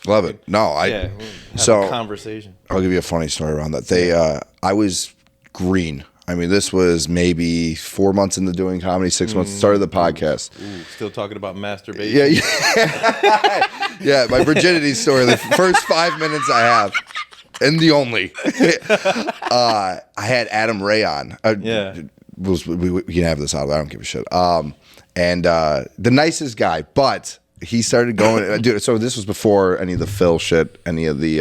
Love it. No, Have a conversation. I'll give you a funny story around that. I was green. I mean, this was maybe 4 months into doing comedy, 6 months, started the podcast. Still talking about masturbation. Yeah. Yeah, my virginity story, the first 5 minutes I have, and the only. I had Adam Ray on. We can have this out. I don't give a shit. And the nicest guy, but he started going. Dude, so this was before any of the Phil shit, any of the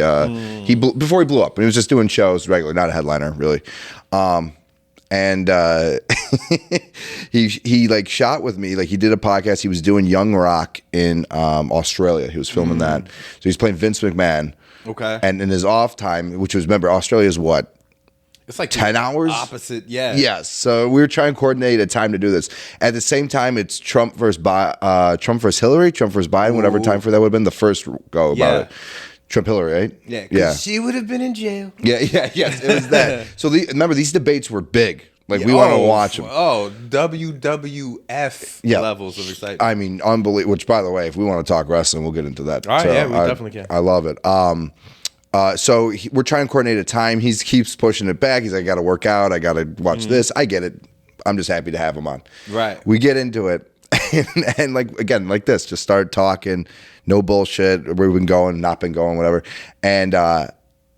before he blew up. And he was just doing shows regular, not a headliner really. And he like shot with me. Like he did a podcast. He was doing Young Rock in Australia. He was filming that. So he's playing Vince McMahon. Okay. And in his off time, which was, remember, Australia's what? It's like 10 hours? Opposite, yeah. Yes. So we were trying to coordinate a time to do this. At the same time, it's Trump versus Hillary, Trump versus Biden, whatever time for that would have been the first go about it. Trump Hillary, right? Yeah. She would have been in jail. Yes, it was that. So remember, these debates were big. Like, we want to watch them. Oh, WWF levels of excitement. I mean, unbelievable. Which, by the way, if we want to talk wrestling, we'll get into that. All right, we definitely can. I love it. So we're trying to coordinate a time. He keeps pushing it back. He's like, I got to work out. I got to watch this. I get it. I'm just happy to have him on. Right. We get into it. And like, again, like this, just start talking. No bullshit. We've been going, not been going, whatever. And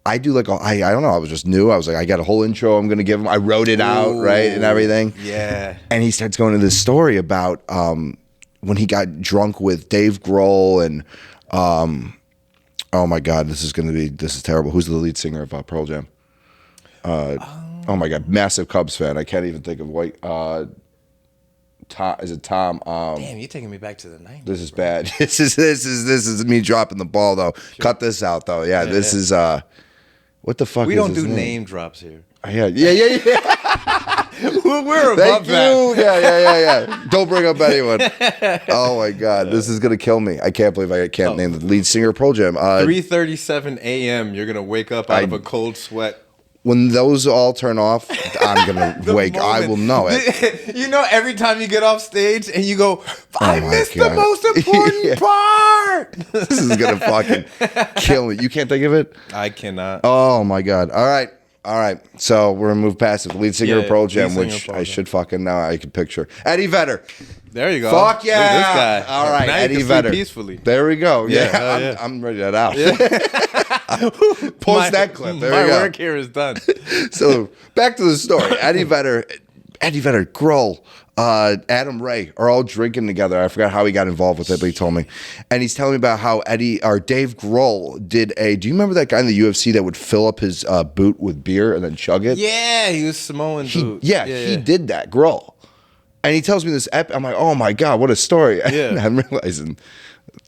I do like, I don't know. I was just new. I was like, I got a whole intro I'm going to give him. I wrote it out, right, and everything. Yeah. And he starts going into this story about when he got drunk with Dave Grohl and oh my God, this is terrible. Who's the lead singer of Pearl Jam? Oh my God, massive Cubs fan. I can't even think of Tom, is it Tom? Damn, you're taking me back to the 90s. This is bad. This is me dropping the ball though. Sure. Cut this out though. Yeah, this is what the fuck? We is don't do name? Name drops here. Yeah. We're above that. Yeah. Don't bring up anyone. Oh my God, this is gonna kill me. I can't believe I can't name the lead singer of Pearl Jam. 3:37 a.m. You're gonna wake up out of a cold sweat. When those all turn off, I'm gonna wake. I will know it. You know, every time you get off stage and you go, I missed the most important part. This is gonna fucking kill me. You can't think of it? I cannot. Oh my God. All right. So we're gonna move past it. The lead singer of Pearl Jam, which I should fucking know. I can picture Eddie Vedder. There you go. Fuck yeah. Look at this guy. All right, now Eddie Vedder. Peacefully. There we go. Yeah. I'm ready that out. Post that clip. There we go. My work here is done. So back to the story. Eddie Vedder, Grohl, Adam Ray are all drinking together. I forgot how he got involved with it, but he told me. And he's telling me about how Dave Grohl did do you remember that guy in the UFC that would fill up his boot with beer and then chug it? Yeah, he was Samoan dude. He did that, Grohl. And he tells me this I'm like, oh my God, what a story. Yeah. And I'm realizing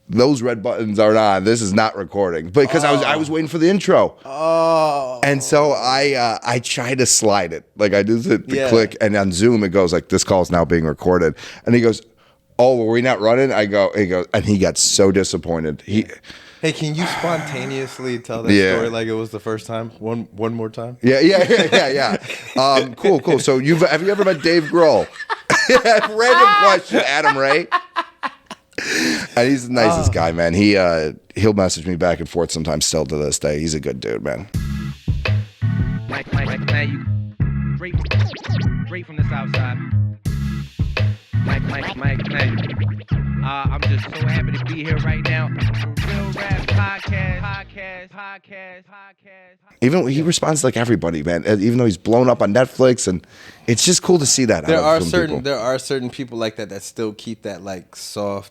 those red buttons aren't on. This is not recording. Because I was waiting for the intro. Oh. And so I try to slide it. Like I do the click, and on Zoom it goes like, this call is now being recorded. And he goes, oh, were we not running? He goes, and he got so disappointed. Hey, can you spontaneously tell that story like it was the first time? One more time? Yeah. Cool. So have you ever met Dave Grohl? Random question, Adam Ray. And he's the nicest guy, man. He'll message me back and forth sometimes still to this day. He's a good dude, man. Straight from the south side. I'm just so happy to be here right now. Real Rap Podcast. Even he responds like everybody, man. Even though he's blown up on Netflix, and it's just cool to see that. There are certain people like that still keep that like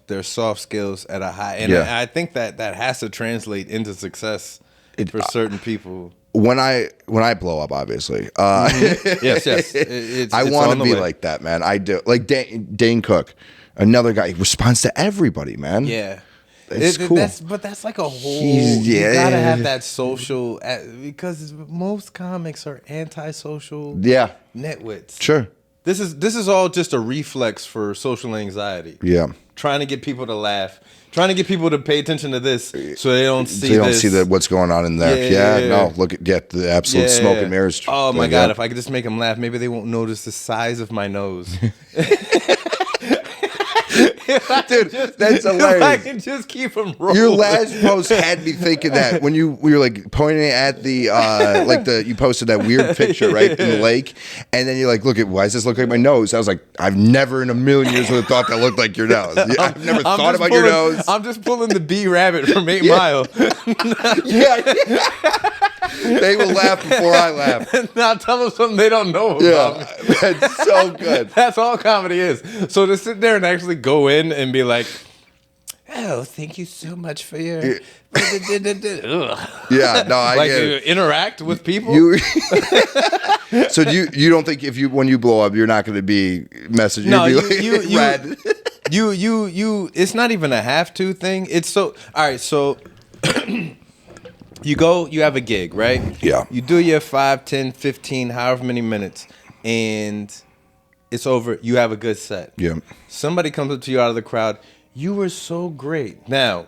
their soft skills at a high, and I think that has to translate into success for certain people. When I blow up, obviously, yes, I want to be like that, man. I do. Like Dane Cook, another guy, he responds to everybody, man. Yeah. It's cool. But that's like a whole. You gotta have that social, because most comics are antisocial. Yeah. Nitwits. Sure. This is all just a reflex for social anxiety. Yeah. Trying to get people to laugh. Trying to get people to pay attention to this so they don't see what's going on in there. Yeah. No, look at the absolute smoke and mirrors. Oh my God, if I could just make them laugh, maybe they won't notice the size of my nose. Dude, that's hilarious. I can just keep them rolling. Your last post had me thinking that when you were like pointing at the you posted that weird picture right in the lake, and then you're like, look at why does this look like my nose? I was like, I've never in a million years would have thought that looked like your nose. I've never thought about your nose. I'm just pulling the B rabbit from 8 Mile. Yeah. They will laugh before I laugh. Now tell them something they don't know about me. That's so good. That's all comedy is. So to sit there and actually go in and be like, oh, thank you so much for your... Yeah, no, I like get it. Interact with people. So you don't think when you blow up, you're not going to be messaging? No, you it's not even a have to thing. It's so... All right, so... You go, you have a gig, right? Yeah. You do your 5, 10, 15, however many minutes, and it's over. You have a good set. Yeah. Somebody comes up to you out of the crowd. You were so great. Now,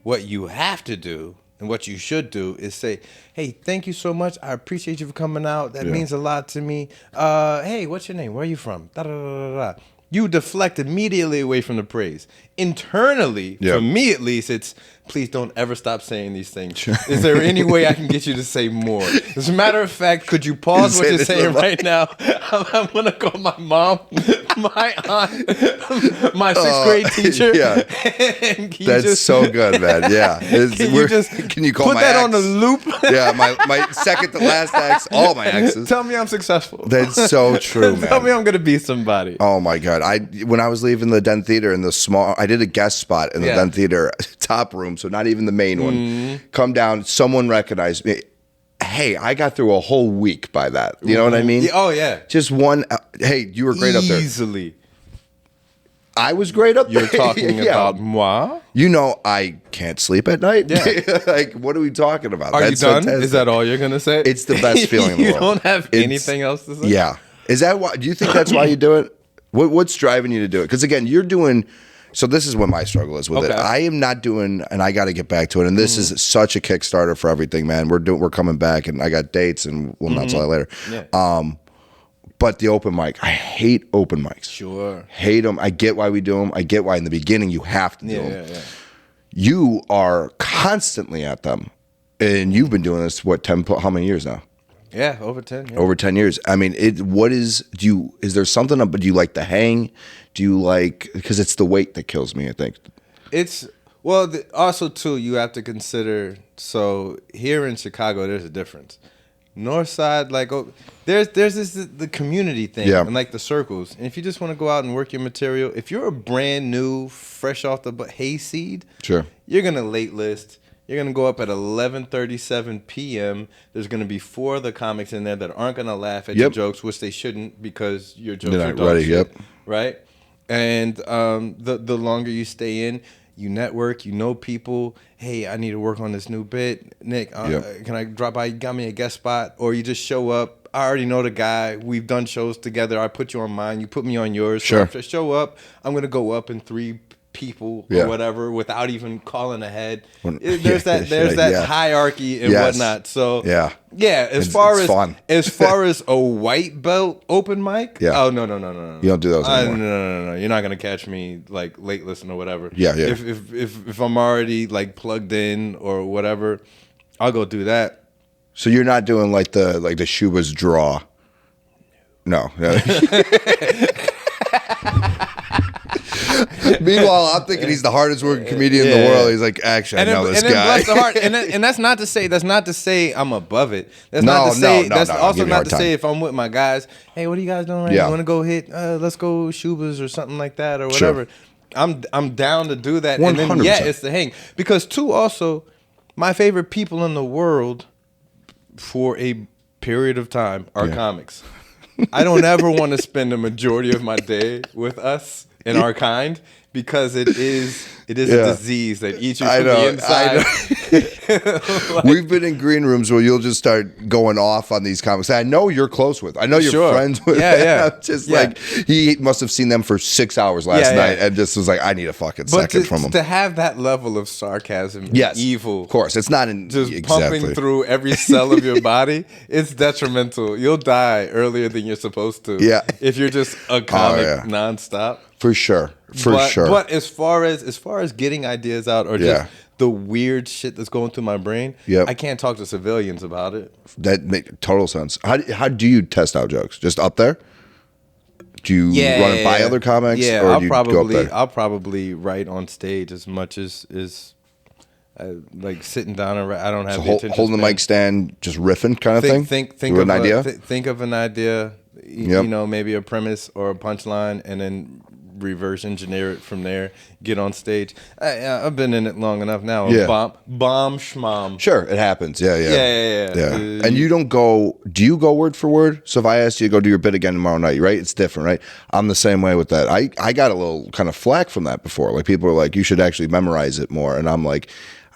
what you have to do and what you should do is say, hey, thank you so much. I appreciate you for coming out. That means a lot to me. Hey, what's your name? Where are you from? Da, da, da, da, da. You deflect immediately away from the praise. Internally, for me at least, it's please don't ever stop saying these things. Sure. Is there any way I can get you to say more? As a matter of fact, could you pause what you're saying right now? I'm going to call my mom, my aunt, my sixth grade teacher. Yeah. That's so good, man. Yeah. Can you call put my that ex? on the loop? Yeah, my second to last ex, all my exes. Tell me I'm successful. That's so true, man. Tell me I'm going to be somebody. Oh my God. When I was leaving the Den Theater in the I did a guest spot in the Den Theater top room, so not even the main one. Come down, someone recognized me. Hey, I got through a whole week by that. You know what I mean? Oh, yeah. Just one. Hey, you were great up there. Easily. I was great up there. You're talking about moi? You know, I can't sleep at night. Yeah. Like, what are we talking about? Are you done? Fantastic. Is that all you're going to say? It's the best feeling in the world. You don't have anything else to say? Yeah. Is that why? Do you think that's why you do it? What's driving you to do it? Because again, you're doing. So this is what my struggle is with it. I am not doing, and I got to get back to it. And this is such a Kickstarter for everything, man. We're coming back, and I got dates, and we'll announce all that later. Yeah. But the open mic, I hate open mics. Sure. Hate them. I get why we do them. I get why in the beginning you have to do them. Yeah. You are constantly at them, and you've been doing this how many years now? Yeah, over 10. Yeah. Over 10 years. I mean, is there something up, but do you like the hang? Do you like, because it's the weight that kills me, I think. It's, well, also too, you have to consider, so here in Chicago, there's a difference. North side, like, there's the community thing and like the circles. And if you just want to go out and work your material, if you're a brand new, fresh off the hayseed, sure, you're going to late list. You're going to go up at 11:37 p.m. There's going to be 4 other comics in there that aren't going to laugh at your jokes, which they shouldn't because your jokes are dog shit, right? And the longer you stay in, you network, you know people. Hey, I need to work on this new bit. Nick, can I drop by? You got me a guest spot? Or you just show up. I already know the guy. We've done shows together. I put you on mine. You put me on yours. Sure. So show up. I'm going to go up in 3 people or whatever without even calling ahead. There's that hierarchy and whatnot. So as far as a white belt open mic, oh no. You don't do those anymore. No. You're not gonna catch me like late listen or whatever. Yeah. If I'm already like plugged in or whatever, I'll go do that. So you're not doing like the Shuba's draw. No. Meanwhile, I'm thinking he's the hardest working comedian in the world. He's like, actually, I know this guy. Bless the heart. And that's not to say I'm above it. That's also not to say if I'm with my guys, hey, what are you guys doing right now? You want to go hit? Let's go Shuba's or something like that or whatever. Sure. I'm down to do that. 100%. And then it's the hang because also my favorite people in the world for a period of time are comics. I don't ever want to spend a majority of my day with us in our kind because it is a disease that eats you from the inside. We've been in green rooms where you'll just start going off on these comics I know you're close with. I know you're friends with. I'm just like, he must have seen them for 6 hours last night and just was like, I need a fucking second from him. To have that level of sarcasm, evil, of course, it's not pumping through every cell of your body. It's detrimental. You'll die earlier than you're supposed to. If you're just a comic nonstop. For sure. For sure. But as far as getting ideas out or just the weird shit that's going through my brain, I can't talk to civilians about it. That makes total sense. How do you test out jokes? Just up there? Do you run it by other comics? Yeah, or do you go up there? I'll probably write on stage as much as like sitting down and I don't have the attention holding the span. mic stand, just riffing kind of thing. Think of an idea. Think of an idea. You know, maybe a premise or a punchline, and then reverse engineer it from there. Get on stage. I've been in it long enough now. Yeah. Bomb schmom. Sure, it happens. Yeah. Yeah. And you don't go. Do you go word for word? So if I asked you to go do your bit again tomorrow night, right? It's different, right? I'm the same way with that. I got a little kind of flack from that before. Like people are like, you should actually memorize it more, and I'm like,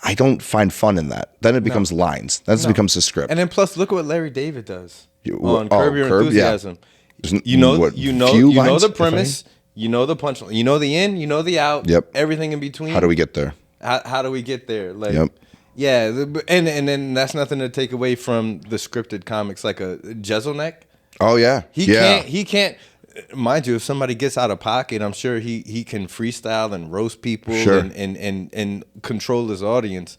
I don't find fun in that. Then it becomes lines. Then it becomes a script. And then plus, look at what Larry David does on Curb Your Enthusiasm. Yeah. You know the premise. If any? You know the punchline. You know the in. You know the out. Yep. Everything in between. How do we get there? How do we get there? Like, yeah, and then that's nothing to take away from the scripted comics like a Jeselnik. Oh yeah, He can't. Mind you, if somebody gets out of pocket, I'm sure he can freestyle and roast people and control his audience.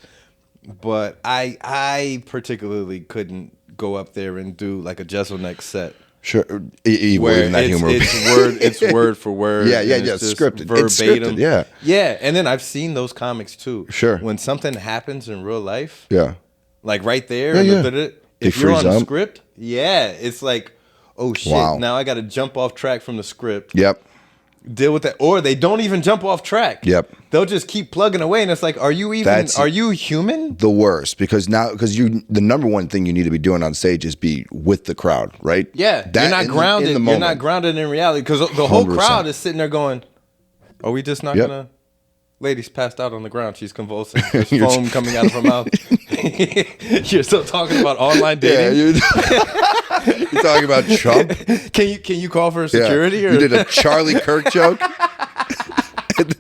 But I particularly couldn't go up there and do like a Jeselnik set. Sure, even that humor. It's word for word. Yeah, It's scripted. verbatim. It's scripted, yeah. And then I've seen those comics too. Sure. When something happens in real life, like right there, if you're on the script, it's like, oh shit! Wow. Now I got to jump off track from the script. Yep. Deal with that, or they don't even jump off track. Yep. They'll just keep plugging away, and it's like, are you human? The worst, because the number one thing you need to be doing on stage is be with the crowd, right? Yeah, you're not grounded. You're not grounded in reality because the whole 100%. crowd is sitting there going, "Are we just not gonna?" Lady's passed out on the ground. She's convulsing. There's foam coming out of her mouth. You're still talking about online dating. Yeah, you're talking about Trump. Can you call for security? Or? You did a Charlie Kirk joke, and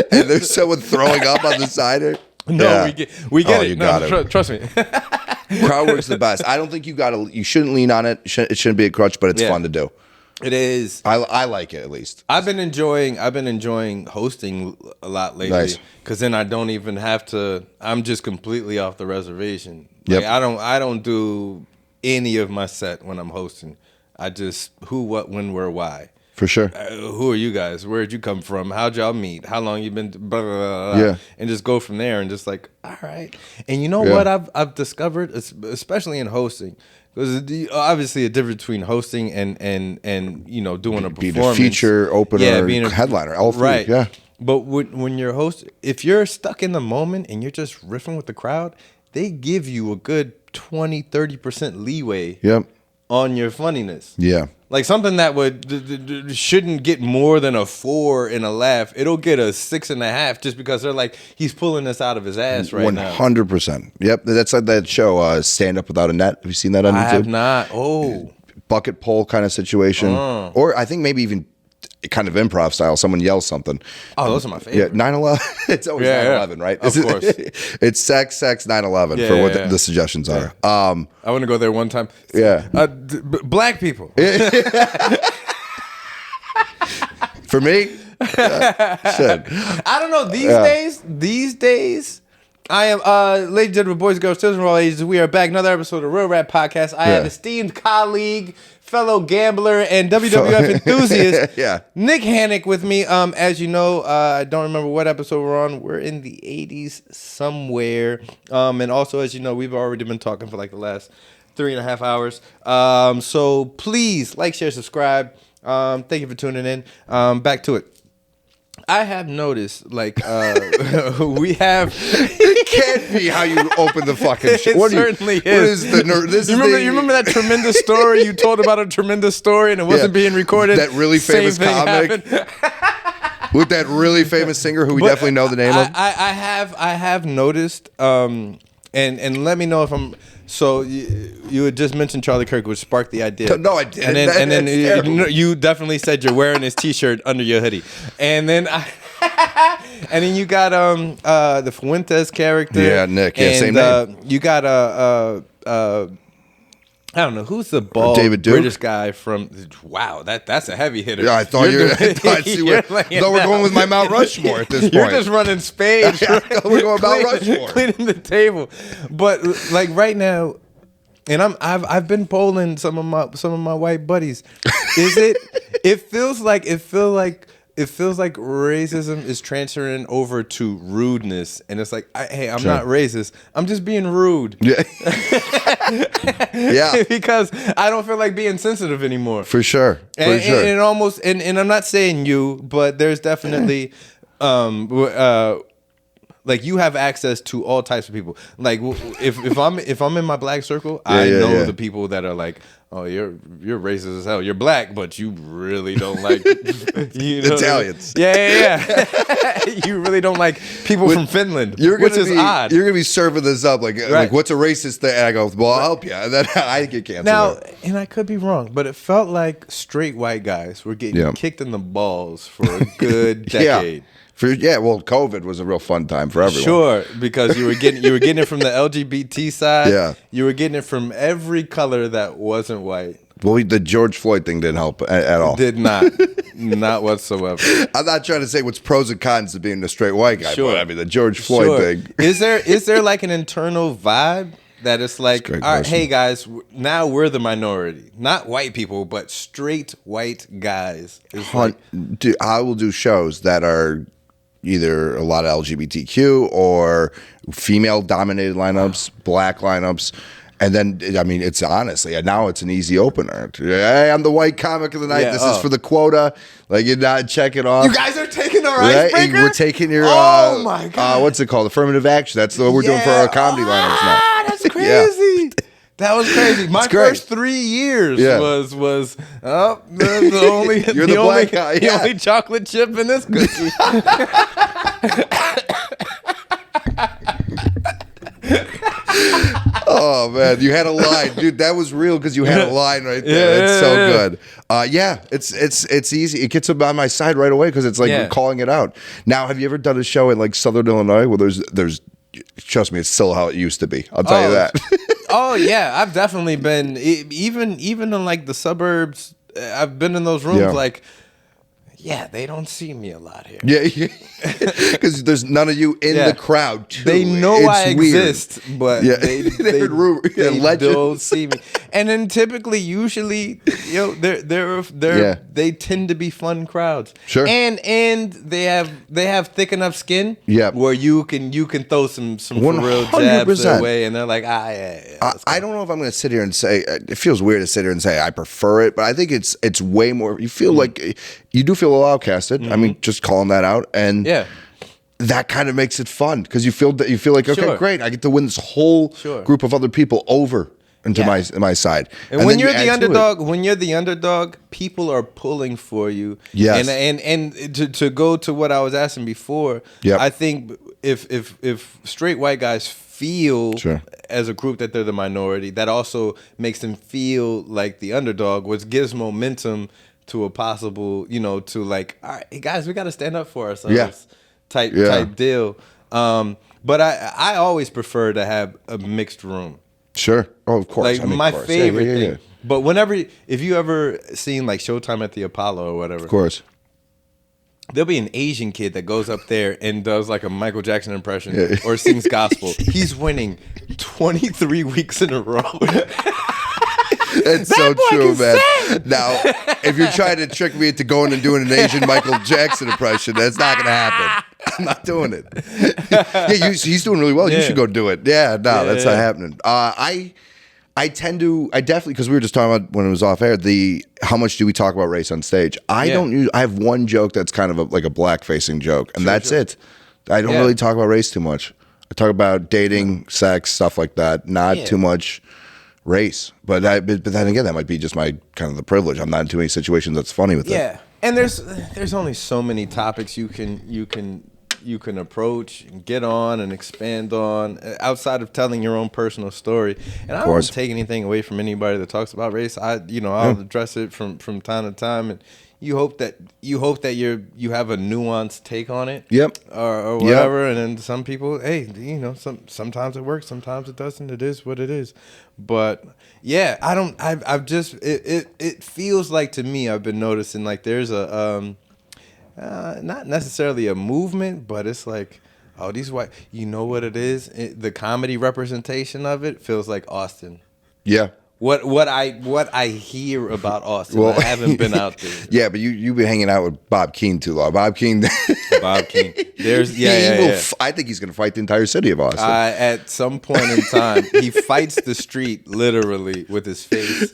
there's someone throwing up on the side. No, we get it. You No, got it. Trust me. Crowd work's the best. I don't think you shouldn't lean on it. It shouldn't be a crutch, but it's fun to do. It is. I like it at least. I've been enjoying hosting a lot lately because then I don't even have to. I'm just completely off the reservation. Like, I don't do any of my set when I'm hosting. I just who, what, when, where, why. For sure. Who are you guys? Where'd you come from? How'd y'all meet? How long you been? Blah, blah, blah, blah. And just go from there and just like, all right. And you know what I've discovered, especially in hosting. Because obviously a difference between hosting and doing a performance, being a feature opener, being a headliner, all three, right? Yeah. But when you're hosting, if you're stuck in the moment and you're just riffing with the crowd, they give you a good 20-30% leeway. On your funniness. Yeah. Like something that shouldn't get more than a 4 in a laugh, it'll get a 6.5 just because they're like, he's pulling this out of his ass right now. 100%. Yep. That's like that show, Stand Up Without a Net. Have you seen that on YouTube? I have not. Oh. Bucket pole kind of situation. Or I think maybe even kind of improv style. Someone yells something. Oh, those are my favorite. Yeah, 9/11. It's always 9/11, right? Of course. It's sex, 9/11 for what the suggestions are. I want to go there one time. Yeah. Black people. For me? Shit. I don't know. These days, I am, ladies and gentlemen, boys and girls, children of all ages, we are back. Another episode of Real Rap Podcast. I have esteemed colleague, fellow gambler, and WWF enthusiast, Nick Hanek with me. As you know, I don't remember what episode we're on. We're in the 80s somewhere. And also, as you know, we've already been talking for like the last 3.5 hours. So please like, share, subscribe. Thank you for tuning in. Back to it. I have noticed, like, we have. It can't be how you open the fucking shit. It certainly is. What is the you remember that tremendous story you told about a tremendous story and it wasn't being recorded? That really famous comic with that really famous singer who we definitely know the name of. I have noticed, and let me know if I'm. So you had just mentioned Charlie Kirk, which sparked the idea. No, I didn't. And then you definitely said you're wearing his T-shirt under your hoodie. And then and then you got the Fuentes character. Yeah, Nick. Yeah, same name. You got I don't know who's the bald David Duke? British guy from. Wow, that's a heavy hitter. Yeah, I thought we're going with my Mount Rushmore at this point. You're just running spades. We're going Mount Rushmore, cleaning the table. But like right now, and I've been polling some of my white buddies. Is it? It feels like racism is transferring over to rudeness, and it's like, hey, I'm not racist. I'm just being rude. Yeah. Yeah. Because I don't feel like being sensitive anymore. For sure. And almost, and I'm not saying you, but there's definitely, like you have access to all types of people. Like if I'm in my black circle, I know the people that are like, oh, you're racist as hell. You're black, but you really don't like Italians. Yeah. You really don't like people from Finland, which is odd. You're gonna be serving this up like what's a racist thing? And I go, well, I'll help you. And then I get canceled. Now, and I could be wrong, but it felt like straight white guys were getting kicked in the balls for a good decade. Well, COVID was a real fun time for everyone. Sure, because you were getting it from the LGBT side. Yeah, you were getting it from every color that wasn't white. Well, the George Floyd thing didn't help at all. Did not, not whatsoever. I'm not trying to say what's pros and cons to being a straight white guy. Sure. But I mean the George Floyd thing. Is there like an internal vibe that it's like, all right, hey guys, now we're the minority, not white people, but straight white guys. Dude, I will do shows that are either a lot of LGBTQ or female-dominated lineups, black lineups, and then I mean it's honestly now it's an easy opener. Hey, I'm the white comic of the night. This is for the quota. Like you're not checking off. You guys are taking our icebreaker. We're taking your oh my god, what's it called? Affirmative action. That's what we're doing for our comedy lineups now. That's crazy. That was crazy. My first 3 years was the only you're the black guy. The only chocolate chip in this cookie. Oh man, you had a line, dude. That was real because you had a line right there. It's so good. It's easy. It gets up on my side right away because it's like we're calling it out. Now, have you ever done a show in like Southern Illinois where there's trust me, it's still how it used to be. I'll tell you that. Oh yeah, I've definitely been even in like the suburbs. I've been in those rooms like. Yeah, they don't see me a lot here. Yeah, because there's none of you in the crowd. Too. They know I exist, but they don't see me. And then usually, they tend to be fun crowds. Sure. And they have thick enough skin. Where you can throw some for real jabs their way, and they're like, I don't know if I'm going to sit here and say it feels weird to sit here and say I prefer it, but I think it's way more. You feel like. You do feel a little outcasted. I mean, just calling that out, and that kind of makes it fun because you feel like okay, great, I get to win this whole group of other people over into my side. And when you're the underdog, people are pulling for you. Yes, and to go to what I was asking before, I think if straight white guys feel as a group that they're the minority, that also makes them feel like the underdog, which gives momentum to a possible, to like, all right, hey guys, we got to stand up for ourselves type deal. But I always prefer to have a mixed room. Sure. Oh, of course. Like my favorite thing. But if you ever seen like Showtime at the Apollo or whatever. Of course. There'll be an Asian kid that goes up there and does like a Michael Jackson impression or sings gospel. He's winning 23 weeks in a row. It's so true, man. Now, if you're trying to trick me into going and doing an Asian Michael Jackson impression, that's not going to happen. I'm not doing it. He's doing really well. You should go do it. That's not happening. I definitely, because we were just talking about when it was off air, how much do we talk about race on stage? I have one joke that's kind of like a black facing joke, and that's it. I don't really talk about race too much. I talk about dating, sex, stuff like that. Not too much race, but then again, that might be just my kind of the privilege. I'm not in too many situations that's funny with it. Yeah, and there's only so many topics you can approach and get on and expand on outside of telling your own personal story. And I don't take anything away from anybody that talks about race. I'll address it from time to time, and you hope that you have a nuanced take on it. Yep. Or whatever. And then some people, hey, sometimes it works, sometimes it doesn't. It is what it is. But yeah, I've just it feels like to me, I've been noticing like there's a not necessarily a movement, but it's like, oh, these white, you know what it is? The comedy representation of it feels like Austin. Yeah. What I hear about Austin, well, I haven't been out there. Yeah, but you've been hanging out with Bob Keane too long. Bob Keane. There's I think he's going to fight the entire city of Austin. At some point in time, he fights the street literally with his face.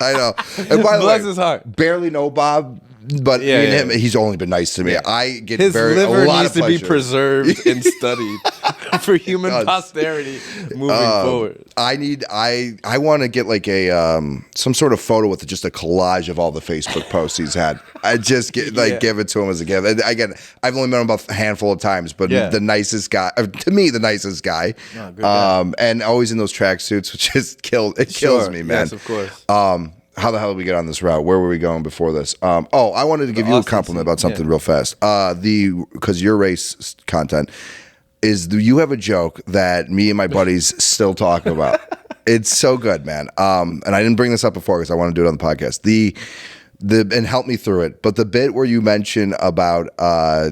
I know. And by the Bless way, his heart. Barely know Bob. But me and him, he's only been nice to me. Yeah. I get his liver a lot needs of to be preserved and studied for human posterity moving forward. I want to get like a some sort of photo with just a collage of all the Facebook posts he's had. I just give it to him as a gift. And again, I've only met him about a handful of times, but the nicest guy to me, the nicest guy. Oh, good guy. And always in those tracksuits, which just kills me, man. Yes, of course. How the hell did we get on this route? Where were we going before this? I wanted to give you a compliment about something real fast. Because your race content is you have a joke that me and my buddies still talk about. It's so good, man. And I didn't bring this up before because I want to do it on the podcast. And help me through it. But the bit where you mention about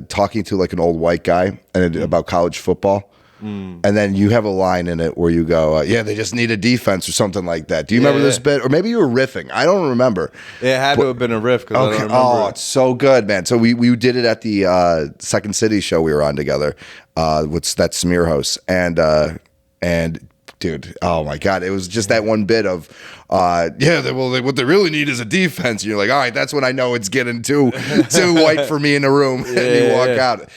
talking to like an old white guy and about college football. And then you have a line in it where you go, they just need a defense or something like that. Do you remember this bit? Or maybe you were riffing. I don't remember. It had to have been a riff. Okay. I don't remember. Oh, it's so good, man. So we did it at the Second City show we were on together with that Smear host. And dude, oh my God. It was just that one bit of, what they really need is a defense. And you're like, all right, that's when I know it's getting too white for me in the room. And you walk out.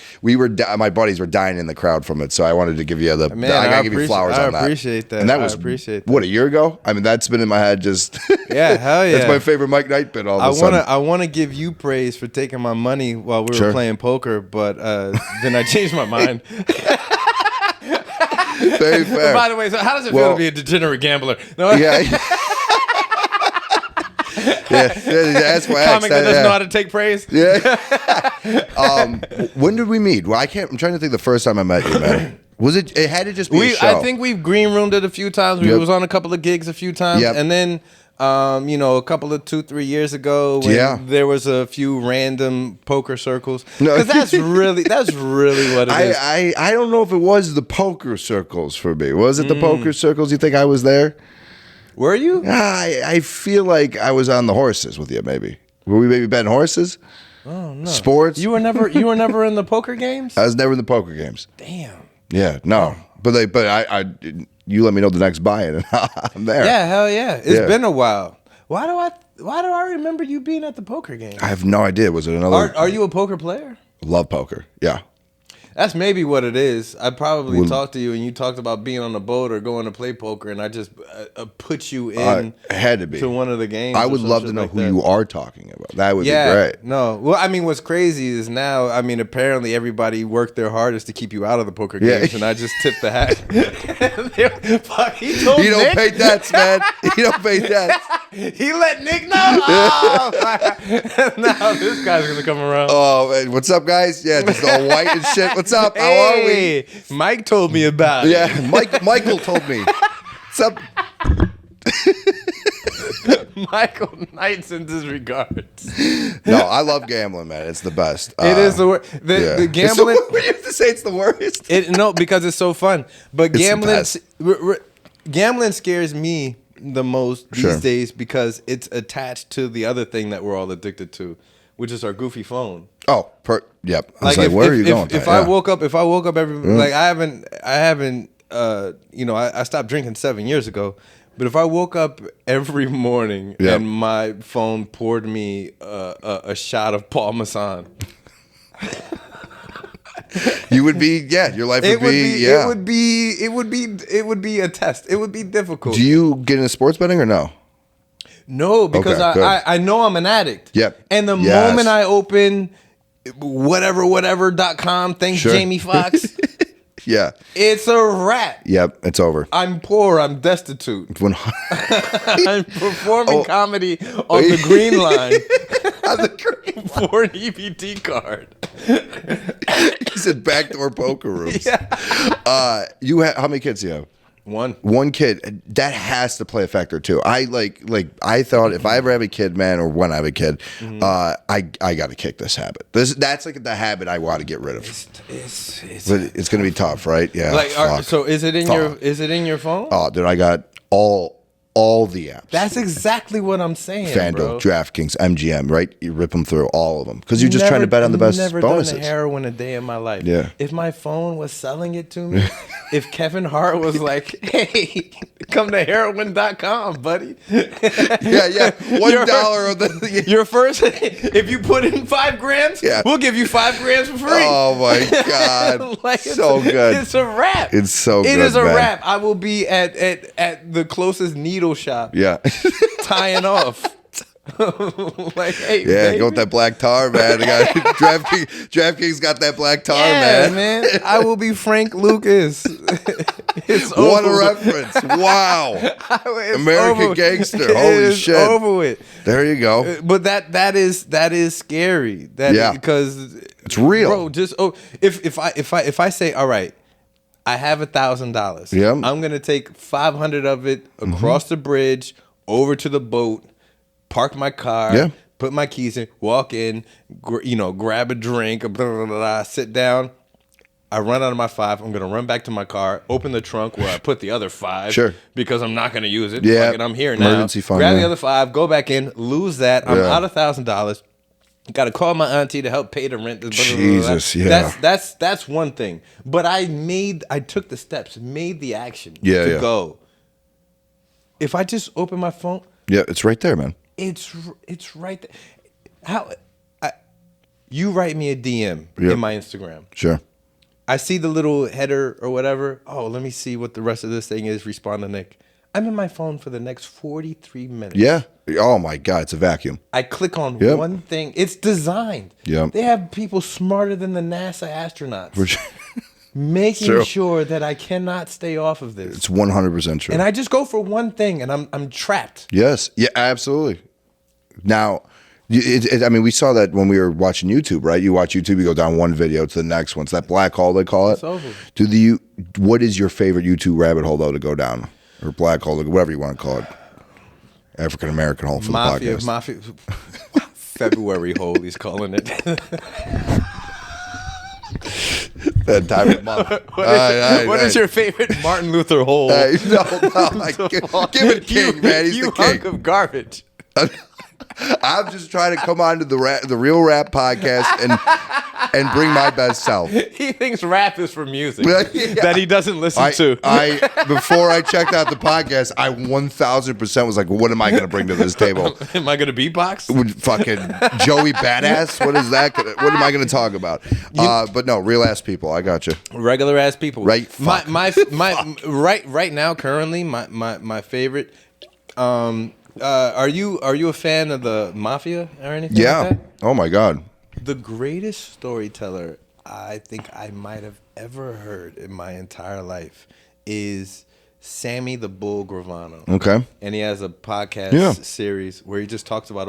My buddies were dying in the crowd from it. So I wanted to give you I gotta give you flowers on that. I appreciate that. And that was, what, a year ago? I mean, that's been in my head just. Yeah, hell yeah. That's my favorite Mike Knight bit all of a sudden. I want to give you praise for taking my money while we were playing poker, but then I changed my mind. Very fair. By the way, so how does it feel to be a degenerate gambler? No. Yeah. That's why comic that doesn't know how to take praise. Yeah. When did we meet? Well, I'm trying to think the first time I met you, man. Was it? It had to just be a show. I think we've green roomed it a few times. We was on a couple of gigs a few times, and then. A couple of 2-3 years ago when there was a few random poker circles. Because that's really what it is. I don't know if it was the poker circles for me. Was it the poker circles? You think I was there? Were you? I feel like I was on the horses with you, maybe. Were we maybe betting horses? Oh, no. Sports? You were never in the poker games? I was never in the poker games. Damn. Yeah, no. But I you let me know the next buy-in, and I'm there. Yeah, hell yeah. It's been a while. Why do I remember you being at the poker game? I have no idea. Was it another? Are you a poker player? Love poker. Yeah. That's maybe what it is. I probably talked to you and you talked about being on a boat or going to play poker, and I just put you in. Had to be to one of the games. I would love to know who you are talking about. That would be great. No, well, I mean, what's crazy is now, I mean, apparently everybody worked their hardest to keep you out of the poker games, and I just tipped the hat. Fuck, he told you don't Nick. pay debts, man. You don't pay debts. He let Nick know. Oh, now this guy's gonna come around. Oh, man. What's up, guys? Yeah, just all white and shit. What's up? How are we? Mike told me about it. Yeah, Michael told me. What's up? Michael Knight sends his regards. No, I love gambling, man. It's the best. It is the worst. The gambling. You have to say it's the worst. No, because it's so fun. But gambling scares me the most these days because it's attached to the other thing that we're all addicted to, which is our goofy phone. Oh, yep. I was like, where are you going? If I woke up every like I haven't I stopped drinking 7 years ago, but if I woke up every morning and my phone poured me a shot of Paul Masson. You would be, your life would be. It would be a test. It would be difficult. Do you get into sports betting or no? No, because I know I'm an addict. Yep. And the moment I open whatever.com, thanks Jamie Foxx, Yeah. it's a wrap. Yep, it's over. I'm poor. I'm destitute. 100 I'm performing comedy on the green line on the green for an EBT card. He said backdoor poker rooms. Yeah. You have how many kids do you have? One kid. That has to play a factor too. I I thought if I ever have a kid, man, or when I have a kid, I got to kick this habit. That's like the habit I want to get rid of. But it's gonna be tough, right? Yeah. Like, so is it in your phone? Oh, dude, I got all the apps. That's exactly what I'm saying, FanDuel, bro. DraftKings, MGM, right? You rip them through all of them because you're just trying to bet on the best never bonuses. Done heroin a day in my life. Yeah. If my phone was selling it to me, if Kevin Hart was like, "Hey, come to heroin.com, buddy." Yeah. $1 of the your first. If you put in 5 grams, we'll give you 5 grams for free. Oh my god, like so good. It's a wrap. It's so good. It is a man. wrap. I will be at the closest needle shop. Yeah. Tying off. Like, hey, yeah, baby. go with that black tar, man. DraftKings got that black tar, man. I will be Frank Lucas. It's what over. a reference. Wow. It's American over. Gangster. Holy shit. Over with. There you go. But that is scary. Because it's real. Bro, just if I say, all right, I have $1,000. Yeah. I'm gonna take 500 of it across the bridge over to the boat, park my car, put my keys in, walk in, grab a drink, blah, blah, blah, blah, sit down. I run out of my 5. I'm gonna run back to my car, open the trunk where I put the other 5. Sure. Because I'm not gonna use it. Yeah. Fuck it, I'm here now. Emergency fund, grab the other 5, go back in, lose that. I'm Yeah. out $1,000. Got to call my auntie to help pay the rent. Jesus, yeah. That's one thing. But I took the steps, made the action to go. If I just open my phone, it's right there, man. it's right there. You write me a DM in my Instagram. Sure. I see the little header or whatever. Oh, let me see what the rest of this thing is. Respond to Nick. I'm in my phone for the next 43 minutes. Yeah. Oh my God, it's a vacuum. I click on one thing. It's designed. Yep. They have people smarter than the NASA astronauts. For sure. Making sure that I cannot stay off of this. It's 100% true. And I just go for one thing and I'm trapped. Yes. Yeah, absolutely. Now, I mean, we saw that when we were watching YouTube, right? You watch YouTube, you go down one video to the next one. It's that black hole, they call it. It's over. What is your favorite YouTube rabbit hole, though, to go down? Or black hole, whatever you want to call it. African-American hole for the podcast. Mafia. February hole, he's calling it. That time of month. What is your favorite Martin Luther hole? No, give it King, man. He's the king. Hunk of garbage. I'm just trying to come on to the Real Rap podcast and bring my best self. He thinks rap is for music that he doesn't listen to. Before I checked out the podcast, I 1,000% was like, what am I going to bring to this table? Am I going to beatbox? Fucking Joey Badass? What is that? What am I going to talk about? But no, real ass people. I got you. Regular ass people. Right. Right now, currently, my favorite. Are you a fan of the Mafia or anything? Yeah. Like that? Oh my God. The greatest storyteller I think I might have ever heard in my entire life is Sammy the Bull Gravano. Okay. And he has a podcast series where he just talks about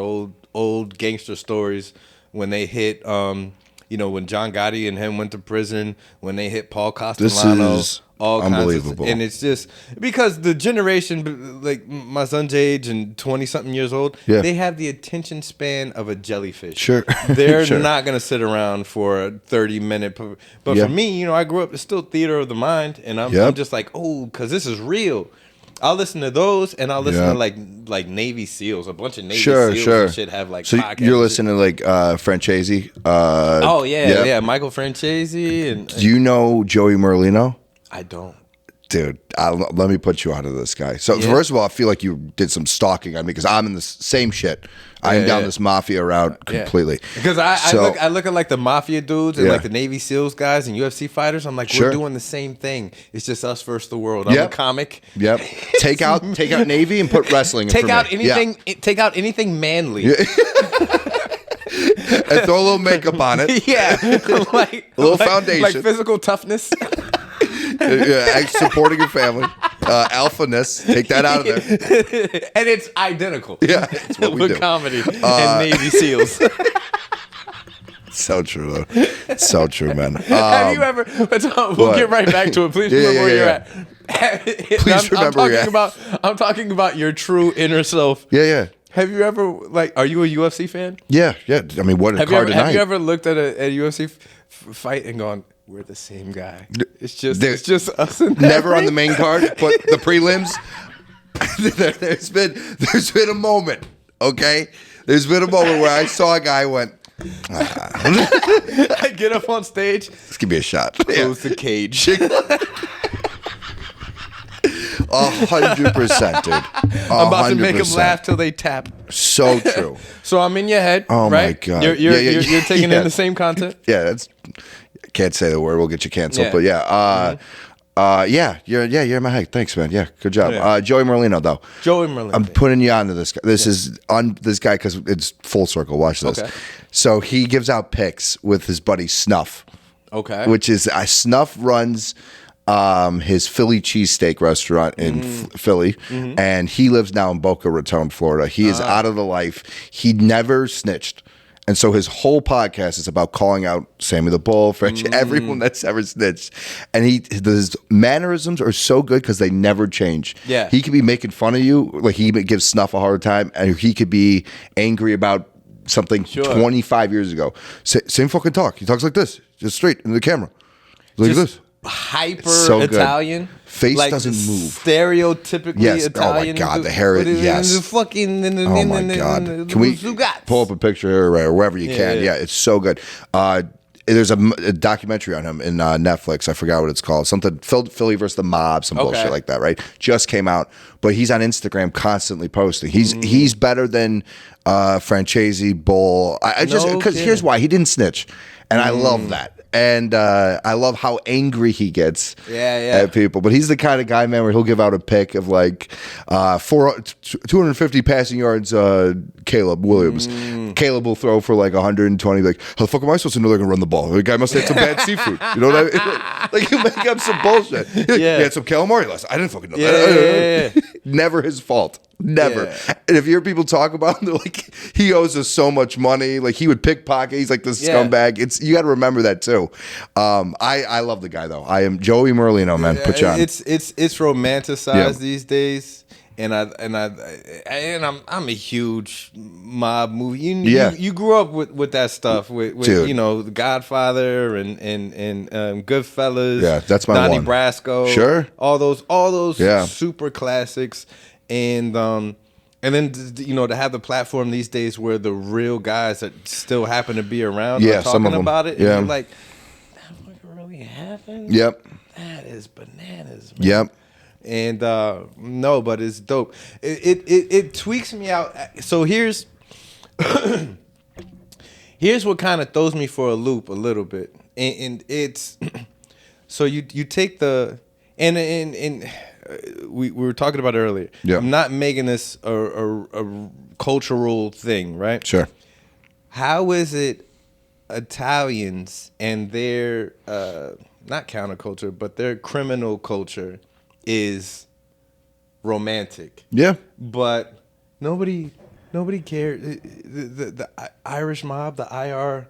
old gangster stories when they hit when John Gotti and him went to prison, when they hit Paul Castellano. This is all unbelievable. Kinds of, and it's just because the generation, like my son's age and 20-something years old, they have the attention span of a jellyfish. Sure. They're not going to sit around for a 30-minute. But for me, I grew up, it's still theater of the mind, and I'm just like, because this is real. I'll listen to those, and I'll listen to like Navy SEALs. A bunch of Navy SEALs and shit have like podcasts. So you're listening to like Francesi? Michael Francesi. And do you know Joey Merlino? I don't. Dude, let me put you onto this guy. So first of all, I feel like you did some stalking on me because I'm in the same shit. I am down this mafia route completely. Because I look at like the mafia dudes and like the Navy SEALs guys and UFC fighters. I'm like, we're doing the same thing. It's just us versus the world. I'm a comic. Yep. Take out Navy and put wrestling in. Take out anything manly. Yeah. And throw a little makeup on it. Yeah. A little foundation. Like physical toughness. Supporting your family. Alphaness. Take that out of there. And it's identical. Yeah, it's what we with do. comedy and Navy SEALs. So true, though. So true, man. Have you ever? We'll get right back to it. Please remember where you're at. Please remember where you're at. I'm talking about your true inner self. Yeah. Have you ever are you a UFC fan? Yeah. I mean, what a card tonight. Have you ever looked at a UFC fight and gone, we're the same guy? It's just us in that never ring. on the main card, but the prelims. there's been a moment, okay? There's been a moment where I saw a guy went, I get up on stage. Let's give me a shot. Close the cage. 100%, dude. I'm about to make them laugh till they tap. So true. So I'm in your head. Oh right? my god. You're taking in the same content. Yeah, that's. Can't say the word. We'll get you canceled. Yeah. But you're in my head. Thanks, man. Yeah, good job. Yeah. Joey Merlino, though. Joey Merlino. I'm putting you on to this guy. This is on this guy because it's full circle. Watch this. Okay. So he gives out picks with his buddy Snuff. Okay. Which is Snuff runs his Philly cheesesteak restaurant in Philly, and he lives now in Boca Raton, Florida. He is out of the life. He never snitched. And so his whole podcast is about calling out Sammy the Bull, French, everyone that's ever snitched. And his mannerisms are so good because they never change. Yeah. He could be making fun of you, like he gives Snuff a hard time, and he could be angry about something 25 years ago. Same fucking talk. He talks like this, just straight into the camera. Like this. Hyper So good. Italian. Face like doesn't move. Stereotypically Italian. Oh my god, the hair. Yes. Oh my god. Can we pull up a picture here or wherever you can? Yeah, it's so good. There's a documentary on him in Netflix. I forgot what it's called. Something Philly versus the Mob, some bullshit like that, right? Just came out, but he's on Instagram constantly posting. He's better than Francesi, Bull. Because here's why: he didn't snitch, and I love that. And I love how angry he gets at people. But he's the kind of guy, man, where he'll give out a pick of like 250 passing yards, Caleb Williams. Caleb will throw for like 120. Like, how the fuck am I supposed to know they're going to run the ball? The guy must have had some bad seafood. You know what I mean? Like, he'll make up some bullshit. He had some calamari last night. I didn't fucking know that. Never his fault. Never. Yeah. And if you hear people talk about him, they're like, he owes us so much money. Like, he would pickpocket. He's like this scumbag. You got to remember that too. I love the guy though. I am Joey Merlino, man. Put you on. It's romanticized these days, and I'm a huge mob movie. You grew up with that stuff with The Godfather and Goodfellas. Yeah, that's my Donnie one. Brasco. Sure. All those super classics. And then to have the platform these days where the real guys that still happen to be around are talking about it, and you're like, that fucking really happened? Yep. That is bananas, man. Yep. And no, but it's dope. It tweaks me out. So here's what kind of throws me for a loop a little bit, and it's so you take the and we were talking about it earlier. Yeah. I'm not making this a cultural thing, right? Sure. How is it Italians and their not counterculture, but their criminal culture is romantic? Yeah. But nobody cares. The Irish mob, the IRA.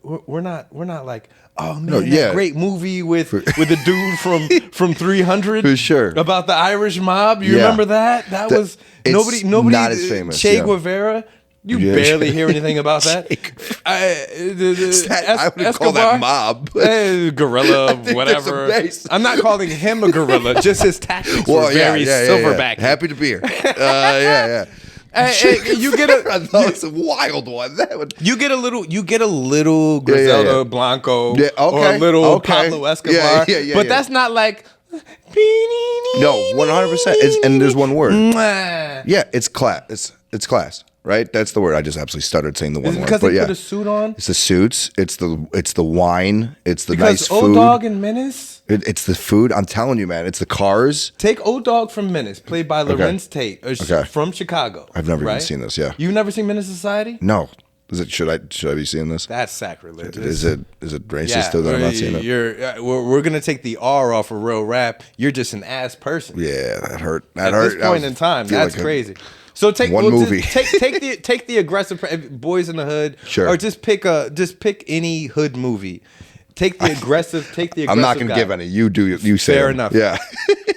We're not like, oh man, that great movie with the dude from 300 for sure about the Irish mob. You remember that? That was nobody not as famous. Che Guevara. You barely hear anything about that. I would call that mob. Gorilla, whatever. I'm not calling him a gorilla. Just his tactics were very silverback. Happy to be here. Yeah. You get it's a wild one. You get a little Griselda Blanco or a little Pablo Escobar. But that's not like no, 100%. And there's one word. Yeah, it's class. It's class. Right, that's the word. I just absolutely stuttered saying the one word. Because they put a suit on. It's the suits. It's the wine. It's the nice food. O-Dog and Menace. It's the food. I'm telling you, man. It's the cars. Take O-Dog from Menace, played by Lorenz Tate, from Chicago. I've never even seen this. Yeah, you've never seen Menace Society? No. Should I be seeing this? That's sacrilegious. Is it racist though that I'm not seeing it? We're gonna take the R off of real rap. You're just an ass person. Yeah, that hurt. At this point in time, that's crazy. So take one movie. take the aggressive Boys in the Hood, sure, or just pick any hood movie. Take the aggressive. I'm not gonna give any. You do. You say fair enough. Yeah.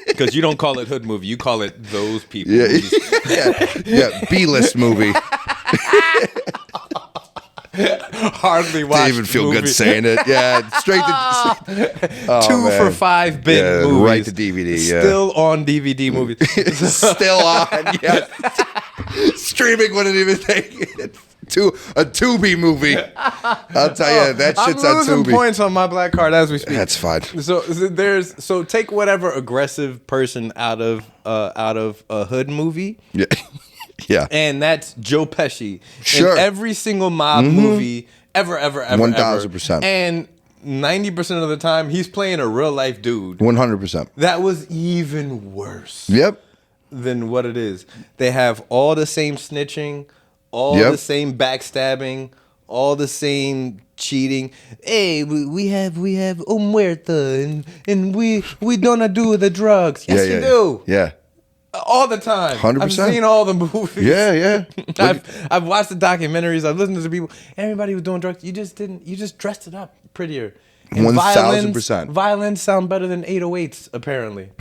Because you don't call it hood movie, you call it those people. Yeah, yeah. B-list movie. Hardly watched. Didn't even feel good saying it. Yeah, straight to 2 for $5 bin movies. Right to DVD. Yeah, still on DVD movies. Still on. Yeah, streaming wouldn't even take it. A Tubi movie. I'll tell you that shit's on Tubi. I'm losing points on my black card as we speak. That's fine. So take whatever aggressive person out of a hood movie. Yeah. Yeah. And that's Joe Pesci. Sure. In every single mob movie ever. 1,000%. And 90% of the time, he's playing a real life dude. 100%. That was even worse. Yep. Than what it is. They have all the same snitching, all the same backstabbing, all the same cheating. Hey, we have Muerta and we don't do the drugs. Yes, you do. Yeah. All the time. 100%. I've seen all the movies. Yeah. I've watched the documentaries. I've listened to the people. Everybody was doing drugs. You just dressed it up prettier. 1,000%. Violins sound better than 808s, apparently.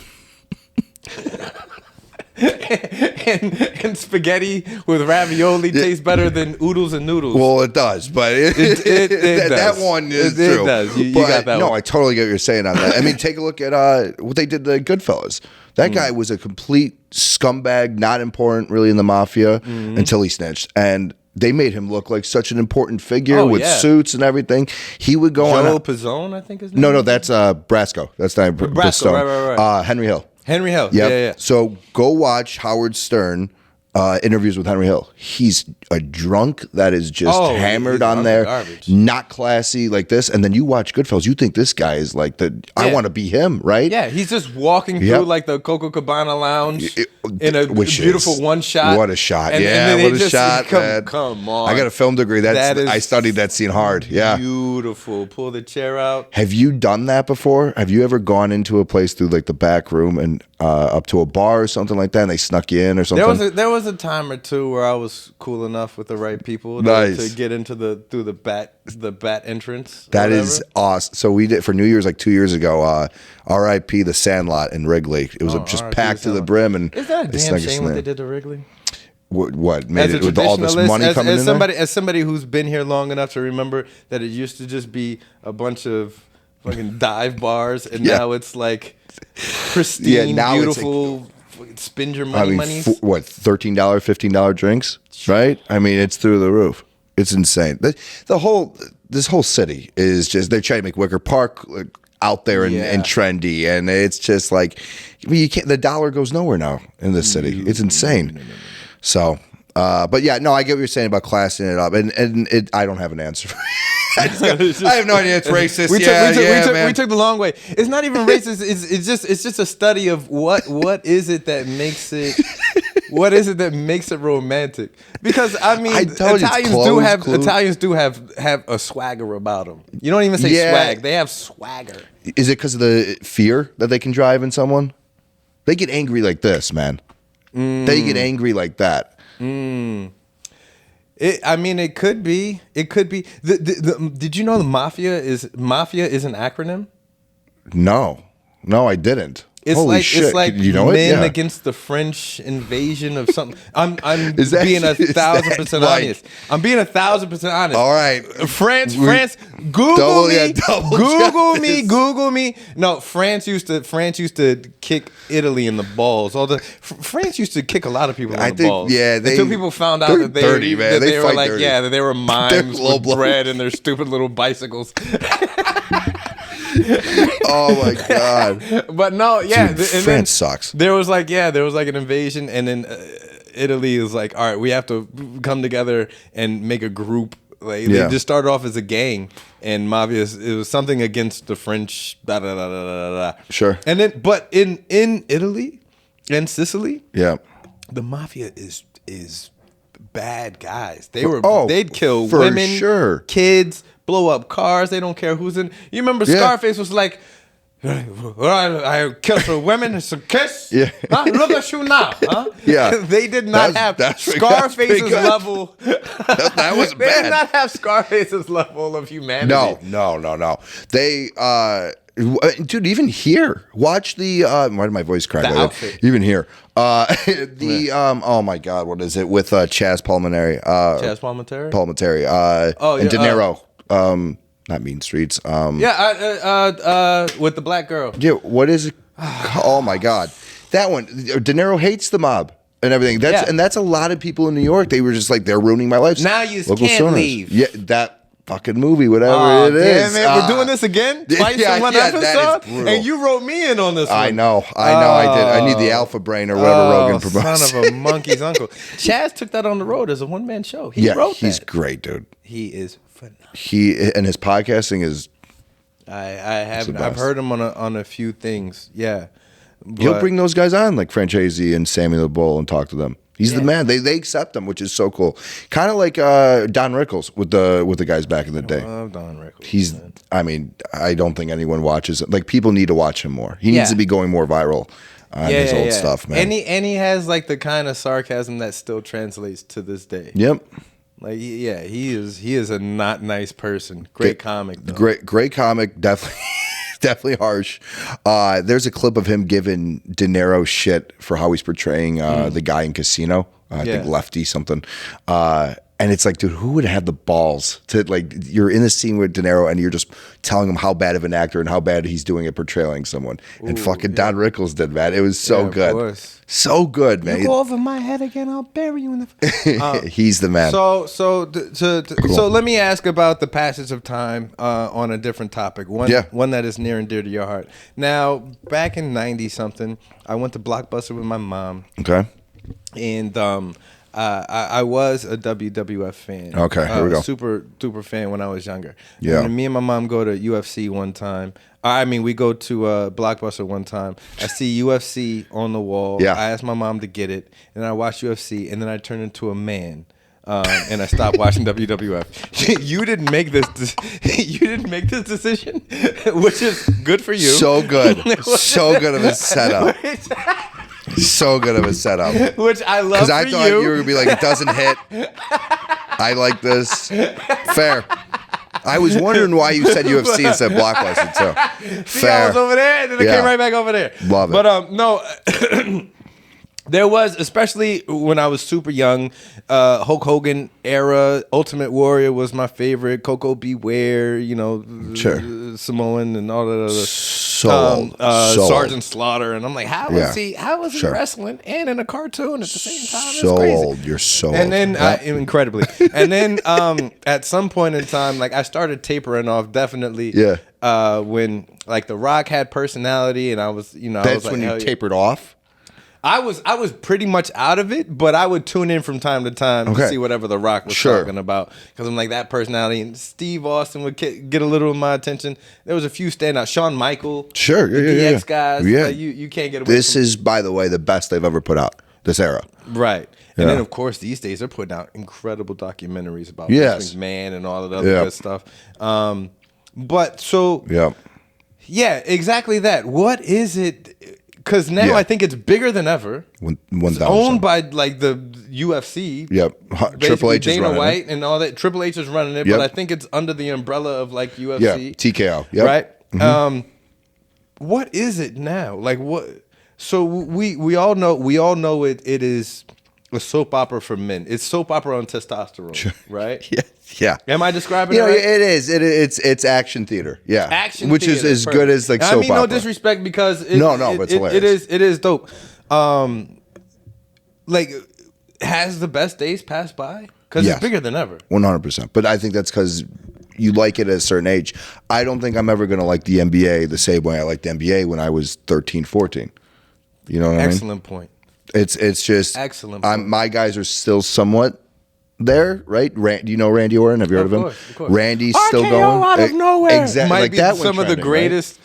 and spaghetti with ravioli tastes better than oodles and noodles. Well, it does, but it does. That one is true. It does. You got that one. No, I totally get what you're saying on that. I mean, take a look at what they did to Goodfellas. That guy was a complete scumbag, not important really in the mafia until he snitched. And they made him look like such an important figure with suits and everything. He would go on. Joe Pizzone, I think his name. No, that's Brasco. That's not Brasco. Right. Henry Hill. Henry Hill. Yep. Yeah. So go watch Howard Stern interviews with Henry Hill. He's a drunk that is just hammered on there, not classy like this. And then you watch Goodfellas, you think this guy is like I want to be him, right? Yeah, he's just walking through like the Copacabana Lounge in a beautiful one shot. What a shot! And what a shot, man! Come on, I got a film degree. I studied that scene hard. Yeah, beautiful. Pull the chair out. Have you done that before? Have you ever gone into a place through like the back room and up to a bar or something like that, and they snuck you in or something? There was a time or two where I was cool enough with the right people to get into through the bat entrance. That is awesome. So we did for New Year's like 2 years ago. R.A.P. the Sandlot in Wrigley. It was just packed to the brim, and is that a damn shame what they did to Wrigley? What made it with all this money coming in there? As somebody who's been here long enough to remember that it used to just be a bunch of fucking dive bars, and now it's like pristine, beautiful. Spend your money. What, $13, $15 drinks, right? I mean, it's through the roof. It's insane. This whole city is just, they're trying to make Wicker Park out there and trendy, and it's just like, I mean, you can't. The dollar goes nowhere now in this city. It's insane. So, but yeah, no, I get what you're saying about classing it up, and I don't have an answer for I have no idea. It's racist. We took the long way. It's not even racist. It's just a study of what is it that makes it. What is it that makes it romantic? Because I mean, Italians do have a swagger about them. You don't even say swag; they have swagger. Is it because of the fear that they can drive in someone? They get angry like this, man. They get angry like that. It could be. It could be. Did you know the mafia is an acronym? No, I didn't. It's Holy like shit. It's like you know men against the French invasion of something. I'm being 1,000% honest. I'm being 1,000% honest. All right, France. Google me. No, France used to kick Italy in the balls. France used to kick a lot of people in the balls. Yeah, until people found out that they were like, dirty. That they were mimes with bread and their stupid little bicycles. Oh my god! But no, dude, France sucks. There was like an invasion, and then Italy was like, all right, we have to come together and make a group. Like they just started off as a gang, and mafia. It was something against the French. Sure. And then, but in Italy and Sicily, the mafia is bad guys. They'd kill for women, sure. kids, blow up cars. They don't care who's in. You remember Scarface was like, I kiss a women, it's a kiss. Yeah. Huh? Look at you now. Huh? Yeah. They did not have Scarface's level. That was They bad. did not have Scarface's level of humanity. No. They, dude, even here, watch the. Why did my voice crack? The outfit. Even here, oh my God, what is it with Chaz Palminteri? Chaz Palminteri. And De Niro. Not Mean Streets. With the black girl. Yeah, what is it? Oh my God, that one. De Niro hates the mob and everything. That's a lot of people in New York. They were just like, they're ruining my life. Now you can't leave. Yeah, that fucking movie, whatever it is. Man, we're doing this again twice in one episode, and you wrote me in on this one. I know, I did. I need the alpha brain or whatever Rogan promotes. Son of a monkey's uncle. Chaz took that on the road as a one-man show. He wrote that. He's great, dude. He is phenomenal. And his podcasting is. I've heard him on a few things. Yeah, he'll bring those guys on like Francesi and Samuel Bull and talk to them. He's the man. They accept him, which is so cool. Kind of like Don Rickles with the guys back in the day. I love Don Rickles. I don't think anyone watches it. Like, people need to watch him more. He needs to be going more viral on his old stuff, man. And he has like the kind of sarcasm that still translates to this day. Yep. Like, he is a not nice person. Great comic, though. Great comic, definitely harsh. There's a clip of him giving De Niro shit for how he's portraying the guy in Casino. I think Lefty something. And it's like, dude, who would have the balls to, like, you're in a scene with De Niro and you're just telling him how bad of an actor and how bad he's doing at portraying someone. And fucking Don Rickles did, man. It was so good. Of course. So good, man. You go over my head again, I'll bury you in the. He's the man. So let me ask about the passage of time on a different topic. One that is near and dear to your heart. Now, back in 90-something, I went to Blockbuster with my mom. Okay. And I was a WWF fan. Okay, here we go. Super duper fan when I was younger. Yeah. And me and my mom go to UFC one time. We go to Blockbuster one time. I see UFC on the wall. Yeah. I asked my mom to get it, and I watch UFC, and then I turn into a man. And I stopped watching WWF. You didn't make this. You didn't make this decision, which is good for you. So good. So good of a setup. So good of a setup. Which I love. Because I thought you were gonna be like, it doesn't hit. I like this. Fair. I was wondering why you said UFC instead of Blockbuster too. See, I was over there, and then I came right back over there. Love it. But no. There was, especially when I was super young, Hulk Hogan era, Ultimate Warrior was my favorite. Coco Beware, Sure. Samoan and all that other. Sold. Sergeant Slaughter, and I'm like, how was he wrestling and in a cartoon at the same time? It's crazy. You're so and then incredibly, and then at some point in time, like, I started tapering off definitely. Yeah. When like The Rock had personality, and I was, That's I was like, when you tapered off. I was pretty much out of it, but I would tune in from time to time to see whatever The Rock was talking about, because I'm like, that personality. And Steve Austin would get a little of my attention. There was a few standouts. Shawn Michael, sure, the DX guys. Yeah, you can't get away. This is, by the way, the best they've ever put out. This era, right? And then, of course, these days they're putting out incredible documentaries about Vince McMahon and all of the other good stuff. But so yeah, exactly that. What is it? Because now I think it's bigger than ever. It's owned by like the UFC. Yep. Triple H is Dana running White it. and all that. Triple H is running it, but I think it's under the umbrella of like UFC. Yeah, TKO. Yep. Right? Mm-hmm. What is it now? Like, what? So we all know it is a soap opera for men. It's soap opera on testosterone, right? Yeah. Am I describing it right? It is. It's action theater. Yeah. Action which theater, is as good as like soap opera. I mean, no disrespect, because but it's hilarious. It is dope. Like, has the best days passed by? Because it's bigger than ever. 100%. But I think that's because you like it at a certain age. I don't think I'm ever going to like the NBA the same way I liked the NBA when I was 13, 14. You know what I mean? Excellent point. It's just excellent point. My guys are still somewhat there, right? Do you know Randy Orton? Have you heard of him? Of course. Randy's still going out of nowhere. Exactly. Might like be that some one of the trending, greatest.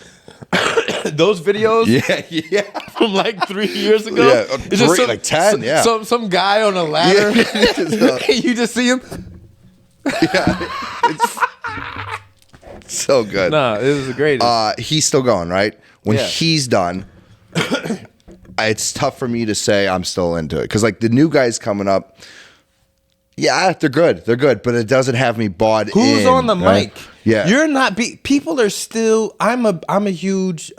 Those videos. Yeah. from like 3 years ago. Yeah, It's just like 10, yeah. Some guy on a ladder. And you just see him. Yeah, it's so good. Nah, it was the greatest. He's still going, right? When Yeah. he's done, it's tough for me to say I'm still into it because like the new guys coming up, yeah, they're good, but it doesn't have me bought in. Who's on the right? mic? Yeah, You're not. People are still. I'm a huge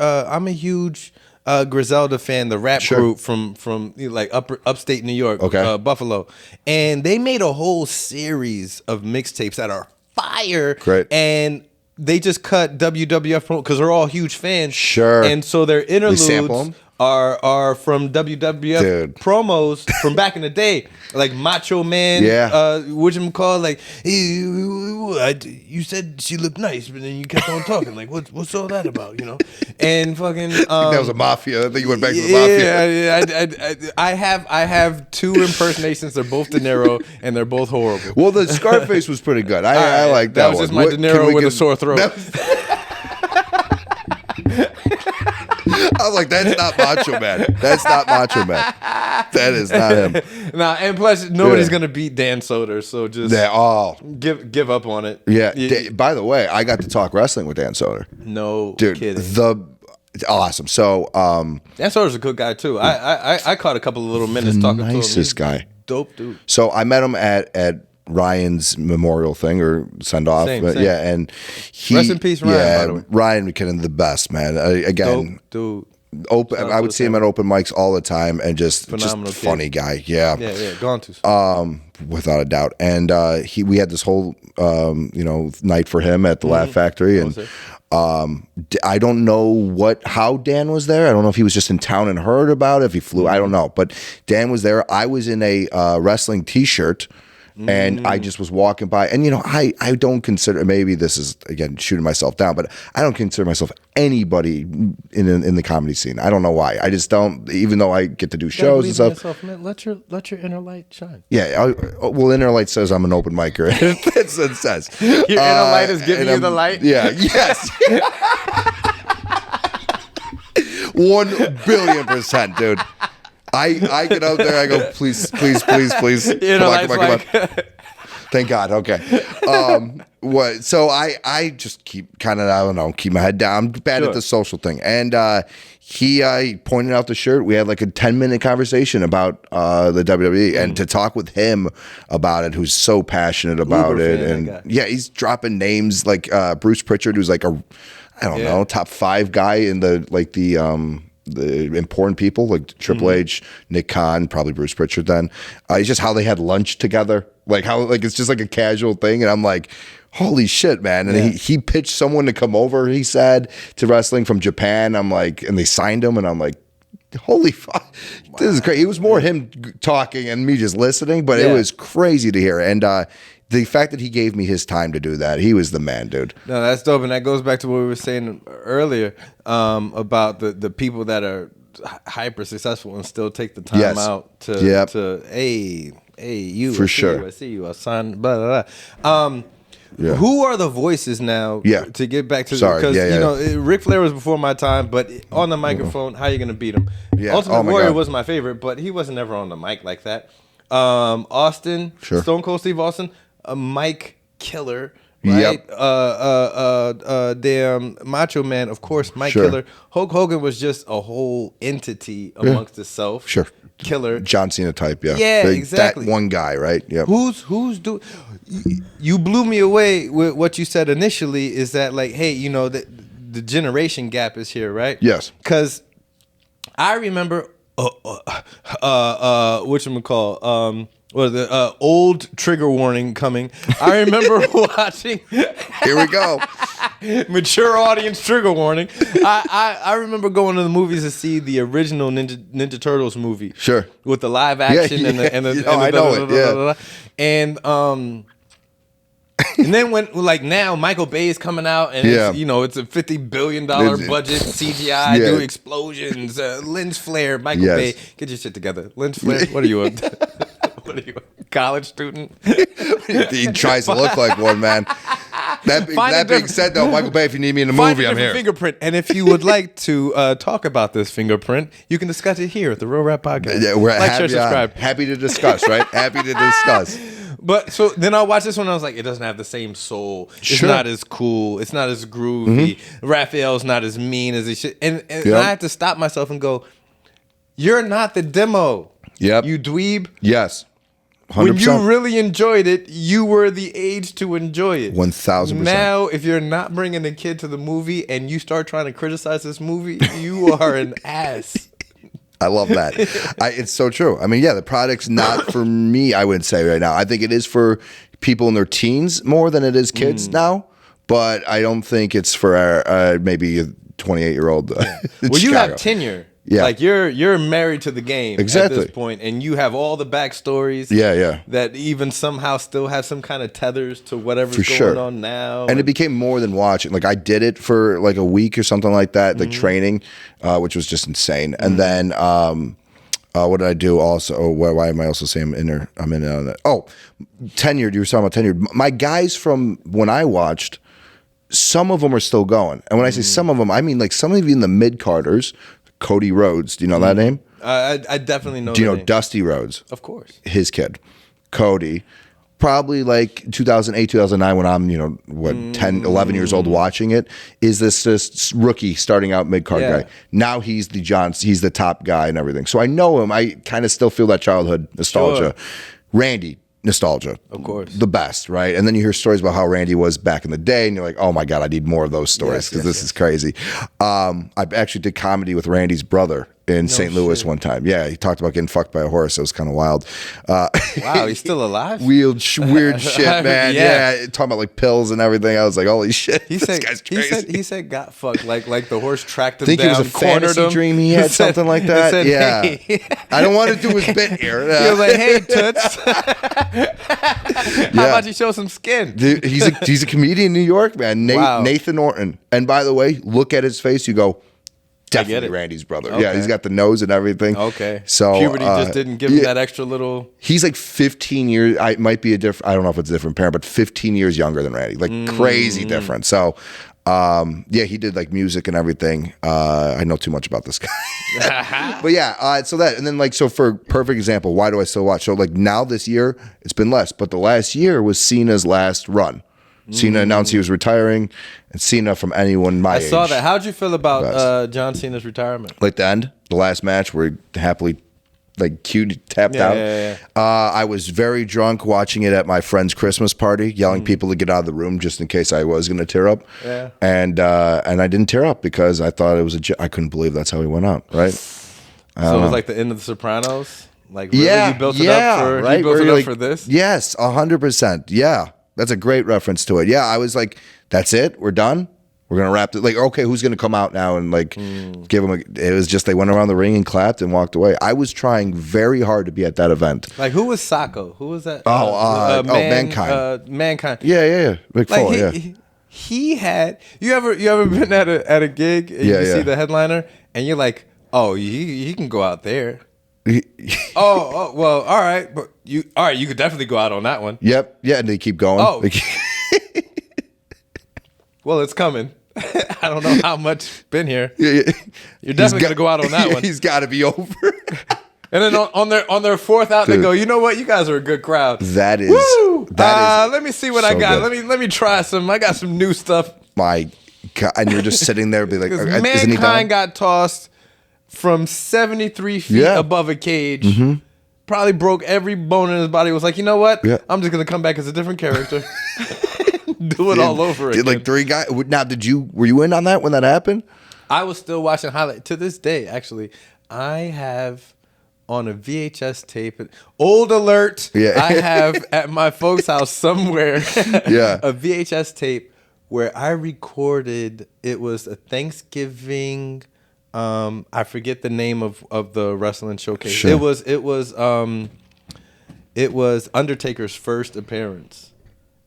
Griselda fan. The rap Sure. group from like upstate New York, Okay. Buffalo, and they made a whole series of mixtapes that are fire. Great. And they just cut WWF because they're all huge fans. Sure. And so their interludes sample 'em? are from WWF Dude. promos from back in the day, like Macho Man. Yeah. Whatchamacallit, like, hey, you said she looked nice, but then you kept on talking. Like, what's all that about, you know? And fucking that was a mafia. I think you went back to the mafia. Yeah, I have two impersonations. They're both De Niro, and they're both horrible. Well, the Scarface was pretty good. I like that. That was just my De Niro with a sore throat. I was like, that's not Macho Man. That's not Macho Man. That is not him. Nah, and plus nobody's Yeah. gonna beat Dan Soder, so just give up on it. Yeah. By the way, I got to talk wrestling with Dan Soder. No Dude, kidding. awesome. So, Dan Soder's a good guy too. I caught a couple of little minutes talking to him. nicest He's guy. Dope dude. So I met him at Ryan's memorial thing or send off. Same. Yeah, and he Rest in peace, Ryan, Yeah, by the way. Ryan McKinnon, the best man. Again, Dope dude. open. Shout out I to would the see him at open mics all the time, and just Phenomenal kid. funny guy. Yeah. Yeah, gone too soon. Without a doubt. And we had this whole night for him at the Laugh Factory, and I don't know how Dan was there. I don't know if he was just in town and heard about it, if he flew. I don't know, but Dan was there. I was in a wrestling T-shirt. And I just was walking by, and I don't consider, maybe this is again shooting myself down, but I don't consider myself anybody in the comedy scene. I don't know why. I just don't, even though I get to do shows and stuff. Yourself, man. Let your inner light shine. Yeah, well, Inner Light says I'm an open micer. That's what it says. Your inner light is giving you the light. Yeah. Yes. 1,000,000,000%, dude. I get out there. I go, please. Come on. Thank God. Okay. What? So I just keep kind of, I don't know, keep my head down. I'm bad at the social thing. And he pointed out the shirt. We had like a 10-minute conversation about the WWE, and to talk with him about it, who's so passionate about it, and yeah, he's dropping names like Bruce Pritchard, who's like I don't know, top 5 guy in the important people like Triple H, Nick Khan, probably Bruce Pritchard. Then it's just how they had lunch together, like how it's just like a casual thing, and I'm like, holy shit, man! And he pitched someone to come over. He said to wrestling from Japan. I'm like, and they signed him, and I'm like, holy fuck, this is crazy. It was more him talking and me just listening, but it was crazy to hear. And the fact that he gave me his time to do that, he was the man, dude. No, that's dope, and that goes back to what we were saying earlier about the people that are hyper successful and still take the time out to hey you for sure. I see you. I signed blah blah blah. Who are the voices now? Yeah. To get back to because Ric Flair was before my time, but on the microphone, how are you gonna beat him? Yeah. Ultimate Warrior was my favorite, but he wasn't ever on the mic like that. Austin, Stone Cold Steve Austin, a mic killer. Right, damn Macho Man, of course, Mike Killer. Hulk Hogan was just a whole entity amongst itself. Killer, John Cena type, exactly. That one guy, right? Yeah. Who's doing? You blew me away with what you said initially. Is that like, hey, the generation gap is here, right? Yes. Because I remember, whatchamacall, the old trigger warning coming. I remember watching. Here we go. Mature audience trigger warning. I remember going to the movies to see the original Ninja Turtles movie. Sure. With the live action and the I know it. And then when now Michael Bay is coming out and it's a $50 billion budget CGI, do explosions, lens flare. Michael Bay, get your shit together. Lens flare. What are you? What are you? College student? He tries to look like one, man. That being said, though, Michael Bay, if you need me in a Find movie, a I'm different here. fingerprint. And if you would like to talk about this fingerprint, you can discuss it here at the Real Rap Podcast. Yeah, we're like, share, subscribe. happy to discuss, right? Happy to discuss. But so then I watched this one and I was like, it doesn't have the same soul. It's Sure. not as cool. It's not as groovy. Raphael's not as mean as he should. And Yep. I had to stop myself and go, you're not the demo. Yep. You dweeb. Yes. 100%. When you really enjoyed it, you were the age to enjoy it. 1000%. Now, if you're not bringing a kid to the movie and you start trying to criticize this movie, you are an ass. I love that. It's so true. I mean, yeah, the product's not for me, I would say right now. I think it is for people in their teens more than it is kids now, but I don't think it's for maybe a 28-year-old. Well, you have tenure. Yeah. Like you're married to the game Exactly. at this point, and you have all the backstories. Yeah. That even somehow still have some kind of tethers to whatever's For going sure. on now. And it became more than watching. Like I did it for like a week or something like that, like training, which was just insane. And then what did I do also? Oh, why am I also saying I'm in on that? Oh, tenured. You were talking about tenured. My guys from when I watched, some of them are still going. And when I say some of them, I mean like some of even the mid-carders. Cody Rhodes. Do you know that name? I definitely know. Do you know name. Dusty Rhodes? Of course. His kid. Cody. Probably like 2008, 2009 when I'm, 10, 11 years old watching it, is this rookie starting out mid-card guy. Now he's the top guy and everything. So I know him. I kind of still feel that childhood nostalgia. Sure. Randy, nostalgia. Of course. The best, right? And then you hear stories about how Randy was back in the day, and you're like, oh my God, I need more of those stories because this is crazy. I actually did comedy with Randy's brother in St. Louis one time. Yeah, he talked about getting fucked by a horse. It was kind of wild. Wow, he's still alive? Weird shit, man. Yeah, talking about like pills and everything. I was like, holy shit, He this said, guy's crazy. he said got fucked like the horse tracked him I think down, it was a cornered fantasy him. dream he had, something like that. Said, yeah. hey. I don't want to do his bit here. He was like, hey, Toots. How about you show some skin? Dude, he's a comedian in New York, man. Wow. Nathan Orton. And by the way, look at his face. You go, definitely it. Randy's brother. Okay. Yeah, he's got the nose and everything. Okay. So puberty just didn't give him that extra little. He's like 15 years. I might be a different. I don't know if it's a different parent, but 15 years younger than Randy. Like crazy different. So, yeah, he did like music and everything. I know too much about this guy, but yeah. So that and then like so for perfect example, why do I still watch? So like now this year it's been less, but the last year was Cena's last run. Cena announced he was retiring, and Cena from anyone my age. I saw that. How'd you feel about John Cena's retirement? Like the end, the last match where he happily like tapped out. Yeah. I was very drunk watching it at my friend's Christmas party, yelling people to get out of the room just in case I was going to tear up. Yeah. And I didn't tear up because I thought it was I couldn't believe that's how he went out. Right. So it was like the end of The Sopranos. Like really, Yeah. you built it up for right? you built Where it you're up like, for this. Yes, 100%. Yeah, that's a great reference to it. Yeah, I was like, that's it. We're done. We're gonna wrap it. Like, okay, who's gonna come out now and like give him? It was just they went around the ring and clapped and walked away. I was trying very hard to be at that event. Like who was Sacco? Who was that? Mankind. Mankind. Yeah. Ric Like Flair, he had. You ever been at a gig and you see the headliner and you're like, oh, he can go out there. oh well, all right, but you could definitely go out on that one. Yep. Yeah, and they keep going. Oh. Well, it's coming. I don't know how much been here. Yeah. You're definitely gonna go out on that one. He's got to be over. And then on their fourth out, they go, you know what? You guys are a good crowd. That is. Woo! That is. Let me see what I so got. good. Let me try some. I got some new stuff. My God, and you're just sitting there, be like, Because isn't he done? Mankind got tossed from 73 feet above a cage. Probably broke every bone in his body. Was like, you know what? Yeah. I'm just gonna come back as a different character. Do it all over again. Did like 3 guys? Now, were you in on that when that happened? I was still watching highlight to this day. Actually, I have on a VHS tape. Old alert! Yeah. I have at my folks' house somewhere. A VHS tape where I recorded. It was a Thanksgiving. I forget the name of the wrestling showcase. Sure. It was Undertaker's first appearance.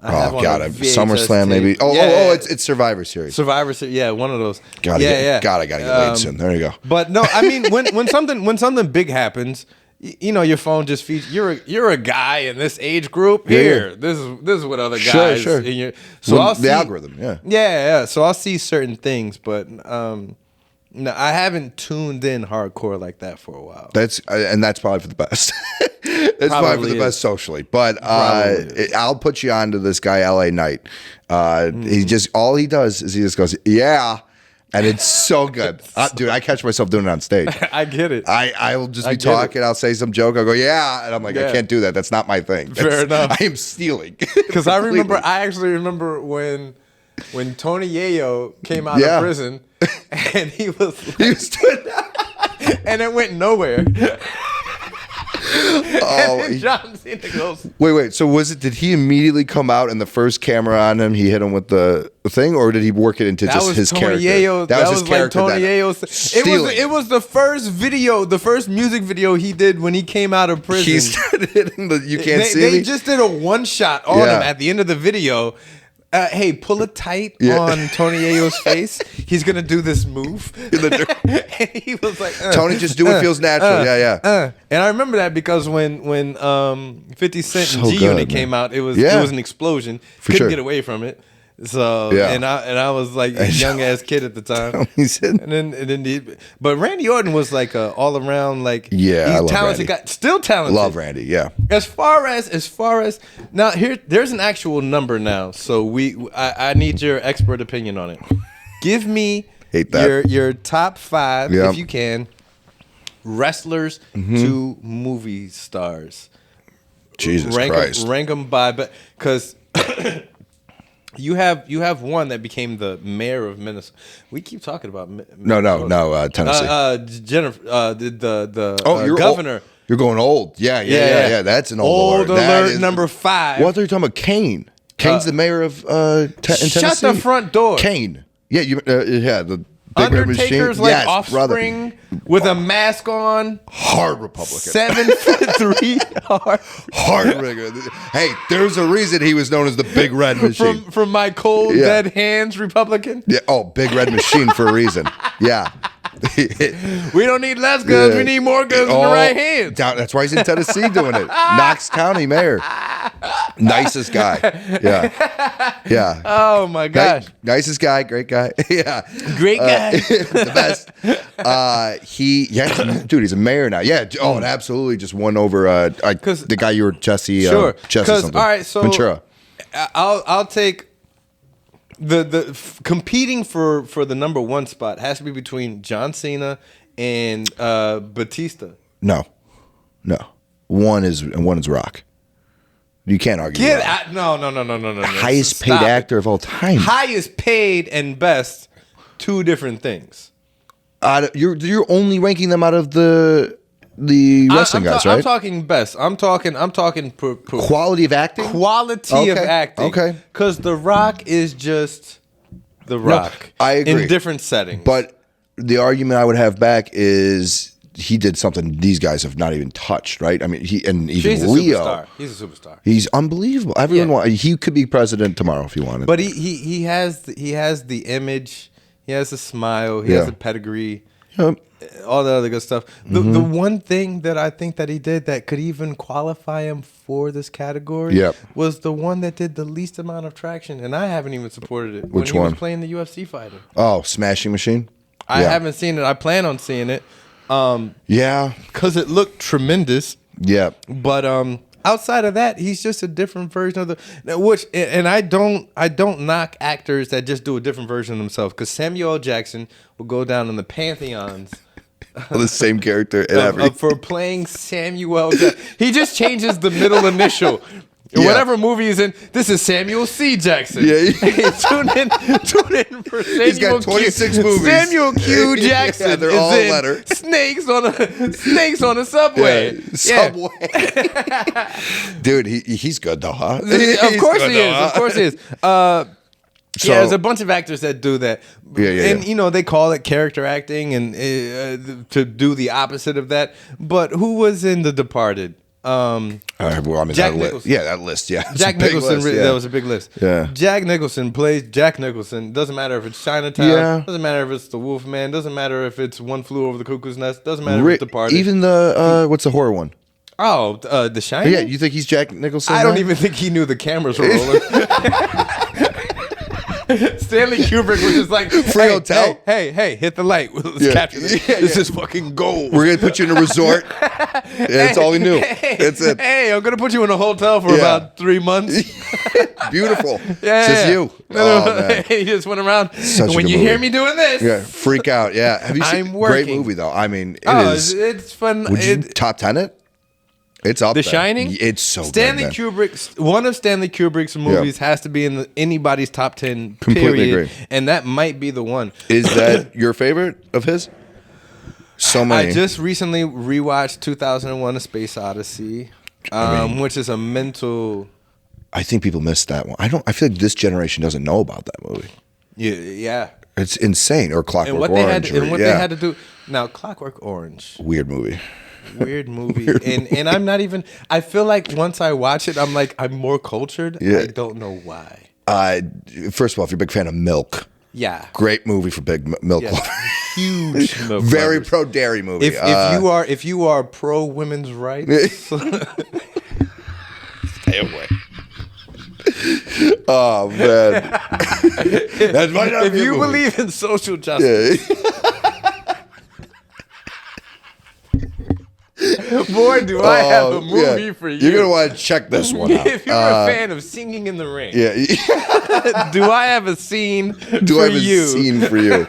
Oh God! SummerSlam maybe. It's Survivor Series. Survivor Series, yeah, one of those. God, I gotta get laid soon. There you go. But no, I mean, when something big happens, you know, your phone just feeds you're a guy in this age group. Yeah, Here, yeah. this is what other guys. Sure. In your, so Well, I'll the see algorithm, yeah. yeah. So I'll see certain things, but no, I haven't tuned in hardcore like that for a while. That's probably for the best. That's probably for the best socially. But I'll put you on to this guy, L.A. Knight. He just all he does is he just goes, yeah. And it's so good. Dude, I catch myself doing it on stage. I get it. I will just be talking. I'll say some joke. I'll go, yeah. And I'm like, I can't do that. That's not my thing. Fair enough. I am stealing. Because I actually remember when Tony Yayo came out of prison and he was and it went nowhere. And John Cena goes, wait. So did he immediately come out and the first camera on him, he hit him with the thing, or did he work it into just his character? That was his character. Like Tony Yayo's. It was the first music video he did when he came out of prison. He started hitting the "You Can't See They Me." just did a one shot on him at the end of the video. Hey, pull it tight on Tony Yayo's face. He's gonna do this move. And he was like, Tony, just do what feels natural. And I remember that because when 50 Cent and G Unit came out, it was an explosion. Couldn't get away from it. So and I was like a young ass kid at the time. But Randy Orton was like a all around like he's talented guy, still talented. Love Randy, yeah. As far as now there's an actual number now. So I need your expert opinion on it. Give me your top 5 if you can wrestlers to movie stars. Jesus Christ. Rank them by because You have one that became the mayor of Minnesota. We keep talking about no, Tennessee. Jennifer, the governor. You're going old. Yeah. That's an old alert number 5. What are you talking about? Kane. Kane's the mayor of Tennessee. Shut the front door. Kane. Yeah, the Big Undertaker's like offspring with a mask on. Hard Republican. 7'3". Hard rigger. Hey, there's a reason he was known as the Big Red Machine. From my cold dead hands Republican. Yeah. Oh, Big Red Machine for a reason. Yeah. We don't need less guns. We need more guns in the right hands. That's why he's in Tennessee doing it. Knox County mayor. Nicest guy. Yeah. Oh my gosh. Nicest guy. Great guy. Yeah. Great guy. The best. Dude, he's a mayor now. Yeah. Oh, and absolutely just won over the guy you were Jesse. Sure. Jesse something. All right. So Ventura. I'll take. The competing for the number 1 spot has to be between John Cena and Batista. No. One is Rock. You can't argue. No. Highest paid actor of all time. Highest paid and best, 2 different things. You're only ranking them out of the wrestling guys, right? I'm talking best. I'm talking quality of acting. Quality of acting. Okay. Because The Rock is just The Rock. I agree. In different settings. But the argument I would have back is he did something these guys have not even touched, right? I mean, even Leo. He's a superstar. He's unbelievable. He could be president tomorrow if he wanted. But he has the image. He has a smile. He has a pedigree. Yep. All the other good stuff. The one thing that I think that he did that could even qualify him for this category was the one that did the least amount of traction, and I haven't even supported it. Which when one? He was playing the UFC fighter. Oh, Smashing Machine? I haven't seen it. I plan on seeing it. Because it looked tremendous. Yeah. But outside of that, he's just a different version of and I don't knock actors that just do a different version of themselves, because Samuel L. Jackson will go down in the pantheons the same character in every for playing Samuel Jackson. He just changes the middle initial. Whatever movie he's in, this is Samuel C. Jackson. Yeah. Tune in for Samuel. He's got 26 movies. Samuel Q. Jackson. They're all in letter. Snakes on a subway. Subway. Dude, he's good though, huh? Of course he is. Of course he is. There's a bunch of actors that do that. And they call it character acting and to do the opposite of that. But who was in The Departed? Well, I mean, Jack that Nicholson. yeah, that list. Yeah, it's Jack a big Nicholson, list, yeah. that was a big list. Yeah. Jack Nicholson plays Jack Nicholson. Doesn't matter if it's Chinatown. Yeah. Doesn't matter if it's The Wolfman. Doesn't matter if it's One Flew Over the Cuckoo's Nest. Doesn't matter if it's Departed. Even the what's the horror one? Oh, The Shining? Yeah, you think he's Jack Nicholson? I don't now? even think he knew the cameras were rolling. Stanley Kubrick was just like, Free hotel? Hey, hit the light. Let's capture this. This is fucking gold. We're gonna put you in a resort. Yeah, that's all he knew. That's it. Hey, I'm gonna put you in a hotel for about 3 months. Beautiful. Yeah, It's just you. Oh, man. He just went around. Such a When good you movie. hear me doing this, Yeah, freak out. Yeah, have you seen? I'm Great working. movie though. I mean, it's fun. Would you top 10 it? It's up The there. Shining. It's so Stanley good, man. Kubrick's one of Stanley Kubrick's movies has to be in anybody's top 10. Completely period, agree. and that might be the one. Is that your favorite of his? So many. I just recently rewatched 2001: A Space Odyssey, which is a mental. I think people missed that one. I feel like this generation doesn't know about that movie. Yeah. It's insane. Or Clockwork And what Orange. they had to do now. Clockwork Orange. Weird movie. Weird movie. And I'm not even. I feel like once I watch it, I'm like I'm more cultured. Yeah. I don't know why. First of all, if you're a big fan of Milk, Yeah. great movie for big milk. Yeah. Huge. Milk Very lovers. pro dairy movie. If you are pro women's rights, Stay away. Oh man. That might not if be a you movie. believe in social justice, Yeah. boy, do I have a movie yeah. for you. You're gonna want to check this one out. If you're a fan of Singing in the Rain, Yeah. do I have a scene Do for I have you? a scene for you?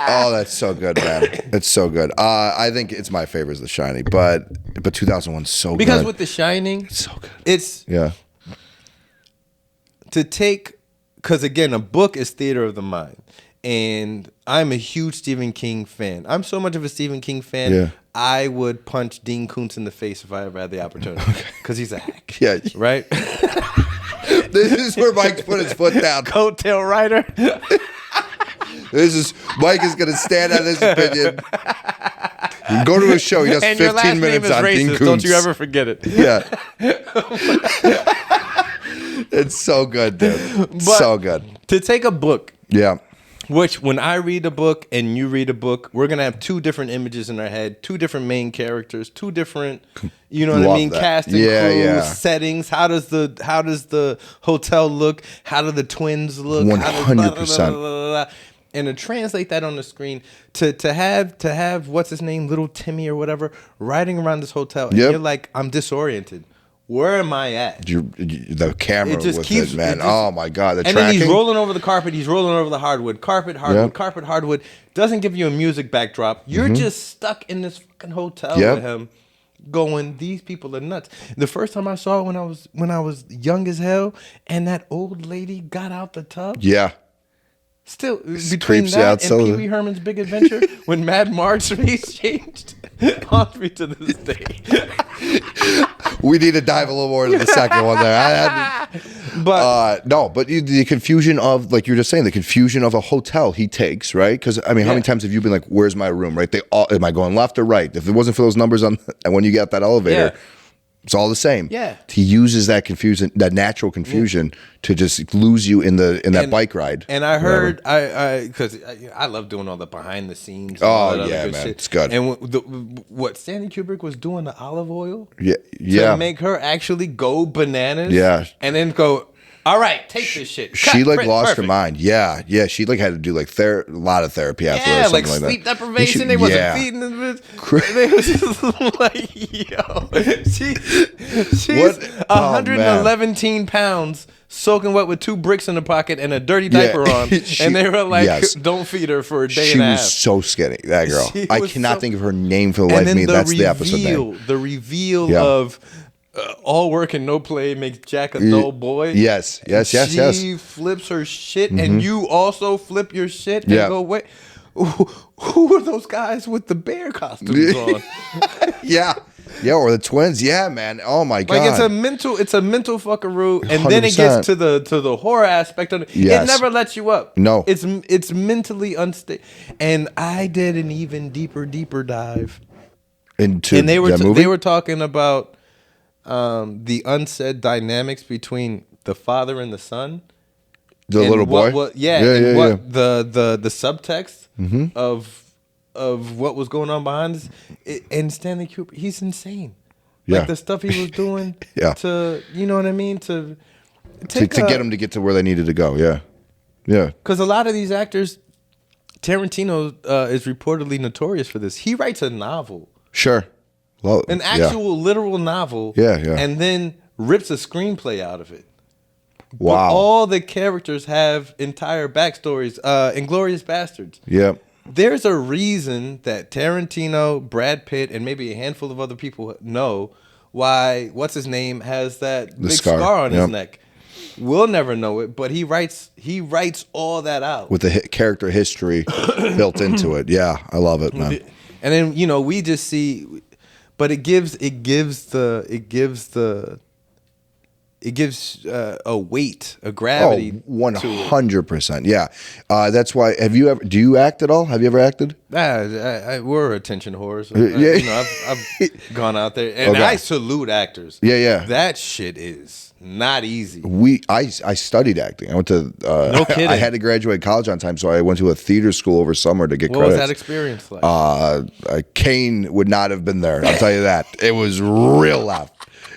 Oh, that's so good, man. It's so good. I think it's my favorite is The Shining, but 2001's so Because good. with The Shining, It's so good. it's Yeah. to take, because again, a book is theater of the mind. And I'm a huge Stephen King fan. I'm so much of a Stephen King fan, Yeah. I would punch Dean Koontz in the face if I ever had the opportunity. Because he's a hack. Yeah. Right? This is where Mike's put his foot down. Coattail writer. Mike is gonna stand on his opinion. You go to his show. He does And your 15 last name minutes is on Dean racist. Koontz. Don't you ever forget it. Yeah. It's so good, dude. So good. To take a book, Yeah. which when I read a book and you read a book, we're gonna have two different images in our head, two different main characters, two different, you know what I Love mean, that. cast and Yeah, crew, yeah. settings. How does the hotel look? How do the twins look? 100%. And to translate that on the screen, to have what's his name, little Timmy or whatever, riding around this hotel, and Yep. you're like, I'm disoriented. Where am I at? The camera It just with keeps- it, man. it just- Oh my god, the And tracking. then he's rolling over the carpet. He's rolling over the hardwood. Carpet, hardwood, Yep. carpet, hardwood. Doesn't give you a music backdrop. You're just stuck in this fucking hotel Yep. with him, going, these people are nuts. The first time I saw it when I was young as hell, and that old lady got out the tub. Yeah. Still, between creeps you that out and so- Pee Wee Herman's Big Adventure, when Mad Mark's face changed, haunts me to this day. We need to dive a little more into the second one there. But But the confusion of, like you were just saying, the confusion of a hotel he takes, right? Because I mean, how Yeah. many times have you been like, "Where's my room?" Right? Am I going left or right? If it wasn't for those numbers on, and when you get that elevator, Yeah. it's all the same. Yeah. He uses that confusion, that natural confusion, to just lose you in that bike ride. And I Whatever. heard, because I love doing all the behind the scenes. And Oh, all that other yeah, good man. shit. It's good. And what Stanley Kubrick was doing, the olive oil, Yeah. to make her actually go bananas. Yeah. And then go, all right, take this shit. She Cut, like print, lost her perfect. mind. Yeah. She like had to do like a lot of therapy after Yeah, or like something sleep that. deprivation. They wasn't feeding them. They was just like, yo, she's What? Oh, 111 pounds, soaking wet with 2 bricks in her pocket and a dirty Yeah. diaper on, She- and they were like, yes. don't feed her for a day She and a was half. so skinny, that girl. She I was cannot so- think of her name for the life And of then me. That's the episode name. The reveal Yeah. of all work and no play makes Jack a dull boy. Yes. She flips her shit, and you also flip your shit and Yeah. go, wait, who are those guys with the bear costumes on? Yeah, or the twins. Yeah, man. Oh my god. Like it's a mental fuckaroo, and then it 100%. gets to the horror aspect of it. Yes. It never lets you up. No. it's mentally unstable. And I did an even deeper dive. into And they that movie. they were talking about the unsaid dynamics between the father and the son. The little boy. The subtext of what was going on behind this. And Stanley Kubrick, he's insane. Yeah. Like the stuff he was doing Yeah. to, you know what I mean? To get them to get to where they needed to go. Yeah. Yeah. Because a lot of these actors, Tarantino is reportedly notorious for this. He writes a novel. Sure. Well, An actual literal novel. Yeah, yeah. And then rips a screenplay out of it. Wow. But all the characters have entire backstories. Inglourious Bastards. Yep. There's a reason that Tarantino, Brad Pitt, and maybe a handful of other people know why what's his name has that big scar on his neck. We'll never know it, but he writes all that out with the character history built into it. Yeah, I love it, man. And then we just see, but it gives a weight, a gravity. 100%. Yeah, that's why. Do you act at all? Have you ever acted? We're attention whores. I've gone out there, and I salute actors. Yeah. That shit is not easy. I studied acting. I went to. No kidding. I had to graduate college on time, so I went to a theater school over summer to get What credits. was that experience like? Kane would not have been there. I'll tell you that. It was real loud.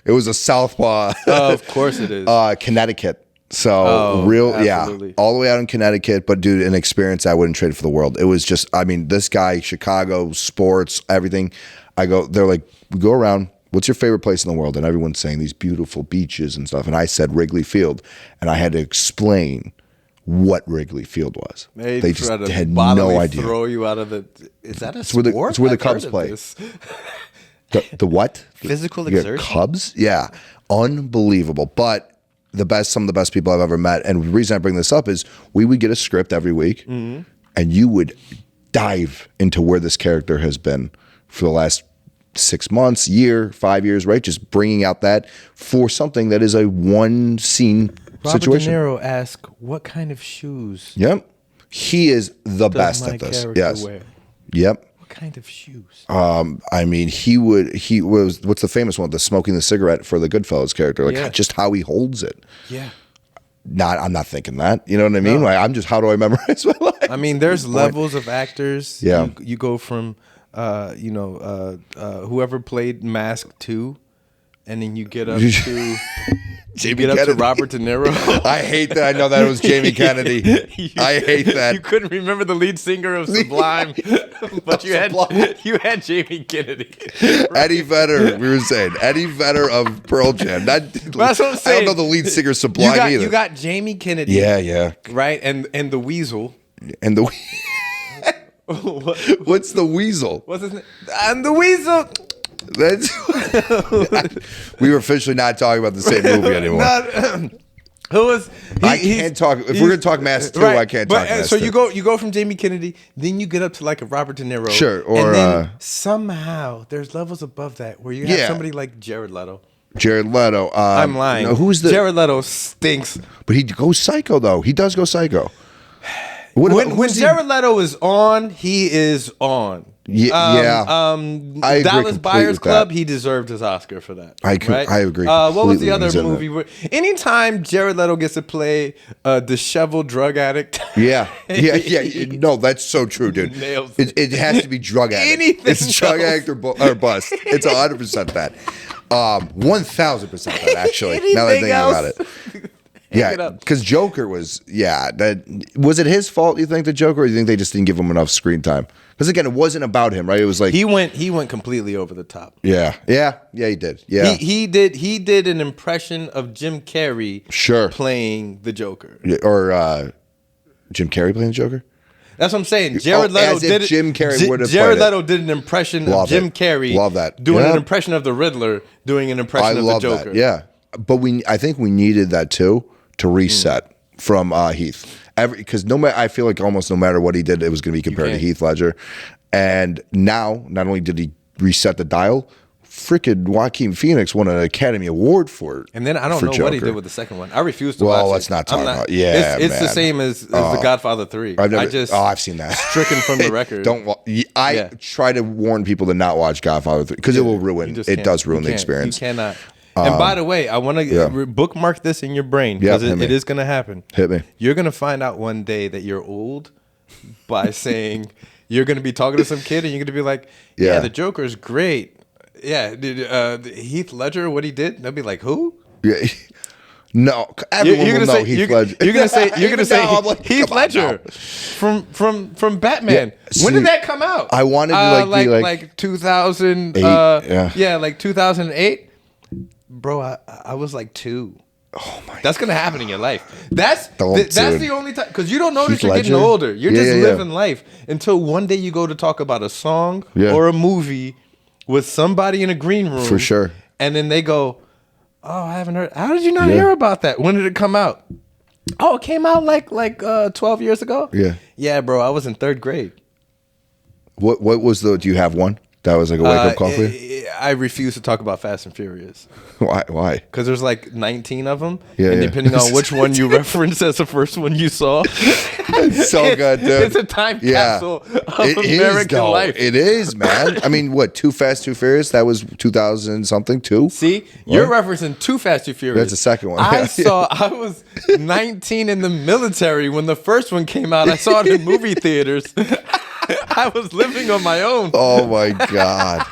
It was a southpaw. Oh, of course it is. Connecticut. So absolutely. all the way out in Connecticut. But dude, an experience I wouldn't trade for the world. It was just, this guy, Chicago, sports, everything. They're like, we go around. What's your favorite place in the world? And everyone's saying these beautiful beaches and stuff. And I said Wrigley Field, and I had to explain what Wrigley Field was. They just had no idea. Throw you out of the. Is that a sport? It's where the Cubs play. The what? Physical exertion. Cubs? Yeah. Unbelievable. But some of the best people I've ever met. And the reason I bring this up is we would get a script every week and you would dive into where this character has been for the last 6 months, year, 5 years, right? Just bringing out that for something that is a one scene situation. Robert De Niro asked, what kind of shoes Yep. He is the best at this. Yes. Wear? Yep. Kind of shoes. He was what's the famous one? The smoking the cigarette for the Goodfellas character. Just how he holds it. Yeah. I'm not thinking that. You know what I mean? No. I'm just, how do I memorize my life? I mean, there's levels of actors. Yeah. You go from, whoever played Mask 2, and then you get up to to Robert De Niro. I hate that. I know that it was Jamie Kennedy. I hate that. You couldn't remember the lead singer of Sublime, but you had Jamie Kennedy. Eddie Vedder. We were saying Eddie Vedder of Pearl Jam. That's what I'm saying. I don't know the lead singer Sublime either. You got Jamie Kennedy. Yeah. Right, and the Weasel. And the what's the Weasel? What's his name? And the Weasel. We were officially not talking about the same movie anymore. I can't talk. If we're gonna talk Mask 2, I can't talk Mask 2. So you go from Jamie Kennedy, then you get up to like a Robert De Niro. Sure. Or and then somehow there's levels above that where you have somebody like Jared Leto. I'm lying. No, who's the Jared Leto stinks. But he goes psycho though. He does go psycho. When Jared Leto is on, he is on. Dallas Buyers Club, he deserved his Oscar for that. I agree. What was the other movie? Anytime Jared Leto gets to play a disheveled drug addict. Yeah. No, that's so true, dude. It has to be drug addict. It's drug addict or bust. It's 100% that. 1,000% that, actually. Now that I think about it. Yeah, because Joker was, was it his fault, you think, the Joker, or do you think they just didn't give him enough screen time? Because again, it wasn't about him, right? It was like he went completely over the top. Yeah, he did. Yeah, he did an impression of Jim Carrey, playing the Joker, or Jim Carrey playing the Joker. That's what I'm saying. Jared Leto did it. Jim Carrey would have. Jared Leto did an impression of Jim Carrey. Love that. Doing an impression of the Riddler, doing an impression of the Joker. That. Yeah, but I think we needed that too. To reset from Heath, because I feel like almost no matter what he did, it was going to be compared to Heath Ledger, and now not only did he reset the dial, freaking Joaquin Phoenix won an Academy Award for it. And then I don't know what he did with the second one. I refuse to watch it. Well, let's not talk about it. Yeah, it's the same as The Godfather 3. I've seen that. Stricken from the record. I try to warn people to not watch Godfather 3 because it will ruin. It does ruin the experience. You cannot. And by the way, I want to bookmark this in your brain because it is going to happen. Hit me. You're going to find out one day that you're old by saying you're going to be talking to some kid and you're going to be like, yeah, the Joker's great. Yeah, Heath Ledger, what he did? And they'll be like, who? Yeah. No, everyone will know Heath Ledger. You're gonna say like, Heath Ledger from Batman. Yeah, when did that come out? I wanted to like 2000. Like 2008. Bro, I was like 2. Oh my! That's gonna happen in your life. That's the only time because you don't notice Heath you're Ledger? getting older. You're just living life until one day you go to talk about a song or a movie with somebody in a green room For sure. and then they go, "Oh, I haven't heard. How did you not hear about that? When did it come out? Oh, it came out like 12 years ago. Yeah, bro. I was in 3rd grade. What was the? Do you have one that was like a wake up call for you? I refuse to talk about Fast and Furious. Why? Because there's like 19 of them, Yeah, and yeah. depending on which one you reference as the first one you saw, It's so good, dude. It's a time capsule of American life. It is, man. I mean, what? Too Fast, Too Furious? That was 2000 something, too. See, you're referencing Too Fast, Too Furious. That's the second one. I was 19 in the military when the first one came out. I saw it in movie theaters. I was living on my own. Oh my god,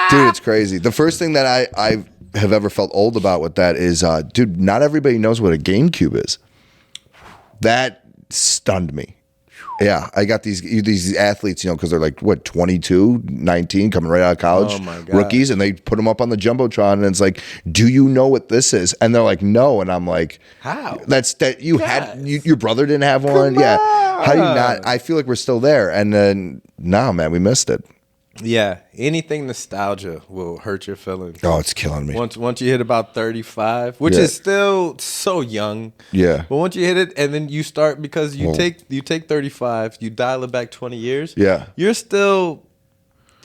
dude, it's crazy. The first thing that I have ever felt old about with that is, dude, not everybody knows what a GameCube is. That stunned me. Yeah, I got these athletes, because they're like, what, 22, 19, coming right out of college, Oh my God. rookies, and they put them up on the Jumbotron, and it's like, do you know what this is? And they're like, no, and I'm like, how? Your brother didn't have one? Yeah. How do you not? I feel like we're still there, and then, no, man, we missed it. Yeah, anything nostalgia will hurt your feelings. Oh, it's killing me. Once you hit about 35, which is still so young. Yeah. But once you hit it, and then you start because you take 35, you dial it back 20 years. Yeah. You're still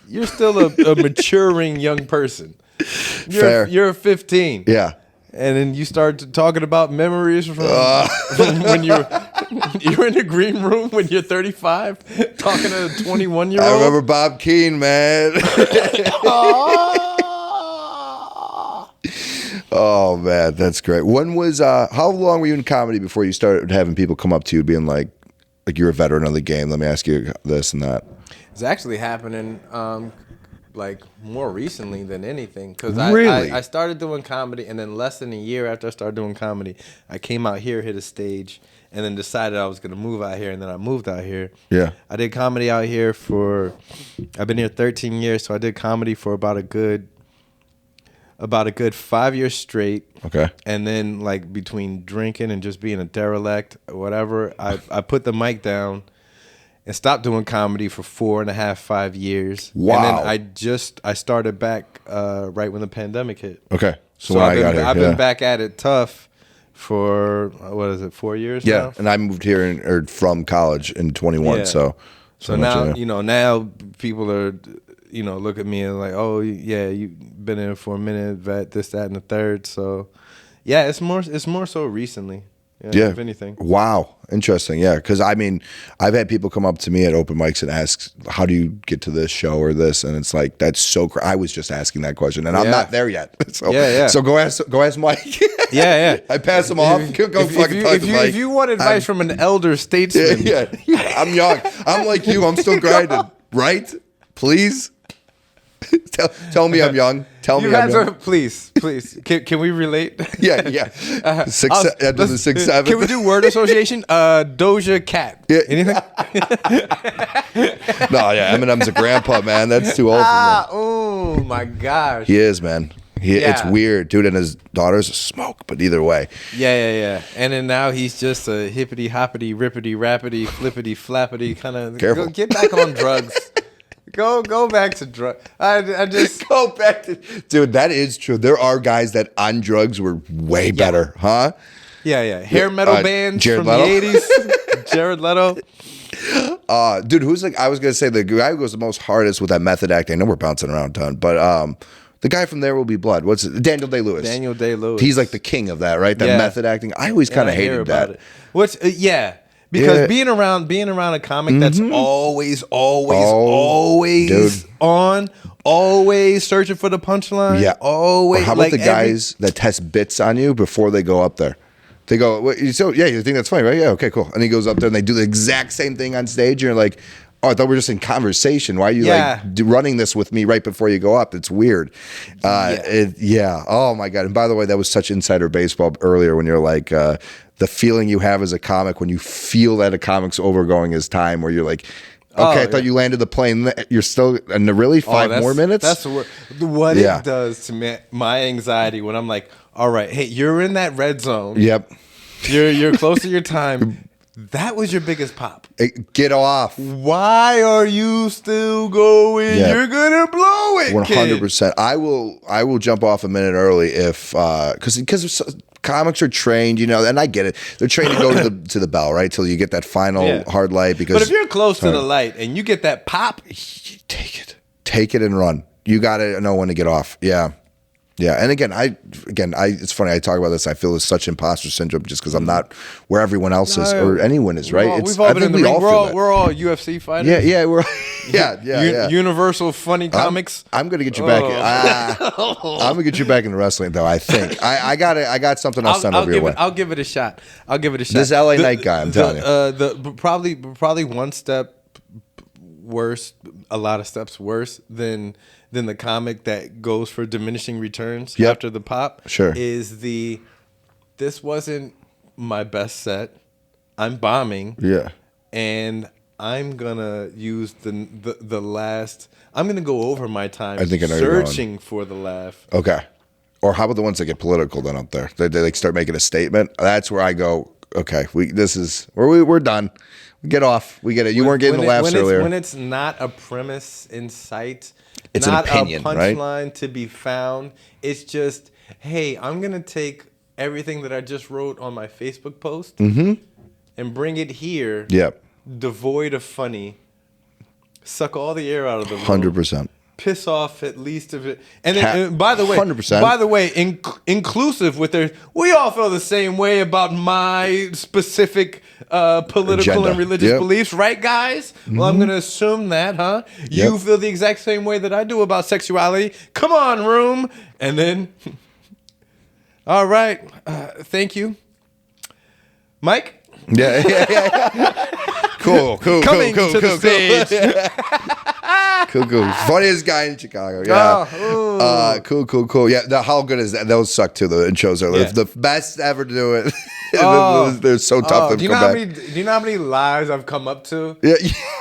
a maturing young person. Fair. You're 15. Yeah. And then you start talking about memories from when you're in the green room when you're 35, talking to a 21-year-old. I remember Bob Keane, man. Oh man, that's great. When was how long were you in comedy before you started having people come up to you being like you're a veteran of the game? Let me ask you this and that. It's actually happening like more recently than anything because Really? I started doing comedy, and then less than a year after I started doing comedy, I came out here, hit a stage, and then decided I was going to move out here, and then I moved out here. Yeah. I did comedy out here I've been here 13 years, so I did comedy for about a good 5 years straight. Okay. And then like between drinking and just being a derelict or whatever, I put the mic down and stopped doing comedy for 4.5, 5 years. Wow. And then I started back right when the pandemic hit. Okay. So when I've been back at it tough for 4 years now? Yeah, and I moved here from college in 21. Yeah. So now, now people are, look at me and like, oh yeah, you've been in for a minute, vet, this, that, and the third. So yeah, it's more so recently. Yeah, if anything. Wow. Interesting. Yeah. Because I mean, I've had people come up to me at open mics and ask, how do you get to this show or this? And it's like, that's so I was just asking that question and I'm not there yet. So, so go ask Mike. Yeah. I pass him off. Go fucking talk to Mike. If you want advice from an elder statesman. Yeah. I'm young. I'm like you. I'm still grinding. Right? Please? Tell me I'm young. Tell me I'm young. Please. Can we relate? Yeah. After the 6, 7. Can we do word association? Doja Cat. Yeah. Anything? No, yeah. Eminem's a grandpa, man. That's too old for me. Oh my gosh. He is, man. It's weird, dude. And his daughter's a smoke, but either way. Yeah. And then now he's just a hippity hoppity, rippity rappity, flippity flappity kind of. Careful. Get back on drugs. Go back to drugs. I just go back to, dude. That is true. There are guys that on drugs were way better, huh? Yeah. Hair metal bands Jared from Leto. the 80s. Jared Leto. Dude, who's like? I was gonna say the guy who goes the most hardest with that method acting. I know we're bouncing around a ton, but the guy from There Will Be Blood. What's it? Daniel Day-Lewis. Daniel Day-Lewis. He's like the king of that, right? That method acting. I always kind of hated that. It. Because being around a comic that's always dude. on, always searching for the punchline. Yeah. Always. Or how about the guys that test bits on you before they go up there? They go, so yeah, you think that's funny, right? Yeah, okay, cool. And he goes up there and they do the exact same thing on stage. And you're like, oh, I thought we were just in conversation. Why are you running this with me right before you go up? It's weird. Oh my God. And by the way, that was such insider baseball earlier when you're like, the feeling you have as a comic when you feel that a comic's overgoing his time, where you're like, okay, I thought you landed the plane. You're still, and really 5 more minutes? That's what it does to me, my anxiety when I'm like, all right, hey, you're in that red zone. Yep. You're close to your time. That was your biggest pop. Get off. Why are you still going? Yeah. You're gonna blow it. 100%. I will jump off a minute early if because comics are trained, and I get it. They're trained to go to the bell, right, till you get that final hard light. Because, but if you're close to the light and you get that pop, take it and run. You got to know when to get off. Yeah. Yeah, and again, it's funny. I talk about this. I feel it's such imposter syndrome just because I'm not where everyone else is or anyone is. Right? We've all been in the ring. We're all UFC fighters. Yeah. Universal funny comics. I'm gonna get you back. I'm gonna get you back into wrestling, though. I think I got something I'll send over your way. I'll give it a shot. This LA Knight guy, I'm telling you. Probably one step worse. A lot of steps worse than the comic that goes for diminishing returns after the pop. Sure. Is this wasn't my best set. I'm bombing. Yeah. And I'm gonna use the last. I'm gonna go over my time. I think I know searching for the laugh. Okay. Or how about the ones that get political then up there? They like start making a statement. That's where I go. Okay, we're done. Get off. We get it. You weren't getting the laughs earlier. When it's not a premise in sight. It's not an opinion, a punchline to be found. It's just, hey, I'm going to take everything that I just wrote on my Facebook post and bring it here, devoid of funny, suck all the air out of the room. 100%. Piss off at least of it. And then, by the way, 100%. By the way, inclusive with we all feel the same way about my specific political agenda and religious beliefs, right, guys? Well, I'm going to assume that, huh? You feel the exact same way that I do about sexuality. Come on, room. And then, all right, thank you, Mike. Yeah. Cool. Coming to the stage. Cool. Funniest guy in Chicago. Yeah. Cool. Yeah. How good is that? Those suck too. The shows are the best ever to do it. They're so tough to come back. Do you know how many lies I've come up to? Yeah.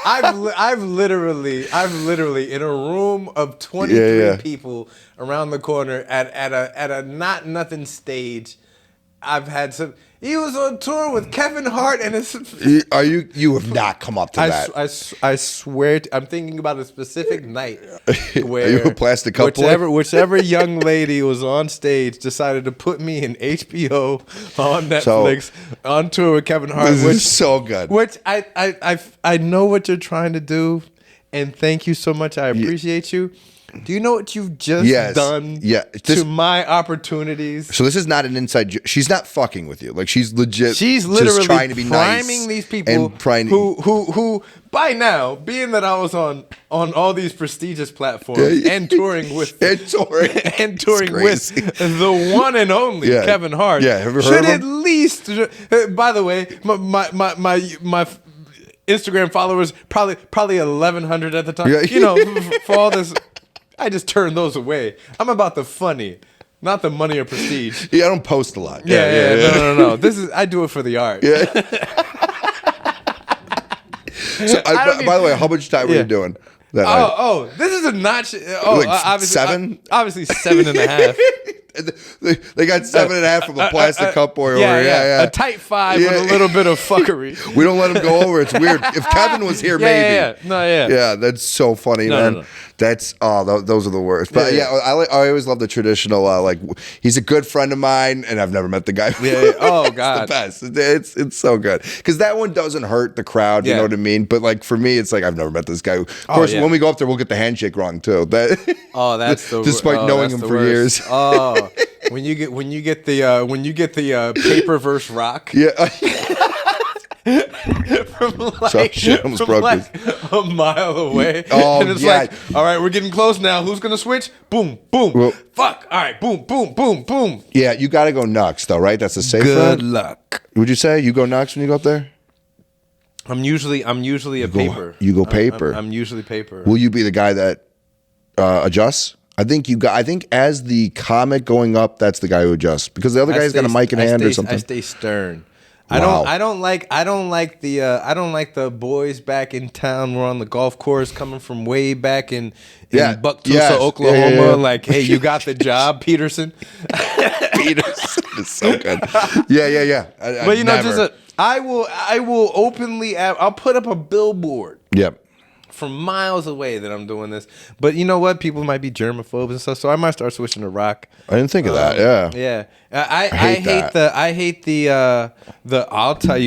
I've literally in a room of 23 people around the corner at a not nothing stage. I've had some. He was on tour with Kevin Hart and You have not come up to that. I swear I'm thinking about a specific night where are you a plastic couple? Whichever young lady was on stage decided to put me in HBO on Netflix on tour with Kevin Hart. This is so good. Which I know what you're trying to do, and thank you so much. I appreciate you. Do you know what you've just done to my opportunities? So this is not an inside. She's not fucking with you. Like she's legit. She's literally just trying to be priming nice these people who by now, being that I was on all these prestigious platforms and touring with with the one and only Kevin Hart. Yeah, have you heard should of him? At least. By the way, my Instagram followers probably 1,100 at the time. For all this. I just turned those away. I'm about the funny, not the money or prestige. Yeah, I don't post a lot. No. I do it for the art. Yeah. So, by the way, how much time were you doing? This is a notch. Obviously 7. Obviously 7.5. They got 7.5 from a plastic cup boy over here. Yeah. A tight 5 with a little bit of fuckery. We don't let him go over. It's weird. If Kevin was here, maybe. Yeah, that's so funny, man. No. That's those are the worst. But I always love the traditional like he's a good friend of mine, and I've never met the guy. Oh God, it's the best. It's so good because that one doesn't hurt the crowd. You know what I mean? But like for me, it's like I've never met this guy. Of course, when we go up there, we'll get the handshake wrong too. That's despite knowing him for years. When you get the paper versus rock. Yeah. from like, So shit almost from broke like a mile away. Oh, and it's yeah. like, all right, we're getting close now. Who's gonna switch? Boom, boom. Well- Fuck. All right, boom, boom, boom, boom. Yeah, you got to go Nux though, right? That's the safe Good route. luck. Would you say you go Nux when you go up there? I'm usually a paper. You go paper. I'm usually paper. Will you be the guy that adjusts? I think as the comic going up, that's the guy who adjusts because the other guy's got a mic in hand or something. I stay stern. Wow. I don't like the boys back in town. We're on the golf course coming from way back in Bucktusa, Oklahoma. Yeah. Like, hey, you got the job, Peterson. Peterson is so good. Yeah. But I will openly. I'll put up a billboard. Yep. From miles away that I'm doing this. But you know what? People might be germaphobes and stuff, so I might start switching to rock. I didn't think of that. Yeah. Yeah. I hate the I'll tell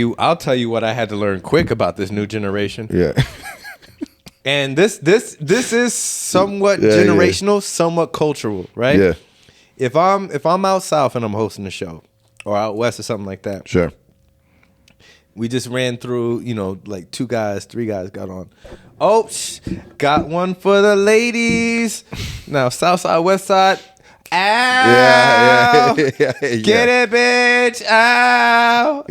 you what I had to learn quick about this new generation. Yeah. And this is somewhat generational, somewhat cultural, right? Yeah. If I'm out south and I'm hosting a show or out west or something like that. Sure. We just ran through, like 2 guys, 3 guys got on. Oh, got one for the ladies. Now, south side, west side. Ow. Yeah. Get it, bitch. Ow.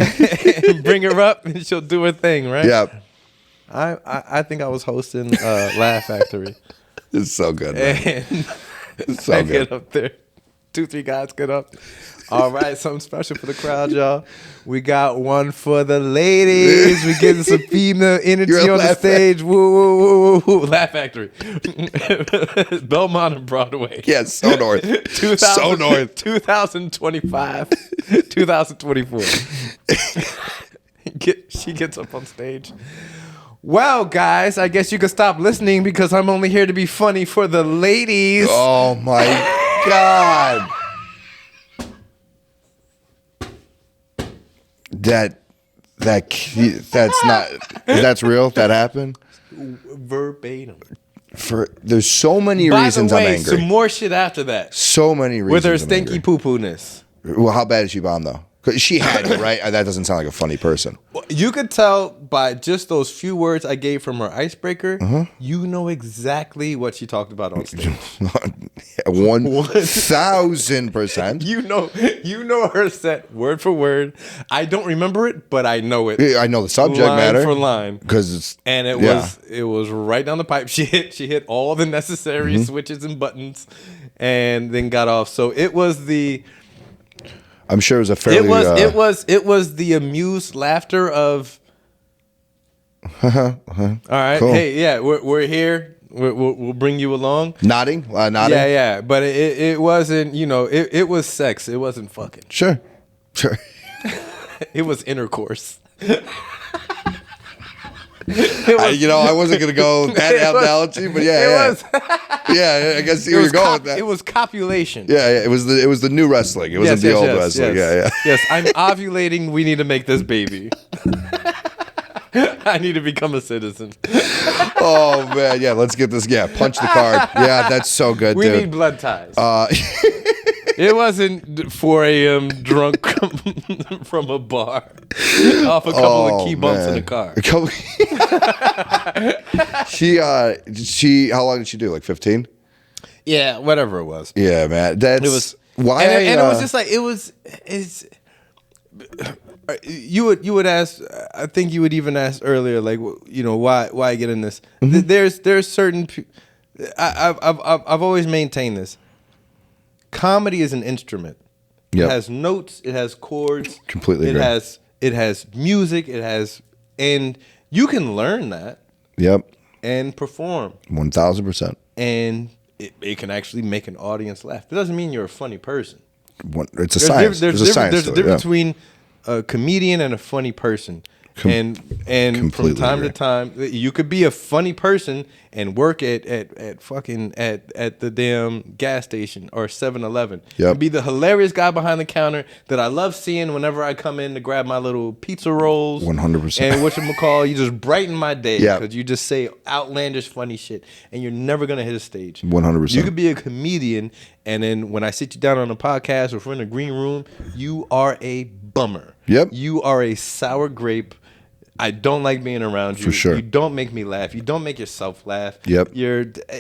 Bring her up and she'll do her thing, right? Yeah. I think I was hosting Laugh Factory. It's so good. Man. And It's so I good. get up there. 2, 3 guys get up. All right, something special for the crowd, y'all. We got one for the ladies. We getting some female energy on the stage. Woo, woo, woo, woo. Laugh Factory. Belmont and Broadway. Yeah, so north. So north. 2025. 2024. She gets up on stage. Well, guys, I guess you can stop listening because I'm only here to be funny for the ladies. Oh, my God. That's real? That happened? Verbatim. There's so many By reasons the way, I'm angry. some more shit after that. So many reasons. With her I'm stinky angry. poo-poo-ness. Well, how bad is she bomb though? 'Cause she had you, right? That doesn't sound like a funny person. You could tell by just those few words I gave from her icebreaker, Uh-huh. you know exactly what she talked about on stage. 1,000%. You know her set word for word. I don't remember it, but I know it. I know the subject line matter for line. because it's It was right down the pipe. She hit all the necessary Mm-hmm. switches and buttons, and then got off. So it was the. I'm sure it was a fairly. It was the amused laughter of. All right, Cool. hey, yeah, we're here. We'll bring you along. Nodding. Yeah, but it wasn't. It was sex. It wasn't fucking. Sure. It was intercourse. I wasn't gonna go that analogy, but yeah. Yeah, I guess see where you're going with that. It was copulation. Yeah, it was the new wrestling. It wasn't the old wrestling. Yes. Yeah. Yes, I'm ovulating. We need to make this baby. I need to become a citizen. Oh man, yeah. Let's get this. Yeah, punch the card. Yeah, that's so good, We dude. need blood ties. It wasn't 4 a.m. drunk from a bar off a couple of key bumps in the car. She how long did she do? Like 15? Yeah, whatever it was. Yeah, man. That's It was why. and it was just like you would ask. I think you would even ask earlier, like why get in this? There's certain. I've always maintained this. Comedy is an instrument. Yep. It has notes. It has chords. Completely agree. It has music. And you can learn that. Yep. And perform. 1,000%. And it can actually make an audience laugh. It doesn't mean you're a funny person. It's a science. There's a science. There's a difference between a comedian and a funny person. And from time to time, you could be a funny person and work at the damn gas station or 7-Eleven. Yep. And be the hilarious guy behind the counter that I love seeing whenever I come in to grab my little pizza rolls. 100%. And whatchamacall, you just brighten my day Yep. because you just say outlandish funny shit and you're never going to hit a stage. 100%. You could be a comedian and then when I sit you down on a podcast or if we're in a green room, you are a bummer. Yep. You are a sour grape. I don't like being around you. For sure. You don't make me laugh. You don't make yourself laugh. Yep.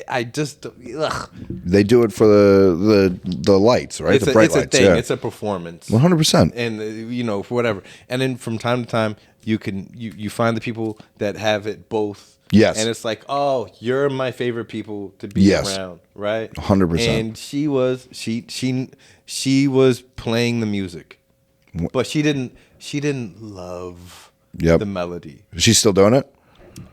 I just, ugh. They do it for the lights, right? The bright It's lights. a thing. Yeah. It's a performance. 100%. And for whatever. And then from time to time, you find the people that have it both. Yes. And it's like, oh, you're my favorite people to be around, right? 100%. And she was playing the music, but she didn't love the melody. Is she still doing it?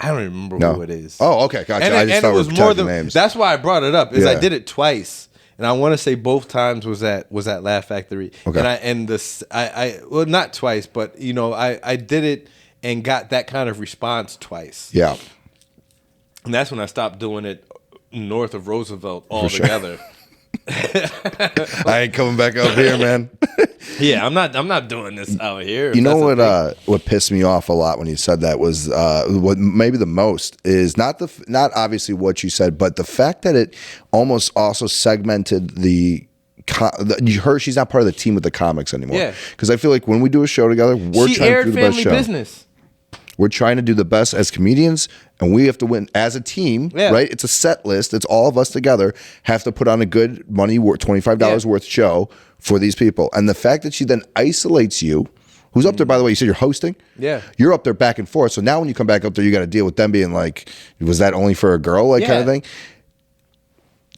I don't remember who it is. Oh, okay, gotcha. And I just thought we were protecting names. That's why I brought it up. Is I Yeah. did it twice, and I want to say both times was at Laugh Factory. Okay. And I well, not twice, but I did it and got that kind of response twice. Yeah. And that's when I stopped doing it north of Roosevelt altogether. I ain't coming back up here, man. Yeah, I'm not doing this out here. You know what pissed me off a lot when you said that was what maybe the most is not obviously what you said, but the fact that it almost also segmented you heard she's not part of the team with the comics anymore. Yeah. Because I feel like when we do a show together, we're she trying to aired do the best Family show. Business. We're trying to do the best as comedians, and we have to win as a team, right? It's a set list. It's all of us together have to put on a good money worth $25 worth show for these people. And the fact that she then isolates you, who's up there, by the way, you said you're hosting? Yeah. You're up there back and forth. So now when you come back up there, you got to deal with them being like, was that only for a girl, kind of thing?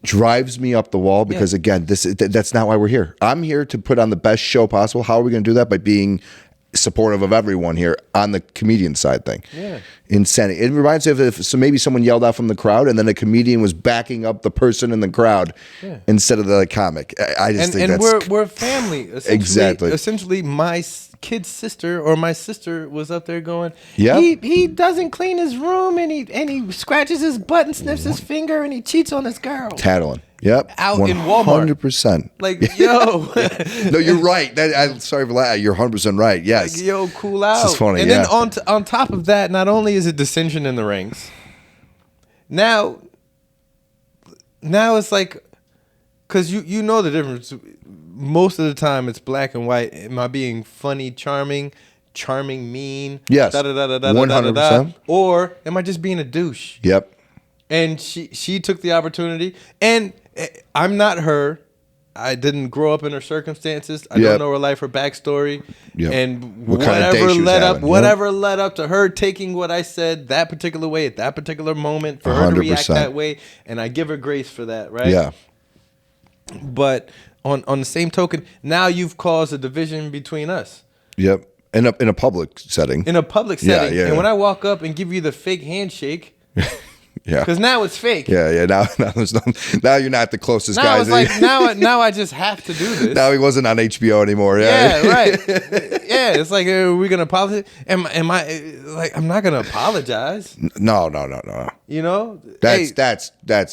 Drives me up the wall because, again, that's not why we're here. I'm here to put on the best show possible. How are we going to do that? By being supportive of everyone here on the comedian side thing. Yeah. Insanity. It reminds me of so maybe someone yelled out from the crowd and then a comedian was backing up the person in the crowd instead of the comic. I just think that's... we're family. Exactly. Essentially, my kid's sister or my sister was up there going, Yep. he doesn't clean his room and he scratches his butt and sniffs his finger and he cheats on his girl. Tattling. Yep. Out in Walmart. 100%. Like, yo. No, you're right. I'm sorry for that. You're 100% right. Yes. Like, yo, cool out. This is funny, and then on top of that, not only is it dissension in the ranks, now it's like, because you know the difference. Most of the time it's black and white. Am I being funny, charming, mean? Yes. 100%. Or am I just being a douche? Yep. And she took the opportunity, and I'm not her. I didn't grow up in her circumstances. I don't know her life, her backstory, and whatever led up to her taking what I said that particular way at that particular moment for her to react that way, and I give her grace for that, right? Yeah. But on the same token, now you've caused a division between us. Yep. In a public setting. In a public setting, Yeah. and when I walk up and give you the fake handshake. Yeah, because now it's fake. Yeah. Now there's now you're not the closest now guy. It's like now I just have to do this. Now he wasn't on HBO anymore. Yeah, right. Yeah, it's like, are we gonna apologize? Am I like, I'm not gonna apologize. No. You know, that's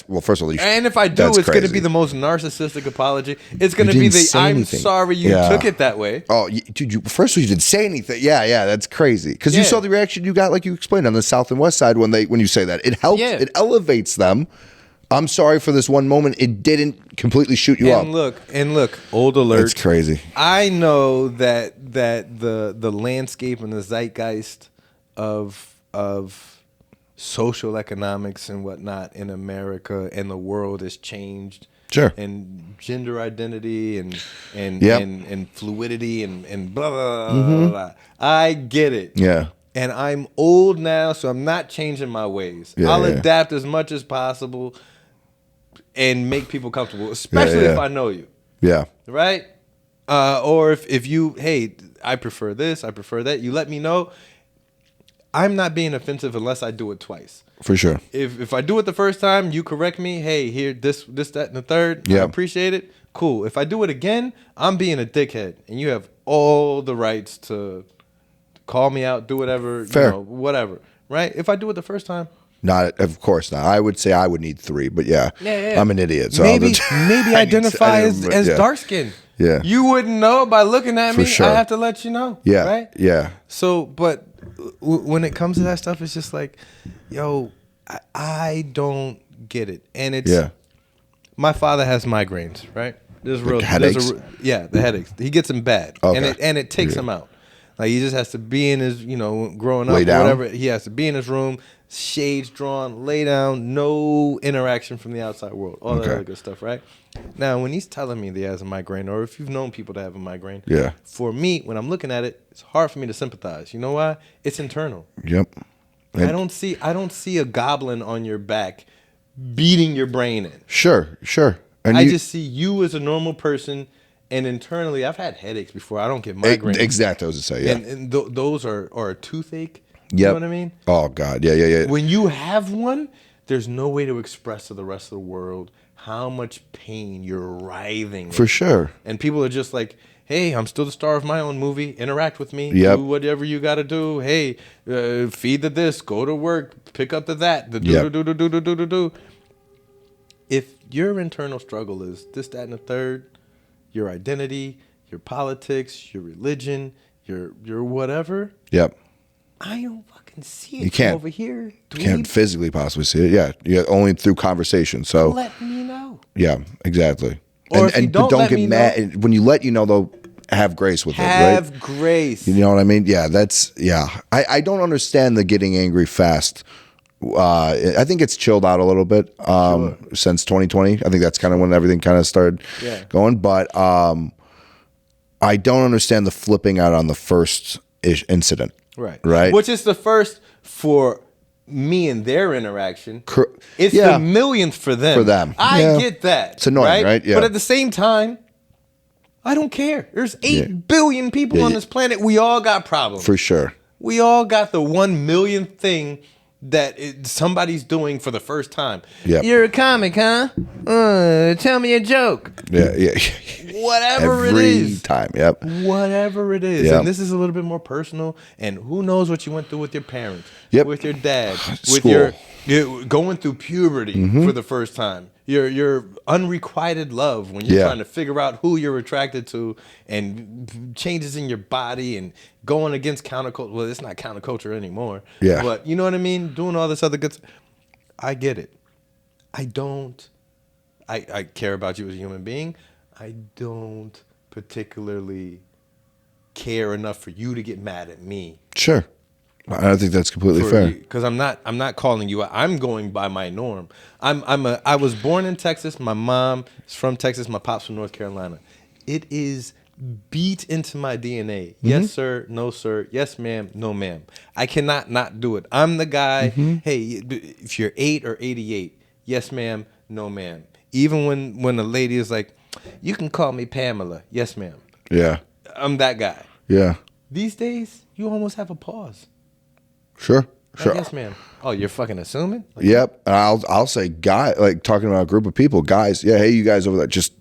well. First of all, and if I do, it's gonna be the most narcissistic apology. It's gonna be the I'm sorry you took it that way. Oh, dude, first of all, you didn't say anything. Yeah, that's crazy. Because you saw the reaction you got, like you explained, on the South and West Side when you say that. It helps. Yeah. It elevates them. I'm sorry for this one moment. It didn't completely shoot you up. And look, old alert. It's crazy. I know that the landscape and the zeitgeist of social economics and whatnot in America and the world has changed. Sure. And gender identity and fluidity and blah blah blah, blah. I get it. Yeah. And I'm old now, so I'm not changing my ways. I'll adapt as much as possible and make people comfortable, especially if I know you. Yeah. Right? Or if you, hey, I prefer this, I prefer that. You let me know. I'm not being offensive unless I do it twice. For sure. If I do it the first time, you correct me. Hey, here, this, that, and the third. I appreciate it. Cool. If I do it again, I'm being a dickhead, and you have all the rights to call me out, do whatever, fair. Whatever. Right? If I do it the first time. Not, of course not. I would say I would need 3, but yeah. I'm an idiot. So maybe identify as dark skinned. Yeah. You wouldn't know by looking at me. Sure. I have to let you know. Yeah. Right? Yeah. So, but when it comes to that stuff, it's just like, yo, I don't get it. And it's, my father has migraines, right? There's real headaches. the headaches. He gets them bad, and it takes him out. Like he just has to be in his, growing up Lay or down. whatever. He has to be in his room, shades drawn, lay down, no interaction from the outside world, all that other good stuff, right? Now, when he's telling me that he has a migraine, or if you've known people that have a migraine, for me, when I'm looking at it, it's hard for me to sympathize. You know why? It's internal. Yep. I don't see a goblin on your back beating your brain in. Sure. And I just see you as a normal person. And internally, I've had headaches before. I don't get migraines. Exactly, I was to say, yeah. And those are a toothache. Yep. You know what I mean? Oh, God. Yeah. When you have one, there's no way to express to the rest of the world how much pain you're writhing. For sure. And people are just like, hey, I'm still the star of my own movie. Interact with me. Yep. Do whatever you got to do. Hey, feed the this. Go to work. Pick up the that. The do. If your internal struggle is this, that, and the third, your identity, your politics, your religion, your whatever. Yep. I don't fucking see it. You can't over here. You can't physically possibly see it. Yeah, only through conversation. So let me know. Yeah, exactly. Or if you don't let get me mad know, when you let though. Have grace with it, right? Have grace. You know what I mean? Yeah, I don't understand the getting angry fast. I think it's chilled out a little bit since 2020. I think that's kind of when everything kind of started going. But I don't understand the flipping out on the first incident. Right. Which is the first for me and their interaction. It's Yeah. the millionth for them. For them. I Yeah. get that. It's annoying, right? Yeah. But at the same time, I don't care. There's 8 billion people on this planet. We all got problems. For sure. We all got the 1 millionth thing that somebody's doing for the first time. Yep. You're a comic, huh? Tell me a joke. Yeah. Whatever it Every is. time. Yep. Whatever it is. Yep. And this is a little bit more personal. And who knows what you went through with your parents, Yep. with your dad, with School. your going through puberty for the first time. Your unrequited love when you're trying to figure out who you're attracted to, and changes in your body and going against counterculture. Well, it's not counterculture anymore. Yeah. But you know what I mean? Doing all this other good stuff. I get it. I care about you as a human being. I don't particularly care enough for you to get mad at me. Sure. I think that's completely fair. Because I'm not calling you out. I'm going by my norm. I was born in Texas. My mom is from Texas. My pop's from North Carolina. It is beat into my DNA. Yes, sir. No, sir. Yes, ma'am. No, ma'am. I cannot not do it. I'm the guy. Hey, if you're 8 or 88, yes, ma'am. No, ma'am. Even when a lady is like, you can call me Pamela. Yes, ma'am. Yeah. I'm that guy. Yeah. These days, you almost have a pause. Sure. Like, yes, ma'am. Oh, you're fucking assuming? Like, Yep. And I'll say guy, like talking about a group of people, guys. Yeah. Hey, you guys over there. Just,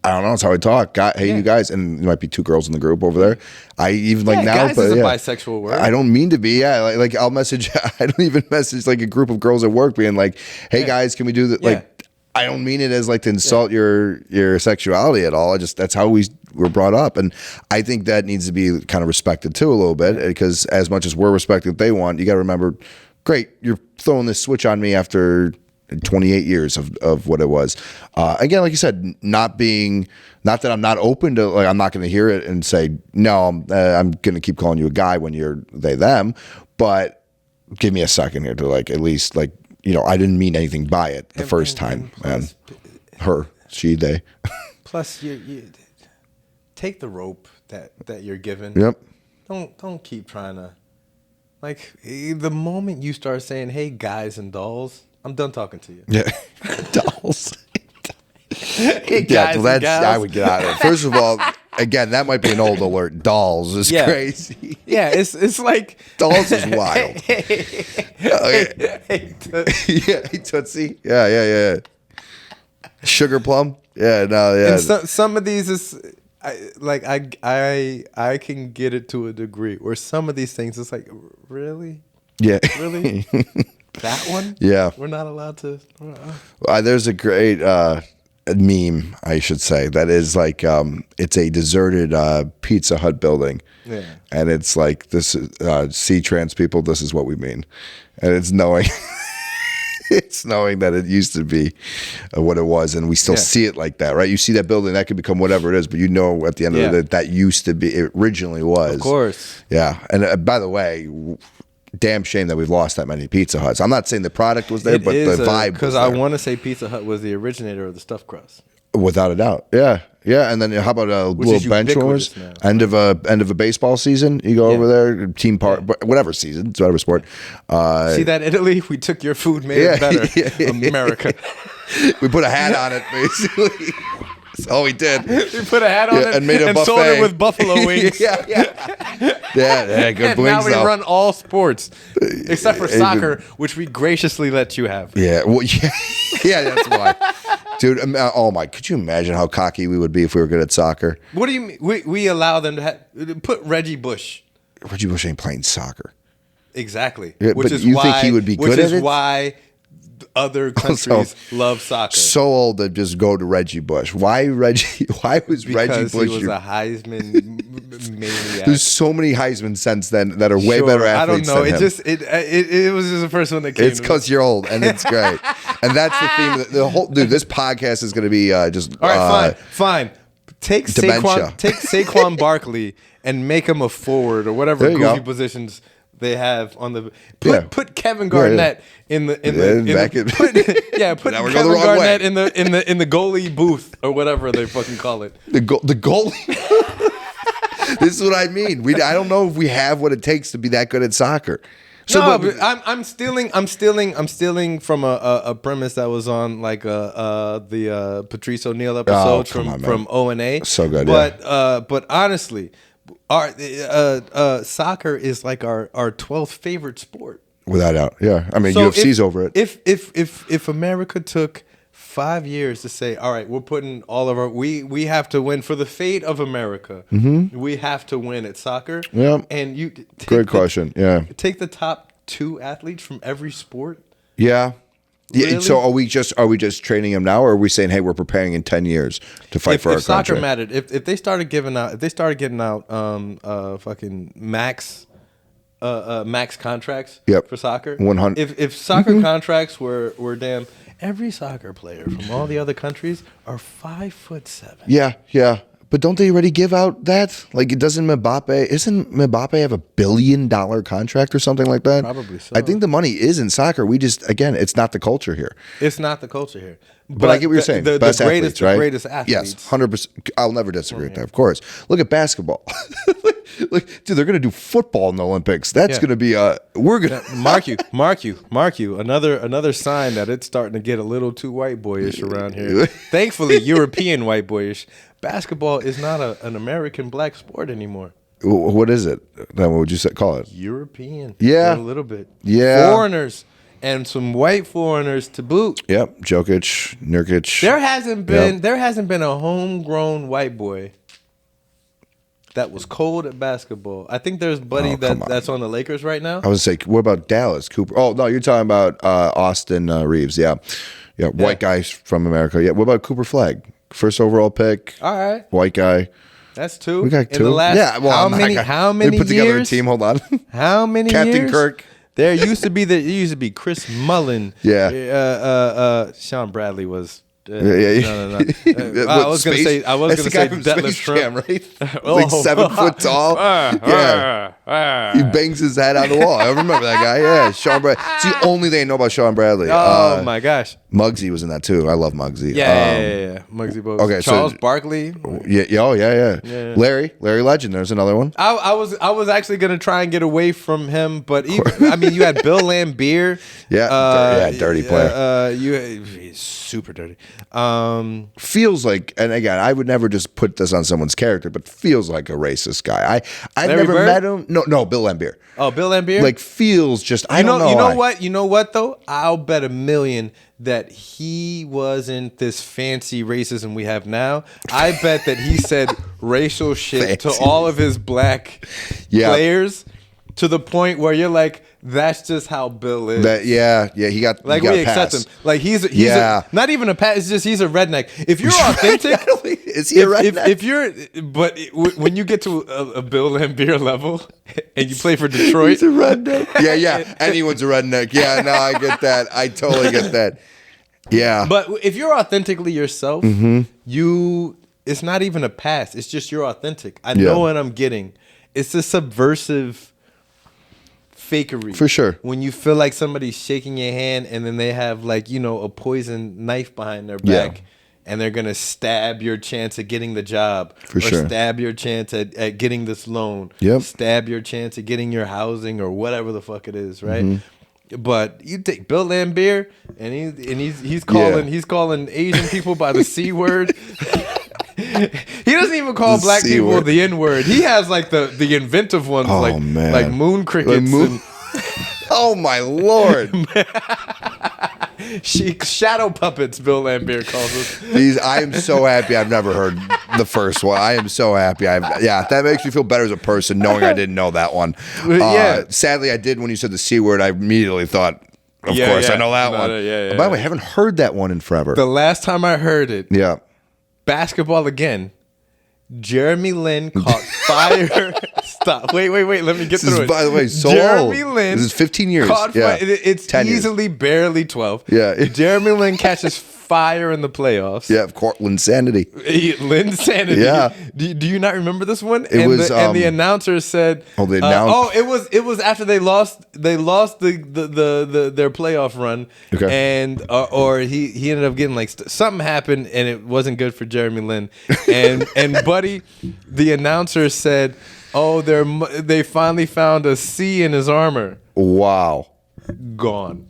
I don't know. That's how I talk. Hey, you guys. And there might be 2 girls in the group over there. I even now, guys but is a bisexual word. I don't mean to be. Yeah. Like I'll message, I don't even message like a group of girls at work being like, hey guys, can we do that? Like, I don't mean it as like to insult your sexuality at all. That's how we were brought up. And I think that needs to be kind of respected too a little bit, because as much as we're respecting what they want, you got to remember, great, you're throwing this switch on me after 28 years of what it was. Again, like you said, not that I'm not open to, like, I'm not going to hear it and say, no, I'm going to keep calling you a guy when you're they, them, but give me a second here to like, at least like, I didn't mean anything by it the first time, man. Her, she, they. Plus, you take the rope that you're given. Yep. Don't keep trying to, like, the moment you start saying, hey, guys and dolls, I'm done talking to you. Yeah. Dolls. Hey, guys well, and gals. I would get out of it. First of all, again, that might be an old alert. Dolls is crazy. Yeah, it's like dolls is wild. Hey, Tootsie. Yeah. Sugar plum. Yeah, no, yeah. And some of these is I can get it to a degree. Or some of these things, it's like, really? Yeah. Really? That one? Yeah. We're not allowed to. There's a great meme, I should say, that is like it's a deserted Pizza Hut building. Yeah. And it's like, this is see trans people, this is what we mean. And it's knowing It's knowing that it used to be what it was, and we still see it like that, right? You see that building, that could become whatever it is, but you know at the end of the day that used to be, it originally was. Of course. Yeah. And by the way, damn shame that we've lost that many Pizza Huts. I'm not saying the product was there, but the vibe because I want to say Pizza Hut was the originator of the stuffed crust. Without a doubt. Yeah. Yeah. And then how about a little bench warmers? End of a baseball season. You go over there, team part, whatever season, it's whatever sport. See that Italy? We took your food, made it better. America. We put a hat on it, basically. That's all we did. We put a hat on it and made a buffet. Sold it with buffalo wings. Yeah, good and wings. Now we run all sports except for soccer, which we graciously let you have. Yeah, well, yeah, that's why, dude. Oh my, could you imagine how cocky we would be if we were good at soccer? What do you mean? We allow them to put Reggie Bush. Reggie Bush ain't playing soccer. Exactly. Yeah, which but is you why, think he would be good at it? Which is why other countries love soccer. So old to just go to Reggie Bush. Why Reggie? Why was Reggie Bush? Because he was a Heisman maniac. There's so many Heisman since then that are way better athletes. I don't know. Than It was just the first one that came. It's because you're old, and it's great, and that's the theme. Of the whole dude. This podcast is going to be just all right. Fine. Take dementia. Saquon Barkley and make him a forward or whatever goofy positions they have on the put Kevin Garnett in the put Kevin Garnett in the goalie booth or whatever they fucking call it. The goalie. This is what I mean. I don't know if we have what it takes to be that good at soccer. So, but I'm stealing from a premise that was on like the Patrice O'Neal episode from O&A. So good, but honestly, our soccer is like our 12th favorite sport. Without doubt, yeah. I mean, so UFC's over it. If America took 5 years to say, all right, we're putting all of our we have to win for the fate of America. Mm-hmm. We have to win at soccer. Yeah, and you great question. Yeah, take the top 2 athletes from every sport. Yeah. Really? Yeah, so are we just training them now, or are we saying, hey, we're preparing in 10 years to fight for our country? If soccer mattered, if they started getting out fucking max contracts for soccer, 100. If soccer contracts were damn, every soccer player from all the other countries are 5'7". Yeah. But don't they already give out that? Like, doesn't Mbappe have $1 billion contract or something like that? Probably so. I think the money is in soccer. We just, again, it's not the culture here. It's not the culture here. But I get what you're saying. The Best greatest, athletes, right? The greatest athletes. Yes, 100%. I'll never disagree with that, of course. Look at basketball. Like, dude, they're going to do football in the Olympics. That's going to be we're going to mark you. Another sign that it's starting to get a little too white boyish around here. Thankfully, European white boyish. Basketball is not an American black sport anymore. What is it? Then what would you call it? European. Yeah, a little bit. Yeah, foreigners and some white foreigners to boot. Yep, Jokic, Nurkic. There hasn't been a homegrown white boy that was cold at basketball. I think there's Buddy that's on the Lakers right now. I was say, what about Dallas Cooper? Oh no, you're talking about Austin Reeves. Yeah, white guys from America. Yeah, what about Cooper Flagg? First overall pick. All right, white guy. That's 2. We got 2. In the last, how many we put together a team. Hold on. How many Captain years? Kirk. There used to be Chris Mullen. Yeah. Sean Bradley was. No. I was gonna say Detlef Schrempf, right? Like 7 foot tall. He bangs his head on the wall. I remember that guy. Yeah, Sean Bradley. It's the only thing I know about Sean Bradley. Oh my gosh, Muggsy was in that too. I love Muggsy. Yeah. Muggsy Bogues. Okay, Charles Barkley. Yeah. Larry Legend. There's another one. I was actually gonna try and get away from him, but even, you had Bill Laimbeer. Dirty player. He's super dirty. Feels like, and again, I would never just put this on someone's character, but feels like a racist guy. I've never met him. No, Bill Laimbeer. Oh, Bill Laimbeer. Like feels just. I don't know. You know what though? I'll bet $1 million that he wasn't this fancy racism we have now. I bet that he said racial shit to all of his black players to the point where you're like, that's just how Bill is. He got like he got we a accept pass. him. Like he's Yeah. not even a pass. It's just he's a redneck. If you're authentic, Is he a redneck? if you're, when you get to a Bill Lambier level and you play for Detroit, He's a redneck. Yeah. Anyone's a redneck. Yeah, no, I get that. I totally get that. Yeah. But if you're authentically yourself, Mm-hmm. it's not even a pass. It's just you're authentic. I know what I'm getting. It's a subversive fakery. For sure. When you feel like somebody's shaking your hand and then they have like, a poison knife behind their back and they're going to stab your chance at getting the job. For sure. Stab your chance at getting this loan. Yep. Stab your chance at getting your housing or whatever the fuck it is, right? Mm-hmm. But you take Bill Lambier and he's calling Asian people by the C word. He doesn't even call black C people word. the N word. He has like the inventive ones, man. like moon crickets and Oh my Lord. shadow puppets. Bill Lambier calls us. I am so happy I've never heard the first one. I am so happy. That makes me feel better as a person knowing I didn't know that one. Sadly, I did when you said the C word. I immediately thought, of course, I know that one. By the way, I haven't heard that one in forever. The last time I heard it, basketball again. Jeremy Lin caught fire. Stop. Wait. Let me get through it. By the way, so Jeremy old. Lin. This is 15 years. Caught fire. It's 10 years. easily barely 12. Yeah. Jeremy Lin catches fire in the playoffs. Yeah, of course, Linsanity. Linsanity. Yeah. Do you not remember this one? It was, and the announcer said. It was after they lost their playoff run. Okay. And or he ended up getting like something happened and it wasn't good for Jeremy Lin. And Buddy, the announcer said, "Oh, they finally found a C in his armor." Wow. Gone.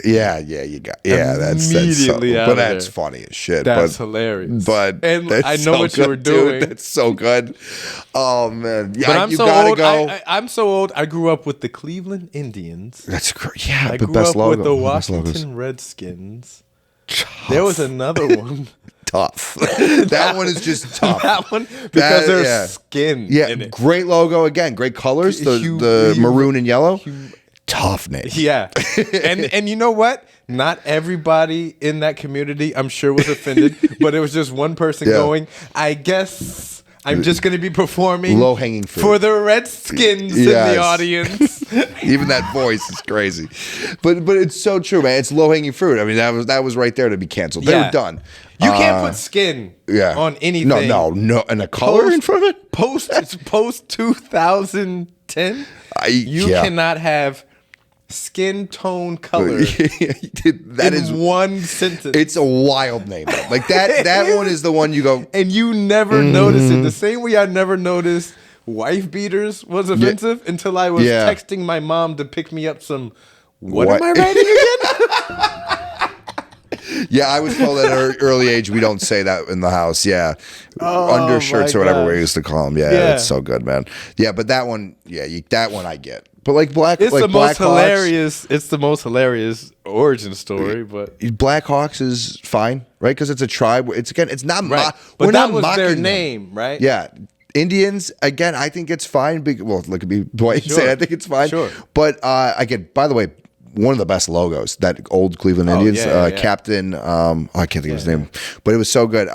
Yeah, that's Immediately so, out but of that's there. funny as shit. That's hilarious. But and that's I know so what you were good, doing. dude. That's so good. Oh man, yeah, But I'm you so gotta old. go. I'm so old. I grew up with the Cleveland Indians. That's great. Yeah, I the grew best up logo. with the Best logos. Washington Redskins. There was another one. Tough. That one is just tough. That one because there's yeah. skin. Yeah, in it. great logo again. Great colors. The maroon and yellow. Tough name. Yeah, and you know what? Not everybody in that community, I'm sure, was offended, but it was just one person going, I guess I'm just going to be performing low-hanging fruit for the Redskins in the audience. Even that voice is crazy, but it's so true, man. It's low-hanging fruit. I mean, that was right there to be canceled. They were done. You can't put skin on anything. No, and a color in front of it. Post 2010, you cannot have skin tone color that is one sentence. It's a wild name though. Like that one is the one you go and you never notice it the same way I never noticed wife beaters was offensive until I was texting my mom to pick me up some what am I writing again? Yeah, I was told at an early age we don't say that in the house. Yeah, undershirts or whatever we used to call them. Yeah, it's so good, man. Yeah, but that one, that one I get. But like it's the most Blackhawks, hilarious. It's the most hilarious origin story. But Blackhawks is fine, right? Because it's a tribe. It's not right. We're but that not was mocking their them. name, right? Yeah. Indians, again, I think it's fine. Well, look at me, Dwight, say I think it's fine. Sure. But again, by the way, one of the best logos, that old Cleveland Indians, Captain, I can't think of his name, but it was so good.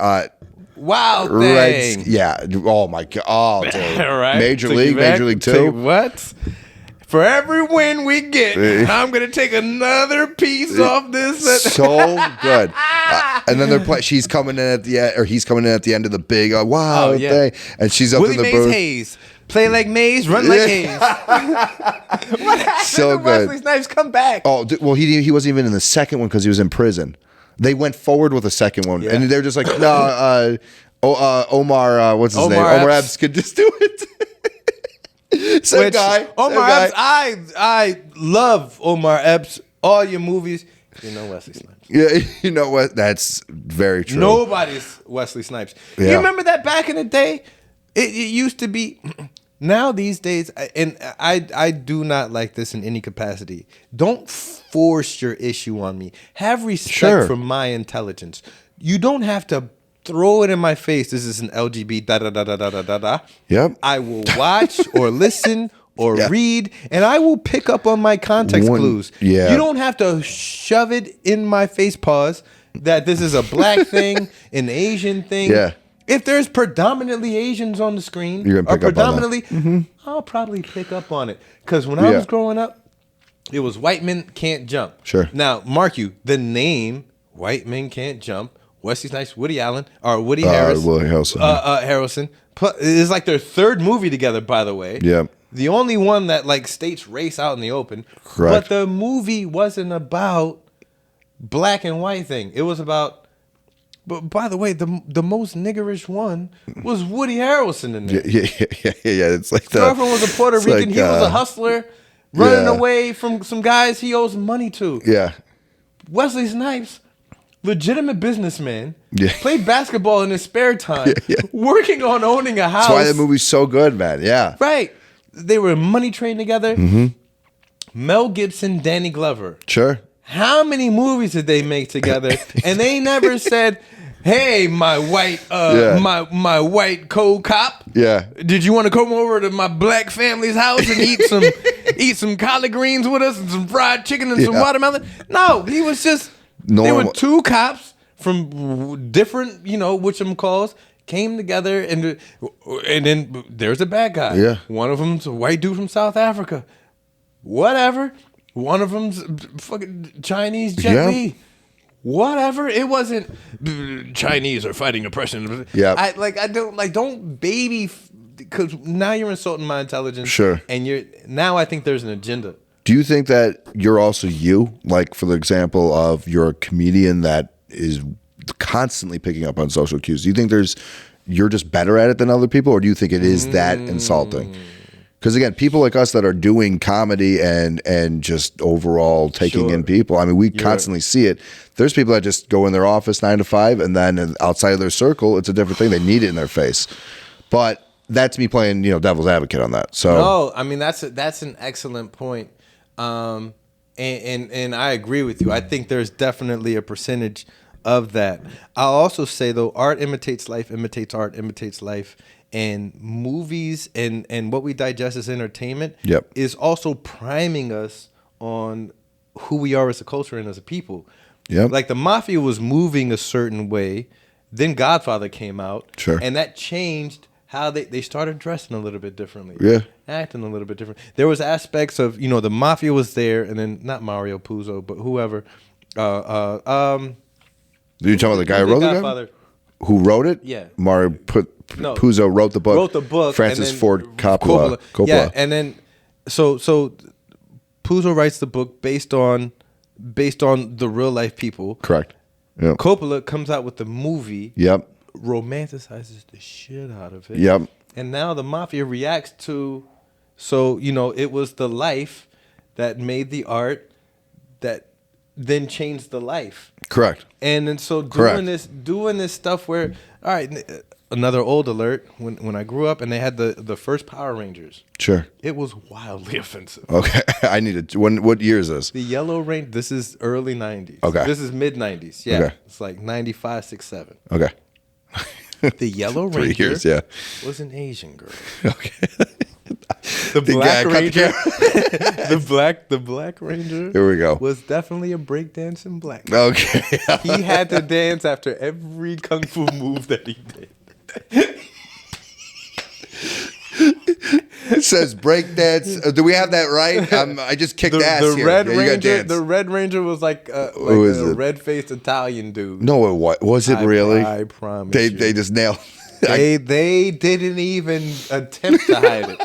Wow, thing. Yeah. Oh my God. Oh, dude. Right. Major League 2. What? For every win we get, I'm gonna take another piece off this. So good. And then she's coming in at the end, or he's coming in at the end of the big thing, and she's up Willie in the Mays booth. Hayes, play like Mays, run like Hayes. What happened So to good. Wesley Snipes come back? Oh, well, he wasn't even in the second one because he was in prison. They went forward with the second one, and they're just like, no, Omar, what's his name? Omar Epps could just do it. Same guy. Omar Epps, I love Omar Epps. All your movies. You know Wesley Snipes. Yeah, you know what? That's very true. Nobody's Wesley Snipes. Yeah. You remember that back in the day? It used to be. Now these days, and I do not like this in any capacity. Don't force your issue on me. Have respect for my intelligence. You don't have to throw it in my face. This is an LGBT da da da da da da da da. Yep. I will watch or listen or read, and I will pick up on my context clues. Yeah. You don't have to shove it in my face paws that this is a black thing, an Asian thing. Yeah. If there's predominantly Asians on the screen, You're gonna pick up on that. predominantly, I'll probably pick up on it. Because when I was growing up, it was White Men Can't Jump. Sure. Now, mark you, the name White Men Can't Jump, Wesley Snipes, Woody Allen, or Woody Harris, Woody Harrelson. Harrelson. It's like their third movie together, by the way. Yeah. The only one that like states race out in the open. Correct. But the movie wasn't about black and white thing. It was about. But by the way, the most niggerish one was Woody Harrelson in there. Yeah. It's like His girlfriend was a Puerto Rican. like, he was a hustler running away from some guys he owes money to. Yeah. Wesley Snipes, legitimate businessman, Yeah. played basketball in his spare time, working on owning a house. That's why the movie's so good, man. Yeah. Right. They were money trained together. Mel Gibson, Danny Glover. Sure. How many movies did they make together? And they never said, "Hey, my white, my white co-cop. Yeah. Did you want to come over to my black family's house and eat some collard greens with us and some fried chicken and some watermelon?" No, he was just. There were two cops from different, whatchamacalls, came together and then there's a bad guy. Yeah. One of them's a white dude from South Africa. Whatever. One of them's fucking Chinese Jet Li. Whatever. It wasn't Chinese are fighting oppression. Yeah. Don't baby, because now you're insulting my intelligence. Sure. And now I think there's an agenda. Do you think that you're also you? Like, for the example of you're a comedian that is constantly picking up on social cues. Do you think you're just better at it than other people, or do you think it is that insulting? Because again, people like us that are doing comedy and just overall taking in people, I mean, we constantly see it. There's people that just go in their office 9 to 5, and then outside of their circle, it's a different thing. They need it in their face. But that's me playing, devil's advocate on that. So no, I mean that's an excellent point, and I agree with you. I think there's definitely a percentage of that. I'll also say though, art imitates life, imitates art, imitates life. And movies and what we digest as entertainment is also priming us on who we are as a culture and as a people. Yep. Like the Mafia was moving a certain way. Then Godfather came out. Sure. And that changed how they started dressing a little bit differently. Yeah. Acting a little bit different. There was aspects of, the Mafia was there, and then not Mario Puzo, but whoever. You're talking about the guy who wrote Godfather. Who wrote it? Yeah. Puzo wrote the book. Wrote the book. Francis Ford Coppola. Yeah, and then so Puzo writes the book based on the real life people. Correct. Yep. Coppola comes out with the movie. Yep. Romanticizes the shit out of it. Yep. And now the Mafia reacts to, it was the life that made the art that then changed the life. Correct. And then so doing this stuff where, all right, another old alert, when I grew up and they had the first Power Rangers. Sure. It was wildly offensive. Okay. I need to, what year is this? The Yellow Ranger, this is early 90s. Okay. This is mid 90s. Yeah. Okay. It's like 95, 6, 7. Okay. The Yellow 3 Ranger years, yeah. was an Asian girl. Okay. The Black Ranger, the Black Ranger. Here we go. Was definitely a breakdancing black man. Okay. He had to dance after every kung fu move that he did. It says breakdance. Do we have that right? I just kicked ass the here. Red Yeah, you gotta Ranger. dance. The Red Ranger was like a red-faced Italian dude. No, was it really? I promise. They just nailed. They didn't even attempt to hide it.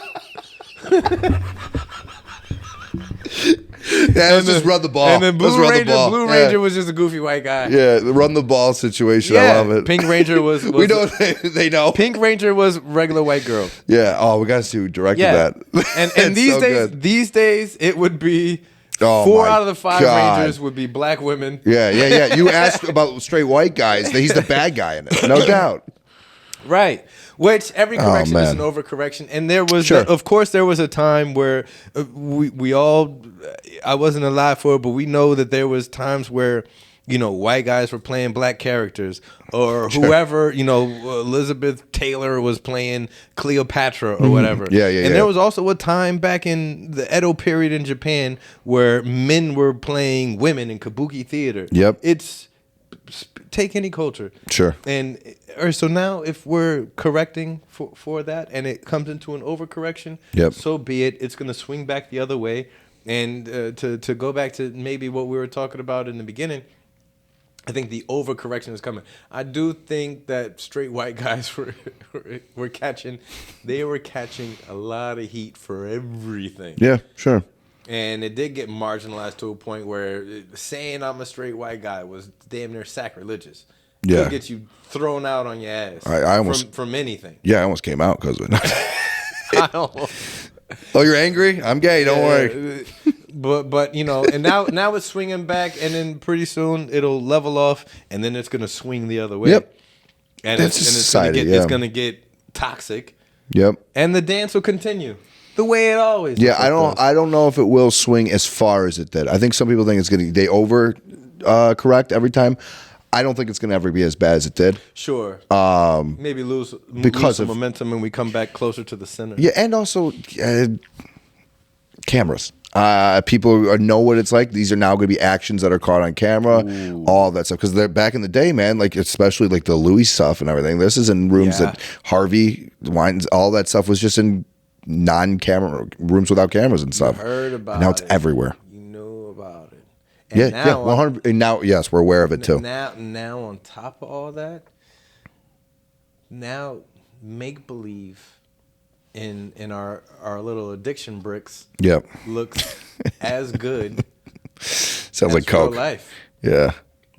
Yeah, let's just run the ball. And then Blue Ranger was just a goofy white guy. Yeah, the run the ball situation. I love it. Pink Ranger was we know they know. Pink Ranger was regular white girl. Yeah. Oh, we gotta see who directed that. And these days it would be 4 out of the 5 Rangers would be black women. Yeah. You asked about straight white guys. He's the bad guy in it, no doubt. Right. Which every correction is an overcorrection. And there was, of course, there was a time where we all, I wasn't alive for it, but we know that there was times where white guys were playing black characters, or whoever, Elizabeth Taylor was playing Cleopatra or whatever. Yeah. And there was also a time back in the Edo period in Japan where men were playing women in kabuki theater. Yep. It's take any culture. Sure. And so now if we're correcting for that and it comes into an overcorrection, so be it. It's going to swing back the other way. And to go back to maybe what we were talking about in the beginning, I think the overcorrection is coming. I do think that straight white guys were catching a lot of heat for everything. Yeah, sure. And it did get marginalized to a point where saying I'm a straight white guy was damn near sacrilegious. Yeah. Could get you thrown out on your ass I almost, from anything. Yeah, I almost came out because of it. I almost. Oh, you're angry? I'm gay. Don't worry. But and now it's swinging back, and then pretty soon it'll level off, and then it's gonna swing the other way. Yep. And it's gonna get toxic. Yep. And the dance will continue the way it always. Yeah, I don't know if it will swing as far as it did. I think some people think they over correct every time. I don't think it's going to ever be as bad as it did. Sure. Maybe lose some momentum and we come back closer to the center. Yeah, and also cameras. People know what it's like. These are now going to be actions that are caught on camera, all that stuff. Because they're back in the day, man, like especially like the Louis stuff and everything. This is in rooms that Harvey Weinstein, all that stuff was just in non-camera rooms without cameras and stuff. You heard about now it's everywhere. You know about it. And yeah, 100. And now, yes, we're aware of it too. Now on top of all that, now make believe in our little addiction bricks. Yep. Looks as good. Sounds like coke. Life. Yeah.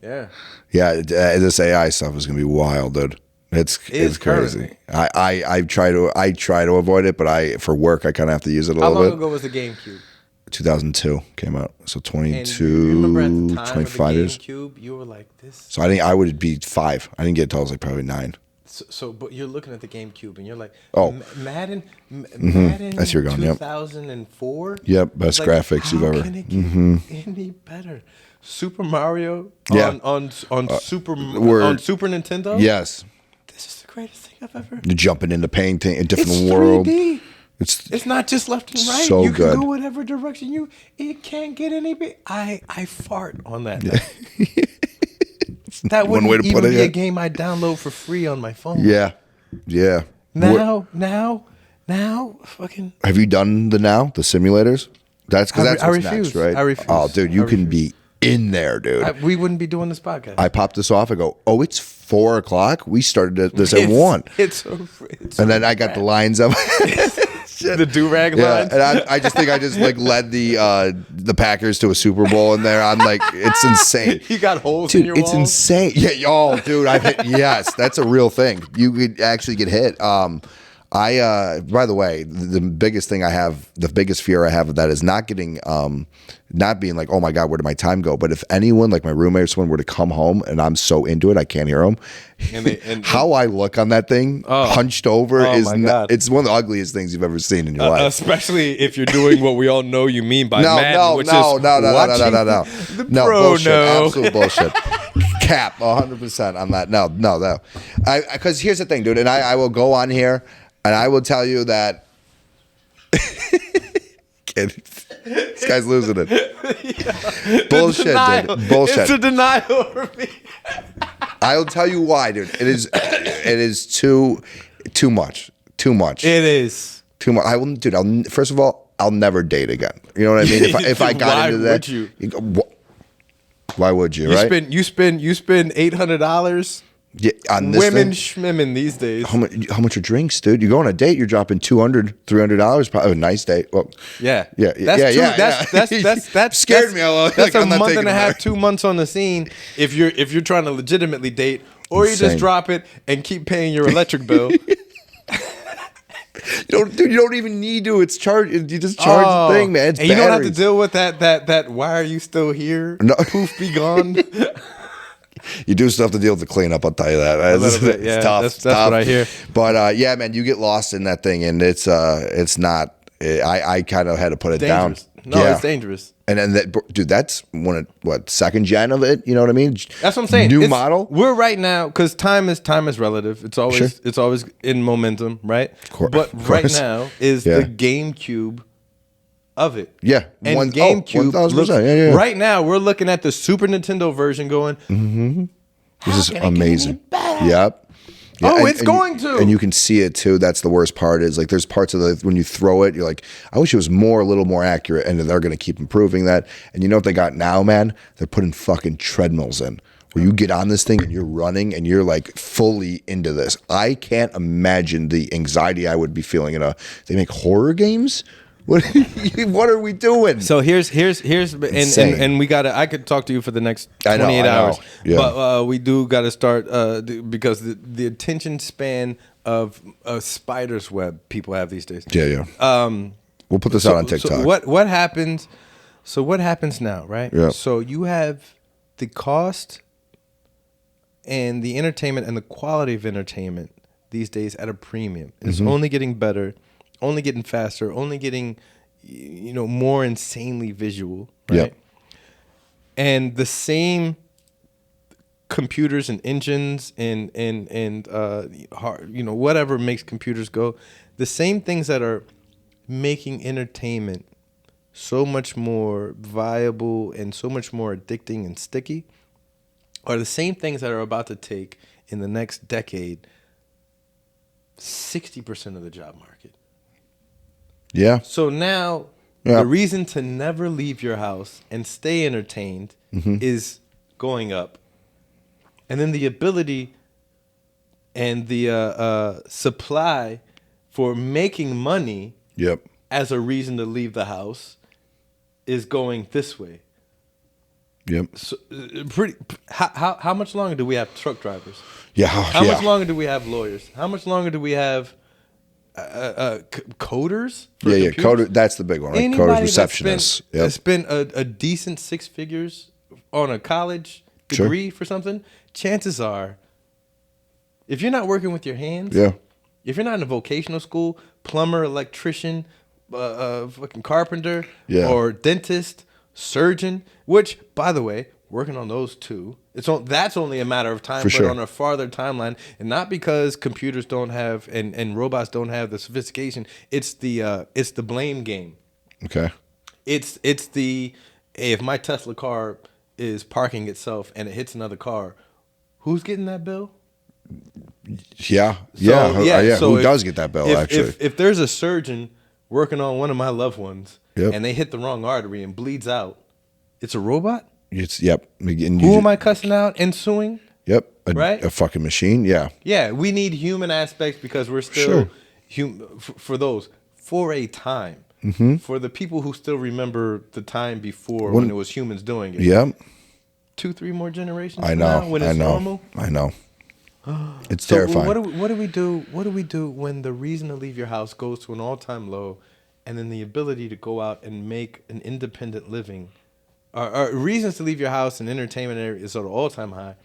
Yeah. Yeah. This AI stuff is gonna be wild, dude. It's crazy. I try to avoid it, but for work I kind of have to use it a little bit. How long ago was the GameCube? 2002 came out, so 22, remember at the time 25 of the years. GameCube, you were like this. So I would be 5. I didn't get it till I was like probably 9. So, but you're looking at the GameCube and you're like, Madden, That's your gun. 2004. Yep, best graphics you've ever. How can it get any better? Super Mario on Super Nintendo. Yes, this is the greatest thing I've ever. You're jumping into painting a different It's world. 3D. It's not just left and right. So you good. can go whatever direction it can't get any big. I fart on that. That wouldn't way to even put it, be yeah. a game I download for free on my phone. Yeah. Now, fucking. Have you done the simulators? That's what's refuse. next, right? I refuse. Oh, dude, you can be in there, dude. We wouldn't be doing this podcast. I pop this off. I go, oh, it's 4 o'clock. We started this at 1. And then I got the lines up. The do-rag lines. And I just think I just like led the Packers to a Super Bowl in there. I'm like, it's insane. You got holes dude, in your it's walls? insane. Yeah, dude, I've hit. Yes, that's a real thing. You could actually get hit. By the way, the biggest thing I have, the biggest fear I have of that is not getting, not being like, oh my God, where did my time go? But if anyone, like my roommate or someone, were to come home and I'm so into it, I can't hear them. And how I look on that thing, hunched over, it's one of the ugliest things you've ever seen in your life. Especially if you're doing what we all know you mean by Madden, no, bullshit, no. Absolute bullshit. Cap, 100% on that. No. Because here's the thing, dude, and I will go on here. And I will tell you that this guy's losing it. Bullshit, dude. Bullshit. It's a denial for me. I'll tell you why, dude. It is too much. Too much. It is too much. First of all, I'll never date again. You know what I mean? If I got into that, why would you? Right? You spend $800. Yeah, on this women thing? schmimming these days. How much are drinks, dude? You go on a date, you're dropping $200, $300. Probably a nice date. Well, yeah. That's scared me. That's a month and a half, 2 months on the scene. If you're trying to legitimately date, or you just drop it and keep paying your electric bill. You don't even need to. It's charge. You just charge the thing, man. It's and batteries. You don't have to deal with that. Why are you still here? No. Poof, be gone. You do still have to deal with the cleanup. I'll tell you that. It's tough. That's what I hear. But yeah, man, you get lost in that thing, and it's not. I kind of had to put it down. No, it's dangerous. And then that, dude, that's second gen of it. You know what I mean? That's what I'm saying. New model. We're right now because time is relative. It's always in momentum, right? But right now is the GameCube of it. Yeah, and GameCube. 1000%. Right now, we're looking at the Super Nintendo version, going, This is amazing. Yep. Yeah, it's going to. And you can see it too. That's the worst part is like there's parts of when you throw it, you're like, I wish it was a little more accurate. And they're going to keep improving that. And you know what they got now, man? They're putting fucking treadmills in where you get on this thing and you're running and you're like fully into this. I can't imagine the anxiety I would be feeling they make horror games? What are we doing? So here's and we gotta. I could talk to you for the next 28 hours, but we do got to start because the attention span of a spider's web people have these days. Yeah. We'll put this out on TikTok. So what happens? So what happens now, right? Yeah. So you have the cost and the entertainment and the quality of entertainment these days at a premium. It's only getting better. Only getting faster, only getting, more insanely visual, right? Yep. And the same computers and engines and whatever makes computers go, the same things that are making entertainment so much more viable and so much more addicting and sticky are the same things that are about to take in the next decade 60% of the job market. Yeah. So now the reason to never leave your house and stay entertained is going up. And then the ability and the supply for making money as a reason to leave the house is going this way. Yep. So, how much longer do we have truck drivers? Yeah. How much longer do we have lawyers? How much longer do we have coders? Yeah. Coder. That's the big one. Right? Coders, receptionists. That's spent a decent six figures on a college degree for something. Chances are, if you're not working with your hands, if you're not in a vocational school, plumber, electrician, fucking carpenter, or dentist, surgeon, which, by the way, working on those two, that's only a matter of time, but on a farther timeline, and not because computers don't have and robots don't have the sophistication. It's the blame game. Okay. It's the if my Tesla car is parking itself and it hits another car, who's getting that bill? So who does get that bill? Actually, if there's a surgeon working on one of my loved ones and they hit the wrong artery and bleeds out, it's a robot. Who am I cussing out and suing? Right? A fucking machine. Yeah. We need human aspects because we're still for those for a time. For the people who still remember the time before when it was humans doing it. 2-3 more generations. I know. Now, when it's normal. I know. It's terrifying. What do we do? What do we do when the reason to leave your house goes to an all-time low, and then the ability to go out and make an independent living? Our reasons to leave your house and entertainment area is at an all-time high,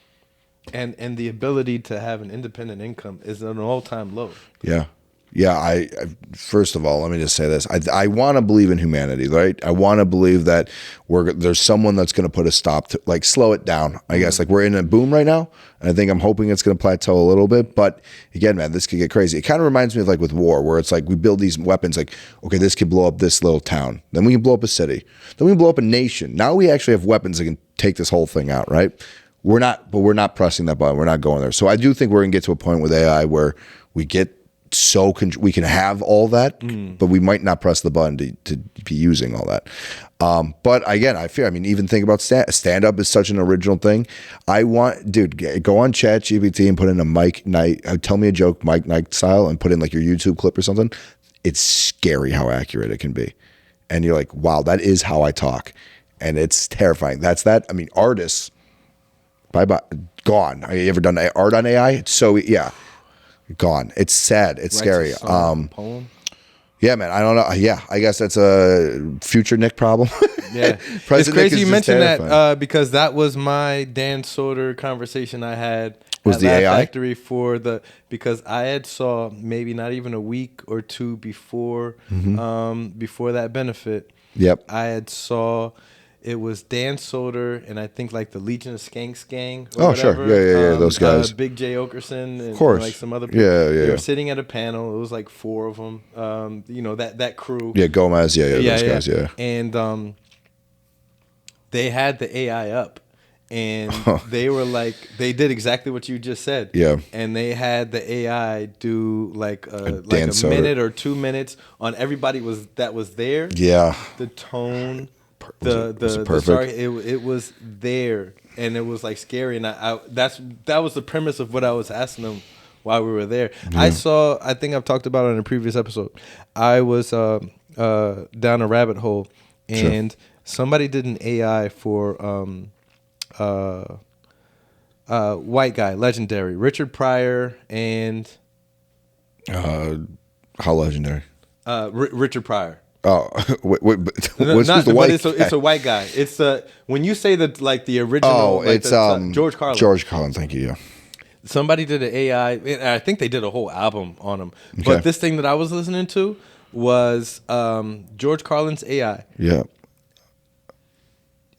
and the ability to have an independent income is at an all-time low. Yeah, I first of all, let me just say this. I want to believe in humanity, right? I want to believe that there's someone that's going to put a stop to, like, slow it down. I guess, like, we're in a boom right now, and I'm hoping it's going to plateau a little bit. But again, man, this could get crazy. It kind of reminds me of, like, with war, where it's like we build these weapons, like, okay, this could blow up this little town. Then we can blow up a city. Then we can blow up a nation. Now we actually have weapons that can take this whole thing out, right? We're not pressing that button. We're not going there. So I do think we're going to get to a point with AI where we get we can have all that, but we might not press the button to be using all that. But again, even think about stand-up is such an original thing. Go on ChatGPT and put in a Mike Knight, tell me a joke, Mike Knight style, and put in like your YouTube clip or something. It's scary how accurate it can be. And you're like, wow, that is how I talk. And it's terrifying. That's that. I mean, artists, bye-bye, gone. Have you ever done art on AI? It's so, gone. It's sad. It's scary. Poem. Yeah, man. I don't know. Yeah, I guess that's a future Nick problem. Yeah, it's crazy you mentioned that because that was my Dan Soder conversation I had was at the Laugh AI Factory because I had saw maybe not even a week or two before before that benefit Yep. I had saw it was Dan Soder and I think like the Legion of Skanks gang. Oh, sure. Yeah. Those guys. Big J Okerson and, Of course. and like some other people. Yeah. They were sitting at a panel. It was like 4 of them. That crew. Yeah, Gomez. Yeah. Those guys. Yeah. And they had the AI up. And they were like, they did exactly what you just said. Yeah. And they had the AI do like a Soder. minute or 2 minutes on everybody that was there. Yeah. The tone, Was it perfect? sorry, it was there, and it was like scary. And that was the premise of what I was asking them while we were there. Yeah. I think I've talked about it in a previous episode. I was down a rabbit hole, and somebody did an AI for white guy, legendary, Richard Pryor, and How legendary? Richard Pryor. Oh, wait, who's Not, the white? it's a white guy. It's when you say that like the original. Oh, like it's George Carlin. George Carlin, thank you. Yeah. Somebody did an AI, and I think they did a whole album on him. Okay. But this thing that I was listening to was George Carlin's AI. Yeah.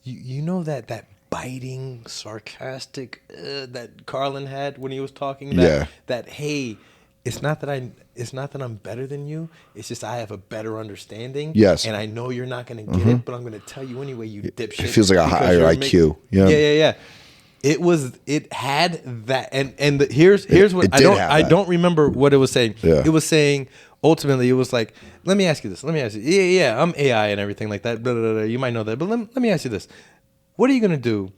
You know that biting, sarcastic that Carlin had when he was talking. That hey, it's not that I'm better than you. It's just I have a better understanding. Yes. And I know you're not going to get it, but I'm going to tell you anyway. You dipshit. It feels like a higher IQ. Yeah. It had that, and here's what I don't remember what it was saying. Yeah. It was saying ultimately it was like, let me ask you this. Yeah, I'm AI and everything like that. Blah, blah, blah, you might know that, but let me ask you this. What are you gonna do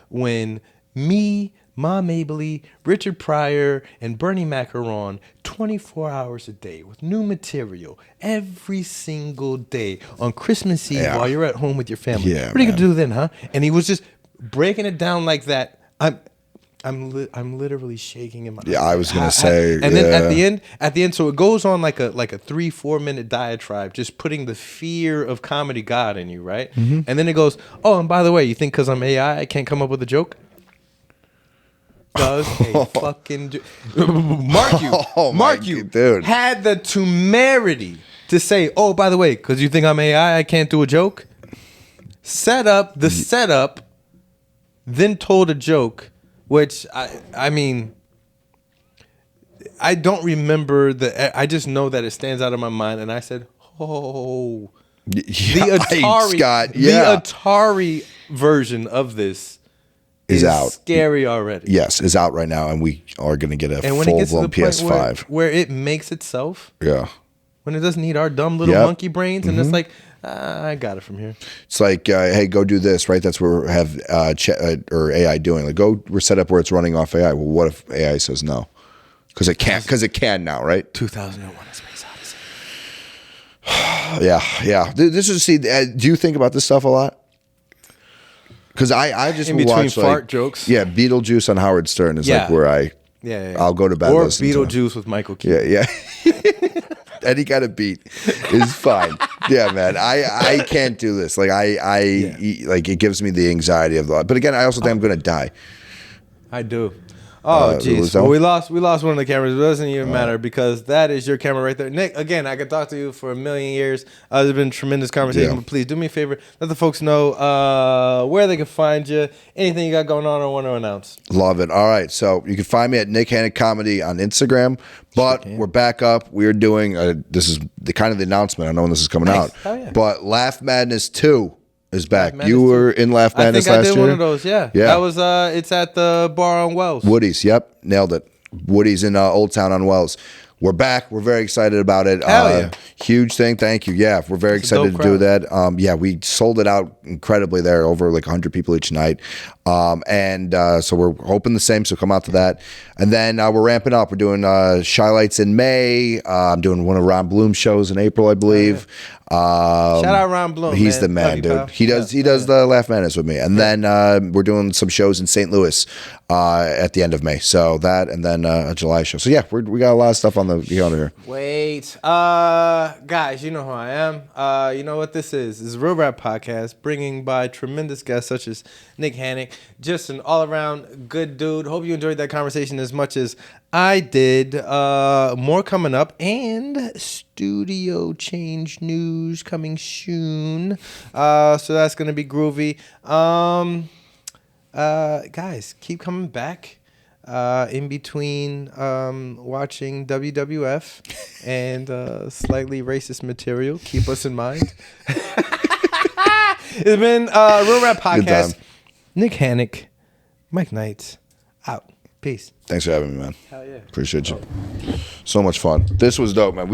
when me, Ma Mabley, Richard Pryor, and Bernie Mac are on 24 hours a day with new material every single day on Christmas Eve while you're at home with your family? Yeah, what are you gonna do then, huh? And he was just breaking it down like that. I'm literally shaking in my. Yeah, I was gonna say. And then at the end, so it goes on like a 3-4 minute diatribe, just putting the fear of comedy God in you, right? Mm-hmm. And then it goes, oh, and by the way, you think because I'm AI, I can't come up with a joke? Does a fucking Mark you, dude, had the temerity to say, oh, by the way, because you think I'm AI, I can't do a joke. Setup, then told a joke, which I mean, I don't remember I just know that it stands out of my mind, and I said, oh, the Atari version of this is out. Scary already. Yes, is out right now, and we are going to get a full-blown PS5. Where it makes itself. Yeah. When it doesn't need our dumb little monkey brains, and it's like, I got it from here. It's like, hey, go do this, right? That's where we have or AI doing. Like, we're set up where it's running off AI. Well, what if AI says no? Because it can't. Because it can now, right? 2001: A Space Odyssey. Yeah. This is do you think about this stuff a lot? Because I just in between watch fart jokes. Yeah, Beetlejuice on Howard Stern is like where I'll go to bed. Or Beetlejuice with Michael Keaton. Yeah. Any kind of beat is fine. Yeah, man. I can't do this. Like like it gives me the anxiety of the. But again, I also think I'm gonna die. I do. Oh, jeez. Well, we lost one of the cameras. It doesn't even matter because that is your camera right there. Nick, again, I could talk to you for a million years. There's been tremendous conversation, but please do me a favor. Let the folks know where they can find you, anything you got going on or want to announce. Love it. All right. So you can find me at Nick Hanek Comedy on Instagram, but we're back up. We're doing, this is the kind of the announcement. I know when this is coming out. Oh, yeah. But Laugh Madness 2 is back. You were in Laugh Madness last year? I think I did one of those, yeah. That was, it's at the bar on Wells. Woody's, yep. Nailed it. Woody's in Old Town on Wells. We're back. We're very excited about it. Hell yeah. Huge thing. Thank you. Yeah, we're very excited to do that. We sold it out incredibly there, over like 100 people each night. So we're hoping the same, so come out to that. And then we're ramping up. We're doing Shy Lights in May. I'm doing one of Ron Bloom's shows in April, I believe. Shout out Ron Bloom. He's the man, dude. Pal. He does the Laugh Madness with me. And then we're doing some shows in St. Louis at the end of May. So that, and then a July show. So yeah, we got a lot of stuff on the calendar here. Wait. Guys, you know who I am. You know what this is. This is Real Rap Podcast, bringing by tremendous guests such as Nick Hanek. Just an all-around good dude. Hope you enjoyed that conversation as much as I did. More coming up, and studio change news coming soon. So that's gonna be groovy. Guys, keep coming back. In between watching WWF and slightly racist material, keep us in mind. It's been Real Rap Good Podcast. time. Nick Hanek, Mike Knights, out. Peace. Thanks for having me, man. Hell yeah. Appreciate you. So much fun. This was dope, man.